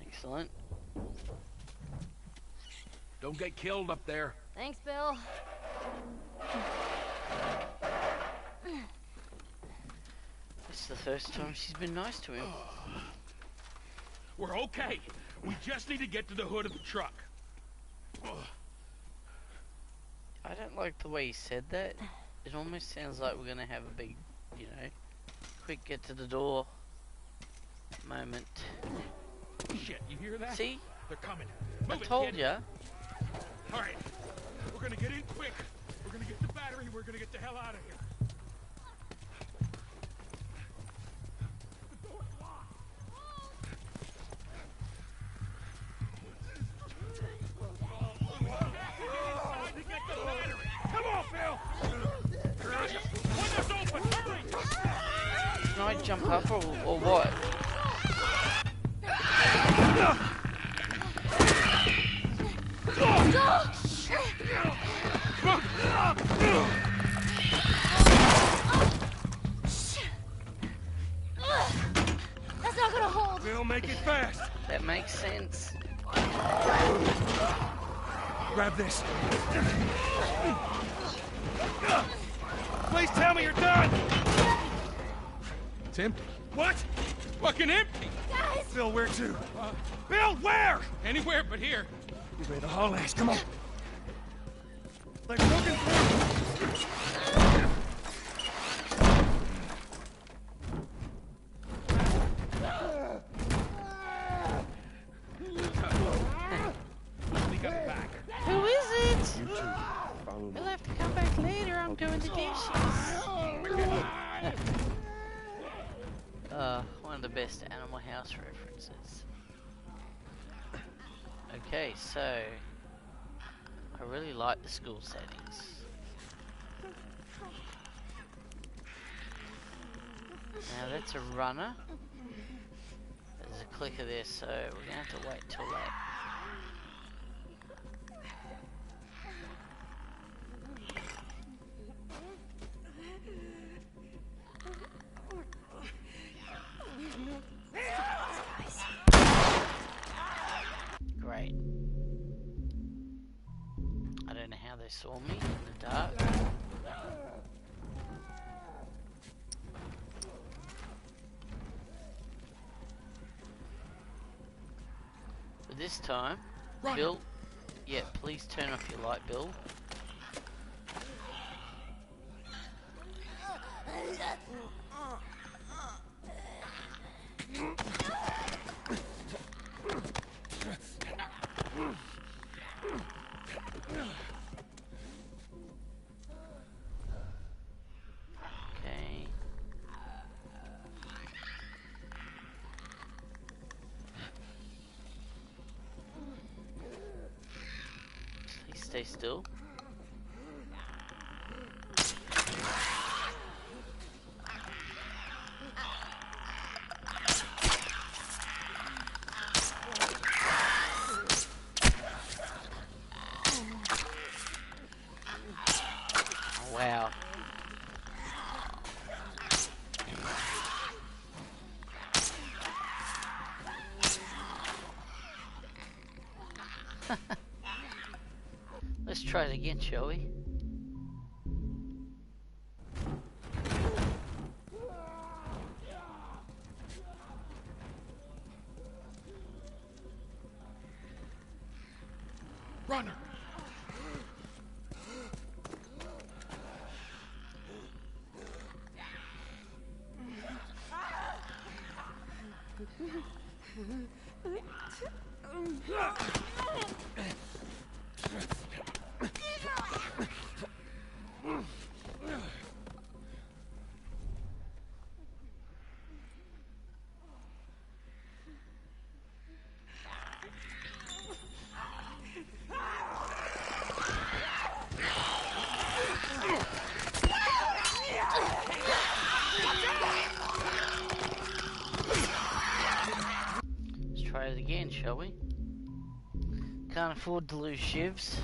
Excellent. Don't get killed up there. Thanks, Bill. It's the first time she's been nice to him. We're okay. We just need to get to the hood of the truck. I don't like the way he said that. It almost sounds like we're gonna have a big, you know, quick get to the door moment. Shit, you hear that? See? They're coming. I Move it, told kid. ya. All right. We're gonna get in quick. We're gonna get the battery. We're gonna get the hell out of here. The door's locked. To get the battery. Come on, Phil. Windows open. Hurry. Can I jump up or what? That's not gonna hold. Phil, make it fast. That makes sense. Grab this. Please tell me you're done. It's empty. What? Fucking empty. Guys! Phil, where to? Bill, where? Anywhere but here. You better haul ass. Come on. Like looking through. We got it back. Who is it? You two, follow me. We'll have to come back later. I'm doing the dishes. One of the best Animal House references. Okay, so I really like the school settings. Now that's a runner. There's a clicker there, so we're gonna have to wait till that. Great. I don't know how they saw me in the dark. But this time, Bill, yeah, please turn off your light, Bill. Okay. Please stay still. Wow. Let's try it again, shall we? Runner! Let's try it again, shall we? Can't afford to lose shivs.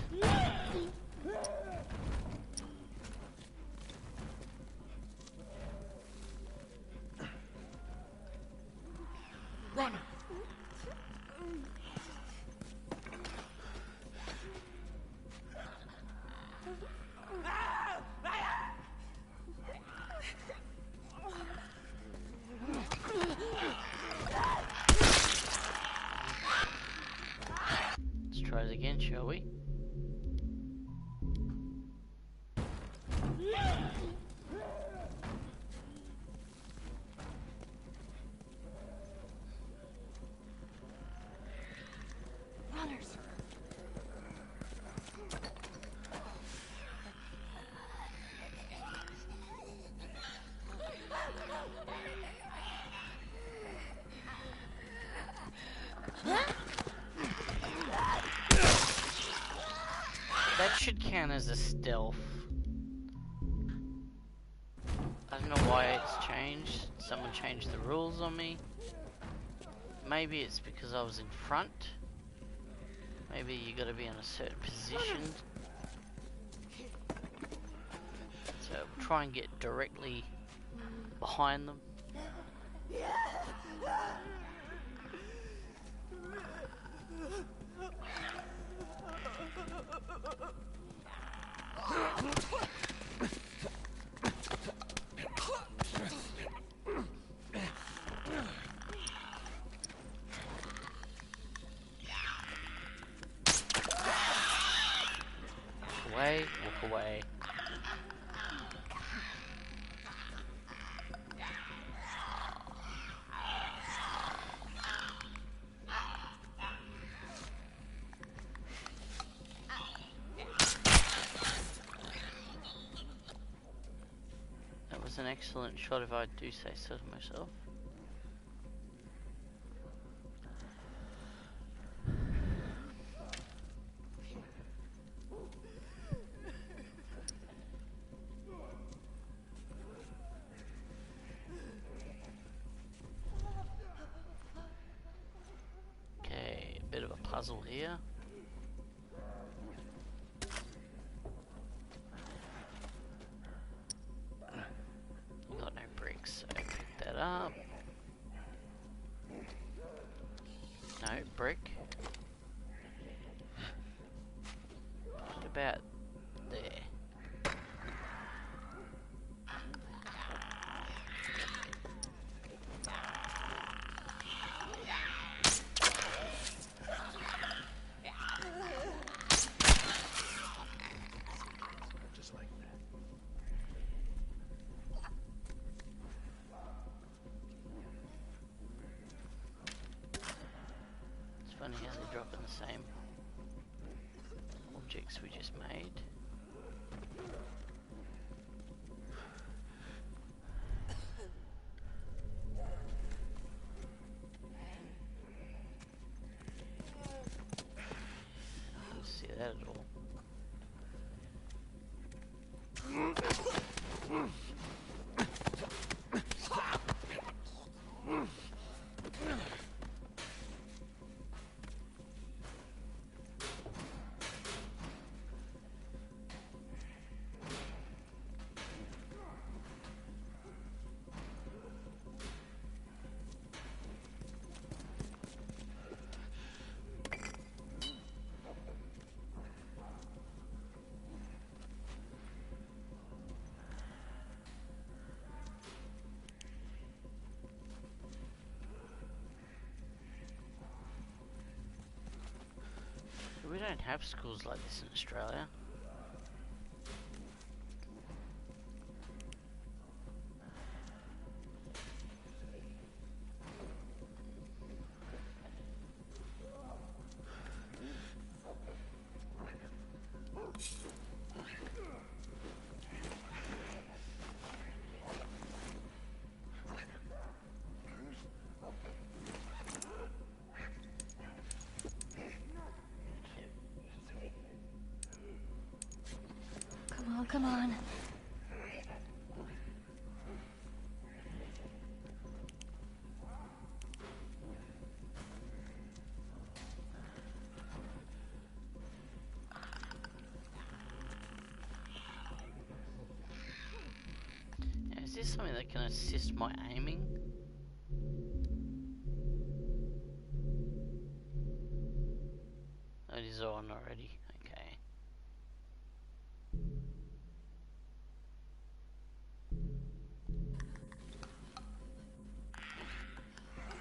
Runner! Let's try it again, shall we? Runners. That should count as a stealth. I don't know why it's changed. Someone changed the rules on me. Maybe it's because I was in front. Maybe you gotta be in a certain position. So we'll try and get directly behind them. Walk away. That was an excellent shot if I do say so to myself. puzzle here. Got no bricks, so pick that up. No brick. Just about there. Just like that. It's funny how they drop in the same objects we just made. Don't see that at all. We don't have schools like this in Australia. Come on. Now, is this something that can assist my aiming? It is on already. Okay.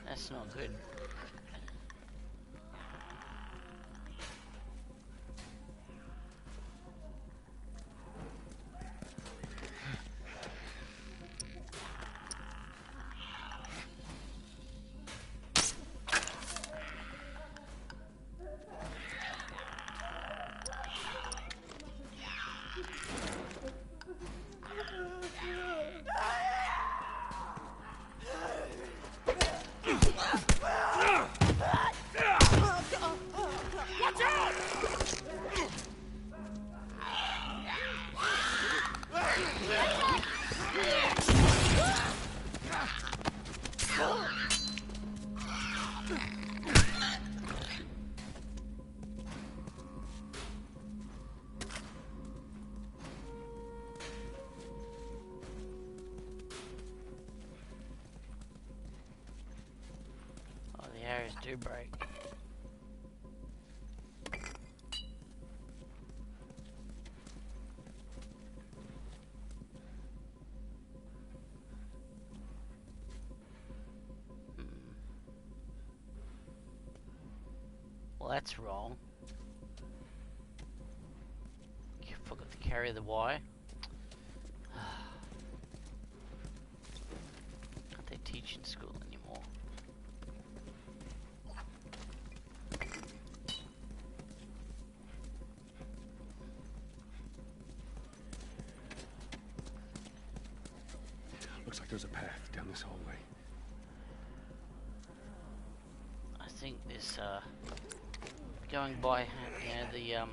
That's not good. Oh, the arrows do break. Well, that's wrong. You forgot to carry the Y. Can't they teach in school anymore? Looks like there's a path down this hallway. I think this, going by, you know,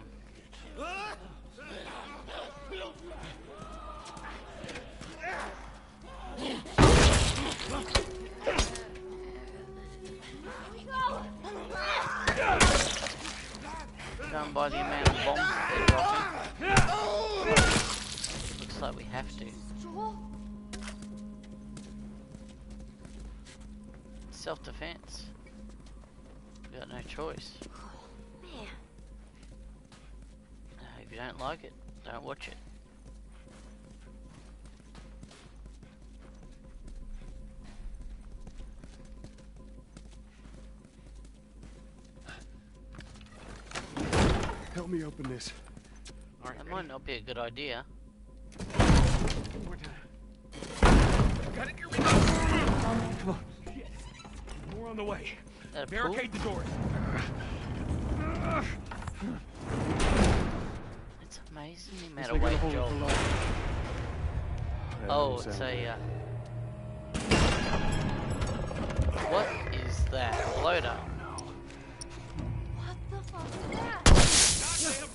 by the amount of bombs they're dropping. Looks like we have to. Joel? Self-defense. We got no choice. Man. If you don't like it, don't watch it. Help me open this. That might not be a good idea. Got it, here we go! Come on. Shit. More on the way. That a Barricade the doors. It's amazing the amount of weight, Joel. Oh, it's a, what is that? Floater. What the fuck is that?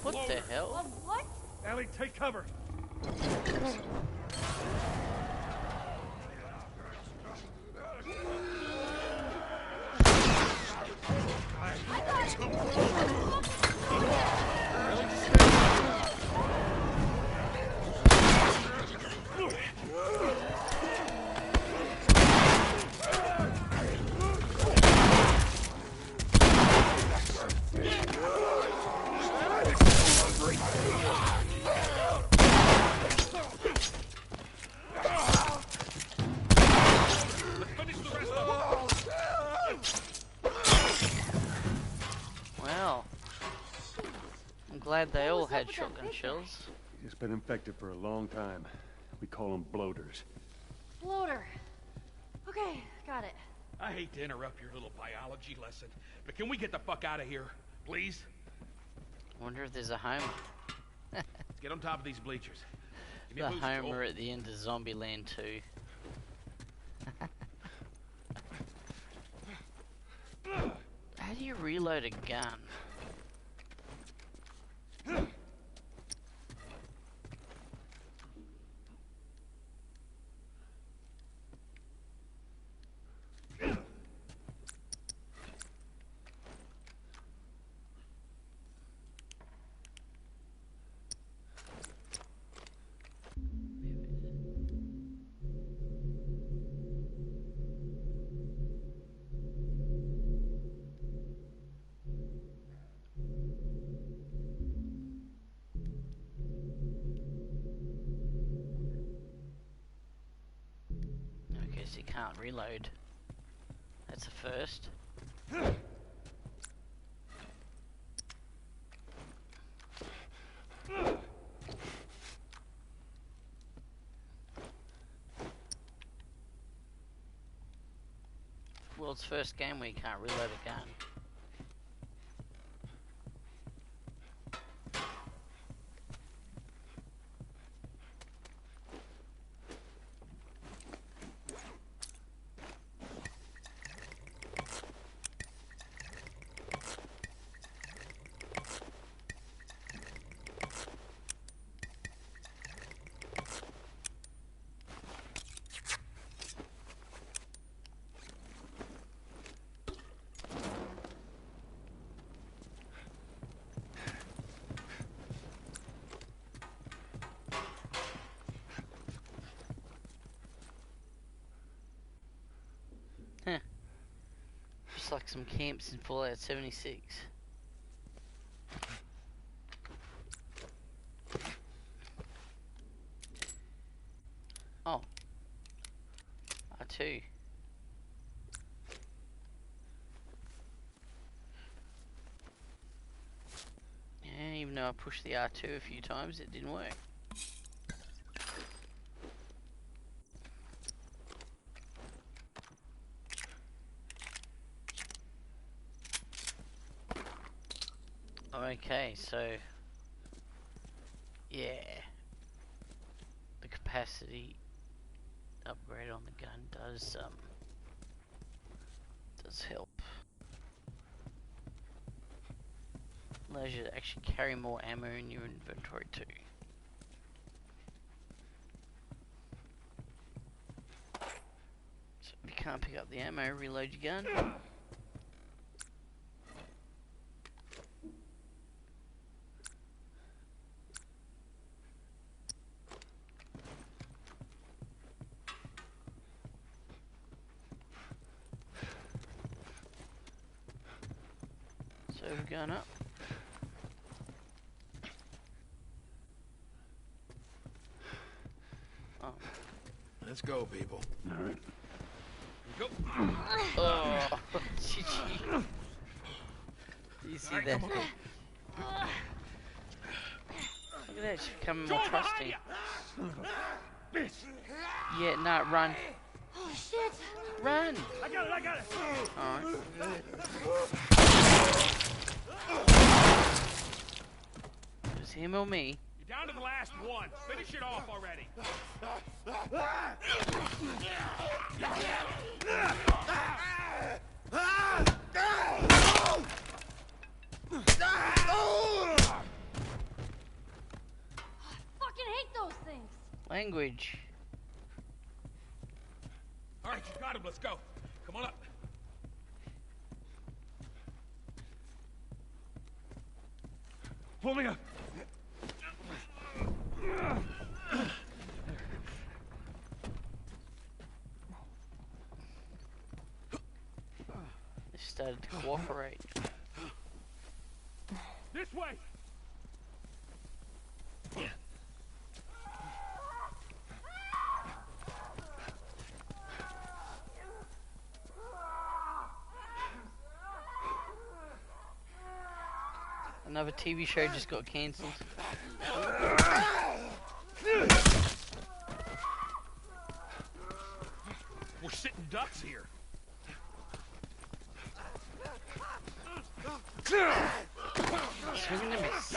What the hell? What? Ellie, take cover. Wow. I'm glad they all had shotgun shells. He's been infected for a long time. We call them bloaters. Floater. Okay, got it. I hate to interrupt your little biology lesson, but can we get the fuck out of here, please? I wonder if there's a Homer. Let's get on top of these bleachers. Give me a The boost, Homer Joel. at the end of Zombieland 2. How do you reload a gun? Okay, so you can't reload. That's a first. World's first game where you can't reload a gun. Just like some camps in Fallout 76. Oh. R2. Yeah, even though I pushed the R2 a few times, it didn't work. Okay, so yeah, the capacity upgrade on the gun does help. Allows you to actually carry more ammo in your inventory too. So if you can't pick up the ammo, reload your gun. So we're going up. Oh. Let's go, people. All right. Go. Oh. Do you see All right, that? come on. Look at that, she's becoming more trusting. Yeah, no, run. Oh, shit. Run! I got it. Alright. It was him or me. You're down to the last one. Finish it off already. Fucking hate those things. Language. All right, you got him. Let's go. Come on up. Pull me up. They started to cooperate. This way. Another TV show just got cancelled. We're sitting ducks here. Swinging a miss.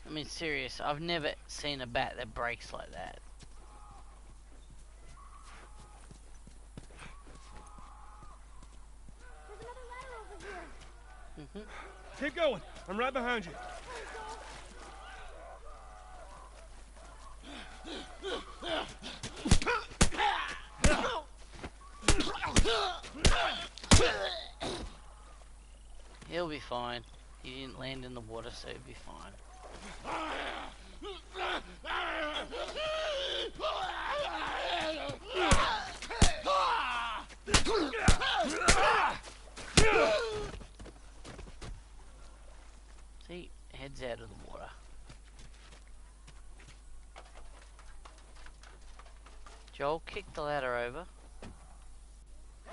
I mean, serious, I've never seen a bat that breaks like that. There's another ladder over here. Keep going. I'm right behind you. He'll be fine. He didn't land in the water, so he'll be fine. See, heads out of the water. Joel, kick the ladder over.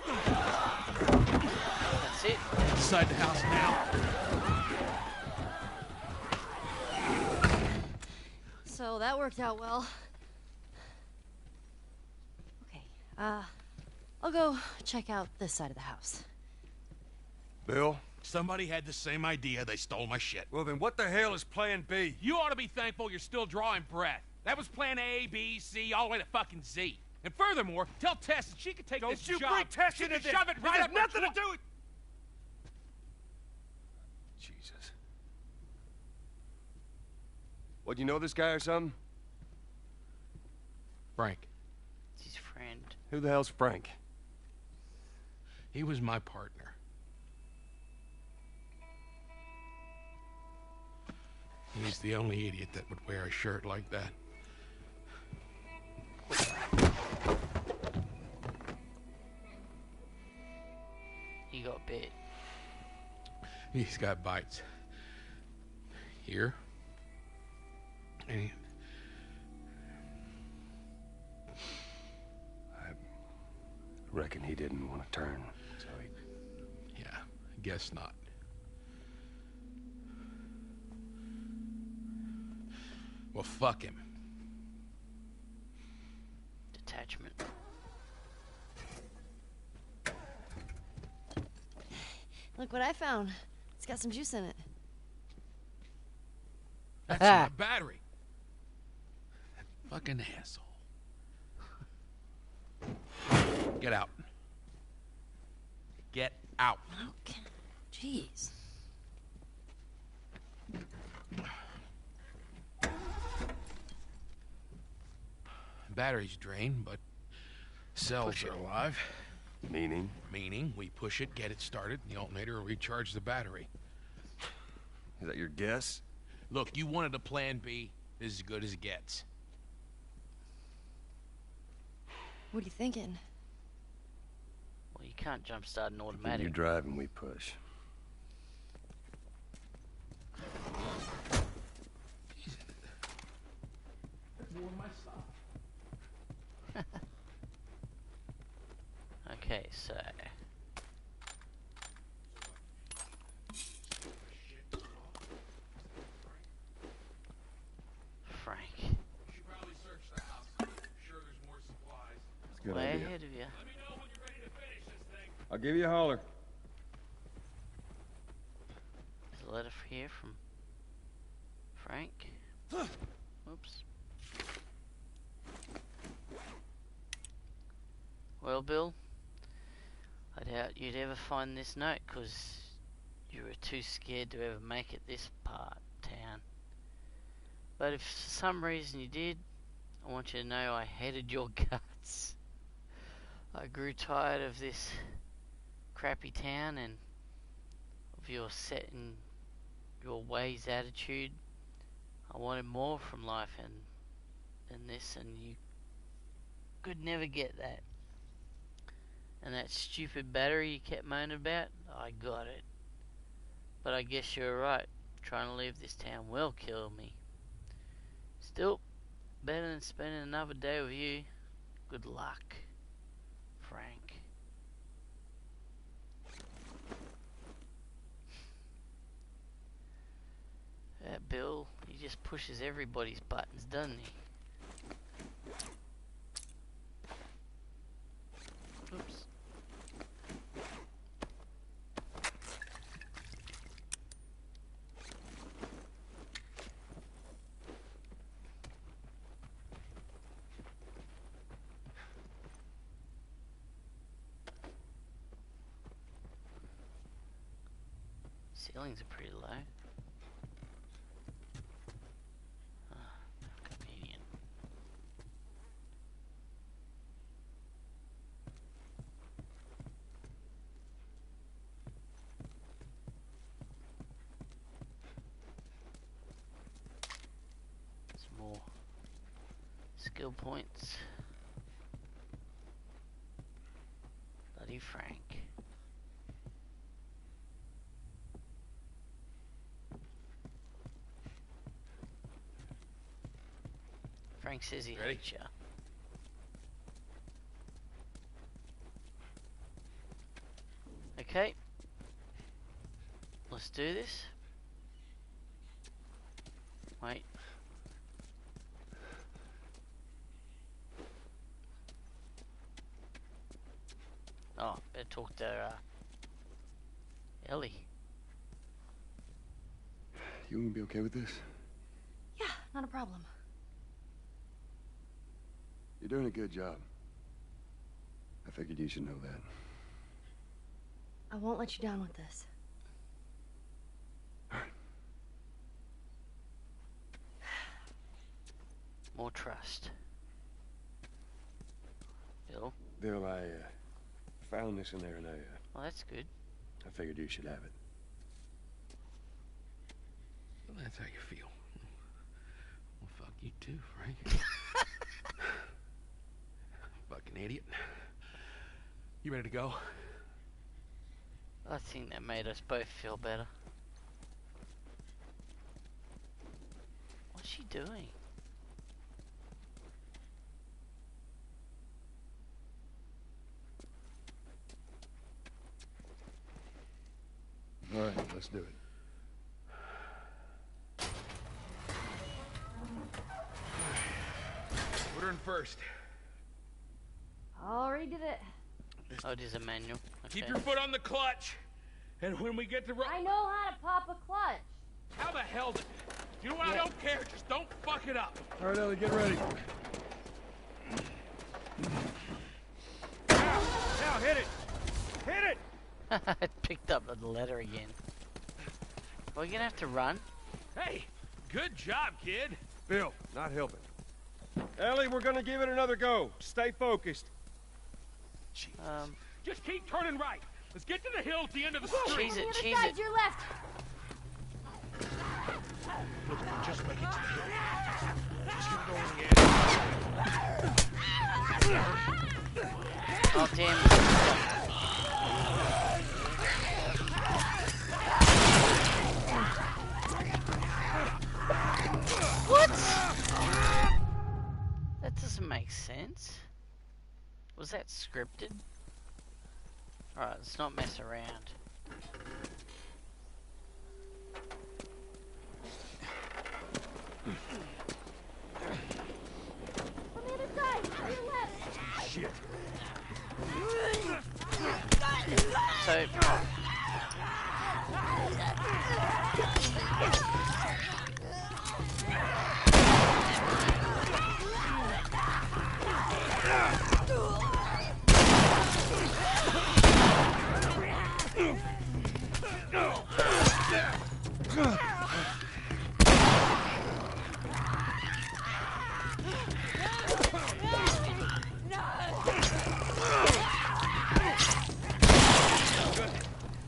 That's it. Inside the house now. So that worked out well. Okay, I'll go check out this side of the house. Bill? Somebody had the same idea. They stole my shit. Well, then what the hell is Plan B? You ought to be thankful you're still drawing breath. That was plan A, B, C, all the way to fucking Z. And furthermore, tell Tess that she could take this job. Don't you bring Tess She into could this. shove it This right has up her nothing to tw- do with... Jesus. What, you know this guy or something? Frank. It's his friend. Who the hell's Frank? He was my partner. He's the only idiot that would wear a shirt like that. He got bit. He's got bites. Here. And I reckon he didn't want to turn, so he... yeah, I guess not. Well, fuck him. Detachment. Look what I found. It's got some juice in it. That's my battery. That fucking asshole. Get out. Get out. Okay. Jeez. Battery's drained, but cells are alive. Meaning? Meaning, we push it, get it started, and the alternator will recharge the battery. Is that your guess? Look, you wanted a plan B. is as good as it gets. What are you thinking? Well, you can't jumpstart an You automatic. drive and we push. More of my stuff. Okay, so Frank, should probably search the house. I'm sure there's more supplies. It's a good way idea. ahead of you. Let me know when you're ready to finish this thing. I'll give you a holler. There's a letter here from Frank. Oops. Well, Bill, I doubt you'd ever find this note, 'cause you were too scared to ever make it this part town. But if for some reason you did, I want you to know I hated your guts. I grew tired of this crappy town and of your set in your ways attitude. I wanted more from life than this, and you could never get that. And that stupid battery you kept moaning about, I got it. But I guess you're right. Trying to leave this town will kill me. Still, better than spending another day with you. Good luck, Frank. That Bill, he just pushes everybody's buttons, doesn't he? Oops. Ceilings are pretty low. Convenient. Some more skill points. Bloody Frank. Frank says he Ready? hates ya. Okay. Let's do this. Wait. Oh, better talk to Ellie. You gonna be okay with this? Yeah, not a problem. You're doing a good job. I figured you should know that. I won't let you down with this. More trust. Bill? Bill, I found this in there and Well, that's good. I figured you should have it. Well, that's how you feel. Well, fuck you too, Frank. Fucking idiot. You ready to go? I think that made us both feel better. What's she doing? All right, let's do it. Put her in first. Already did it. Oh, there's a manual. Okay. Keep your foot on the clutch. And when we get to I know how to pop a clutch. how the hell did... You know what? I don't care. Just don't fuck it up. All right, Ellie, get ready. Now, hit it. Hit it. I picked up the letter again. Are we gonna have to run? Hey, good job, kid. Bill, not helping. Ellie, we're gonna give it another go. Stay focused. Just keep turning right. Let's get to the hill at the end of the street. Cheese it, The other cheese side, it. to your left. Look, if we just make it to the hill. Just get it over the edge. Oh, damn. What? That doesn't make sense. Was that scripted? Alright, let's not mess around. On the other side, to your left. Shit. So...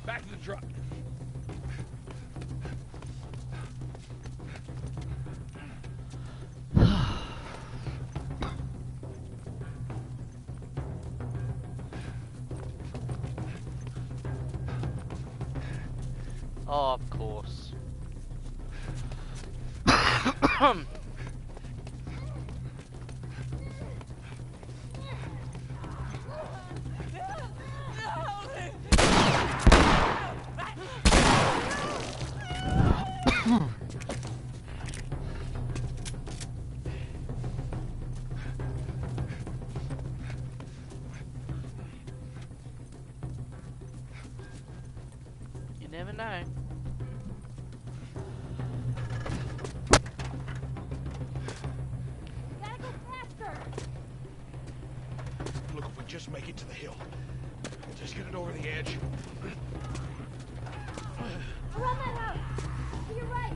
Back to the truck. Oh, of course. You never know. Gotta go faster. Look, if we just make it to the hill. Just get it over the edge. Around that house. To your right.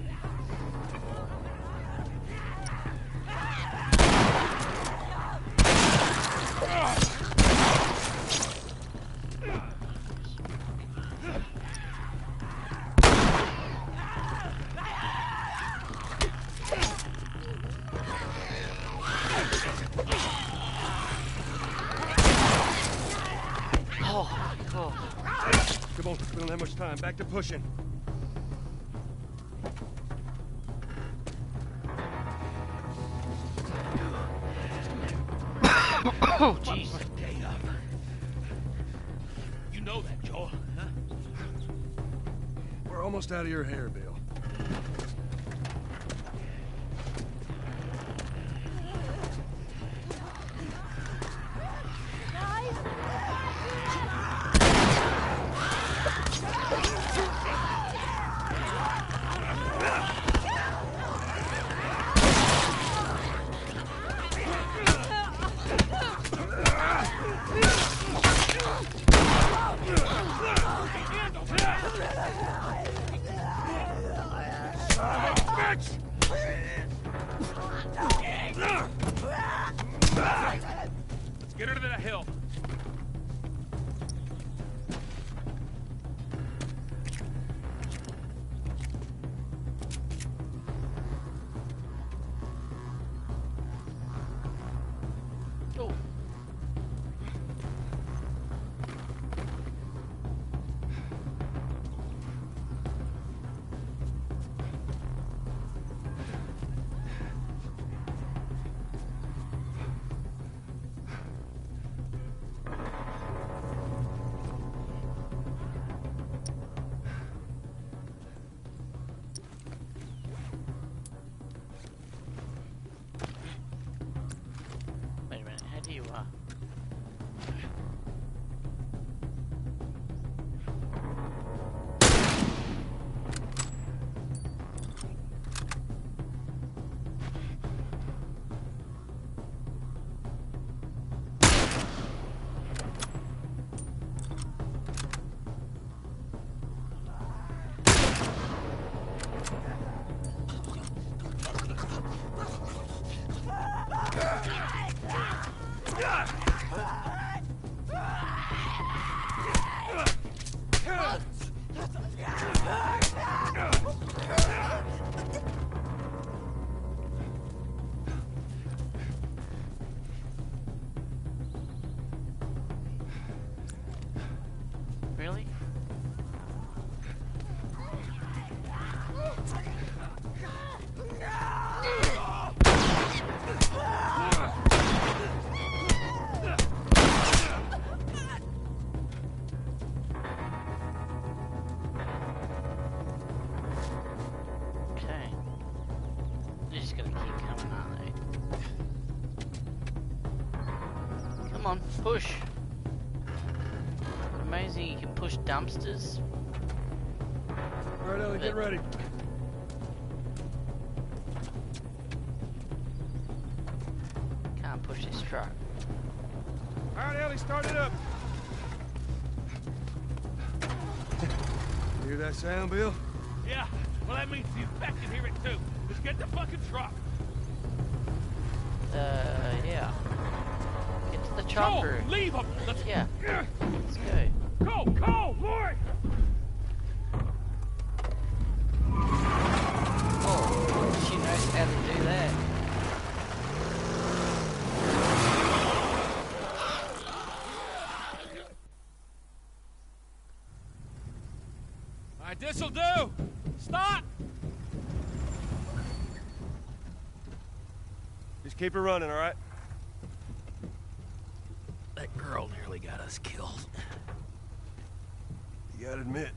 Oh, God. Come on, we don't have much time. Back to pushing. Oh, jeez. Day up. You know that, Joel, huh? We're almost out of your hair, Bill. Let's get her to that hill. Oh. Come on, push. Amazing you can push dumpsters. Alright, Ellie, get ready. Can't push this truck. Alright, Ellie, start it up. You hear that sound, Bill? Yeah, well that means the infected hear it too. Let's get the fucking truck. Yeah. Get to the chopper. Joel, leave him. Let's Let's go. Go, Lori. Oh, she knows how to do that. All right, this'll do. Stop. Just keep her running, all right? That girl nearly got us killed. You gotta admit,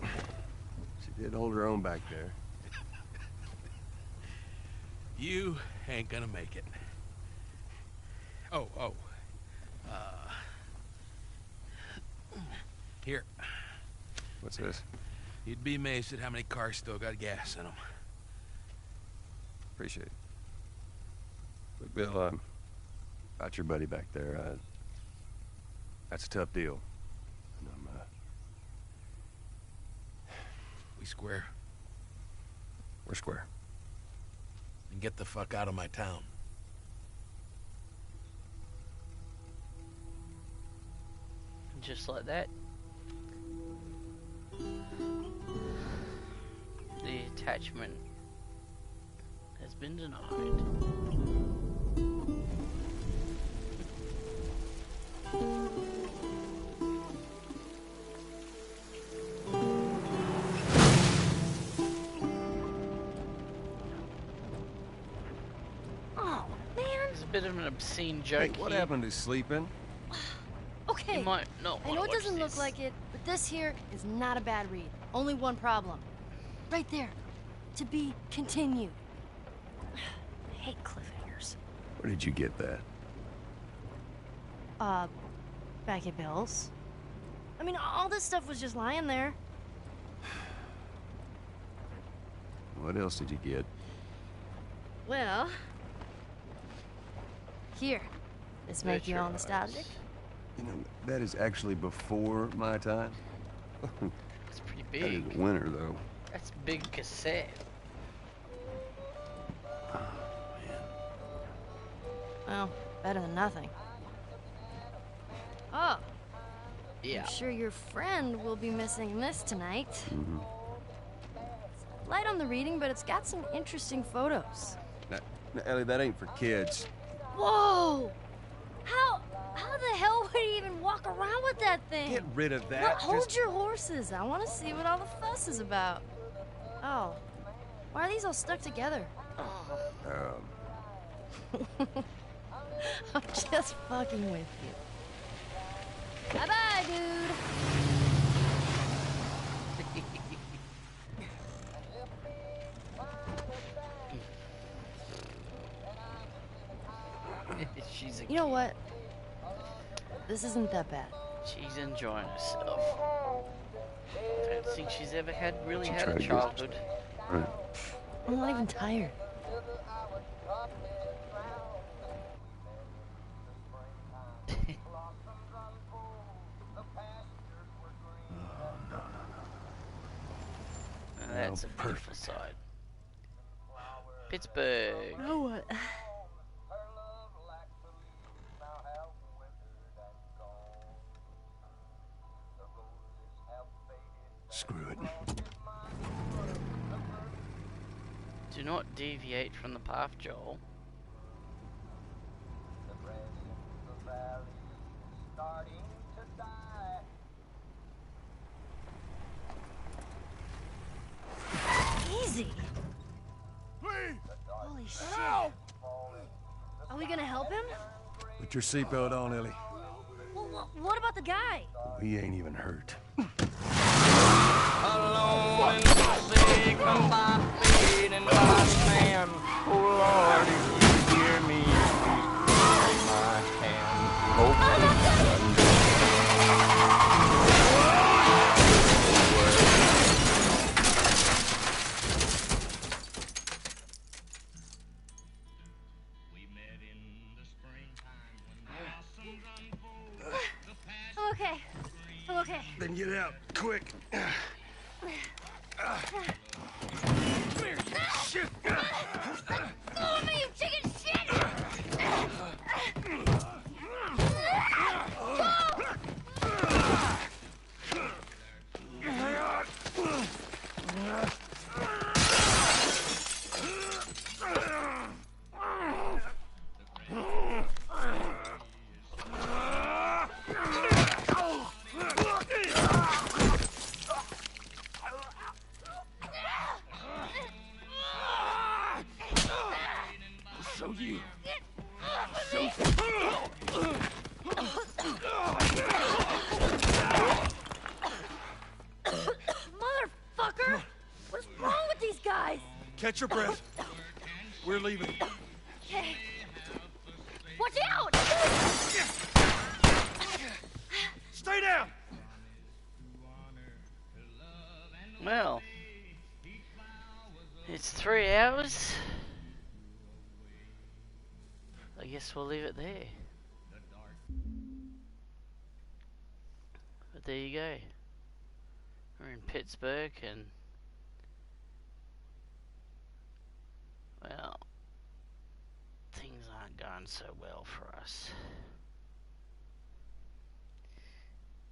she did hold her own back there. You ain't gonna make it. Here. What's this? You'd be amazed at how many cars still got gas in them. Appreciate it. Look, Bill, about your buddy back there, that's a tough deal. And We square. we're square. And get the fuck out of my town. Just like that. The attachment has been denied. Oh, man. It's a bit of an obscene joke. Hey, what here. happened to sleeping? Okay. You might not I want know to it doesn't watch look this. like it, but this here is not a bad read. Only one problem. Right there. To be continued. I hate cliffhangers. Where did you get that? Back at Bill's. I mean, all this stuff was just lying there. What else did you get? Well... Here. This make you all Virtual nostalgic? eyes. You know, that is actually before my time. It's pretty That is big. winter, though. That's big cassette. Well, better than nothing. Oh, Yeah. I'm sure your friend will be missing this tonight. Light on the reading, but it's got some interesting photos. Now, Ellie, that ain't for kids. Whoa! How the hell would he even walk around with that thing? Get rid of that. Well, hold Just- your horses. I want to see what all the fuss is about. Oh, why are these all stuck together? I'm just fucking with you. Bye-bye, dude. She's a You know what? This isn't that bad. She's enjoying herself. Don't think she's ever really She had tried a to get- childhood. Right. I'm not even tired. And that's a beautiful side. Pittsburgh. Oh, what? Screw it. Do not deviate from the path, Joel. Easy. Holy shit. Are we gonna help him? Put your seatbelt on, Ellie. Well, what about the guy? He ain't even hurt. Alone and sick from my feet and my stand. Oh Lord, if you hear me, please take my hand. Oh Then get out, quick. Shit! Go me, you chicken shit! Show you. Motherfucker! What's wrong with these guys? Catch your breath. We're leaving. Okay. Watch out! Stay down! Well, it's 3 hours. I guess we'll leave it there. But there you go. We're in Pittsburgh and, well, things aren't going so well for us.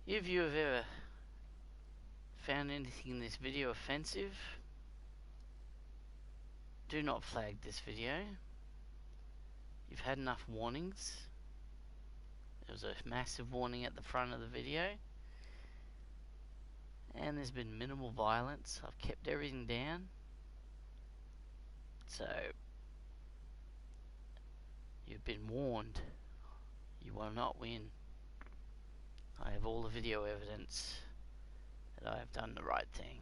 If you have ever found anything in this video offensive, do not flag this video. You've had enough warnings. There was a massive warning at the front of the video. And there's been minimal violence. I've kept everything down. So, you've been warned. You will not win. I have all the video evidence that I have done the right thing.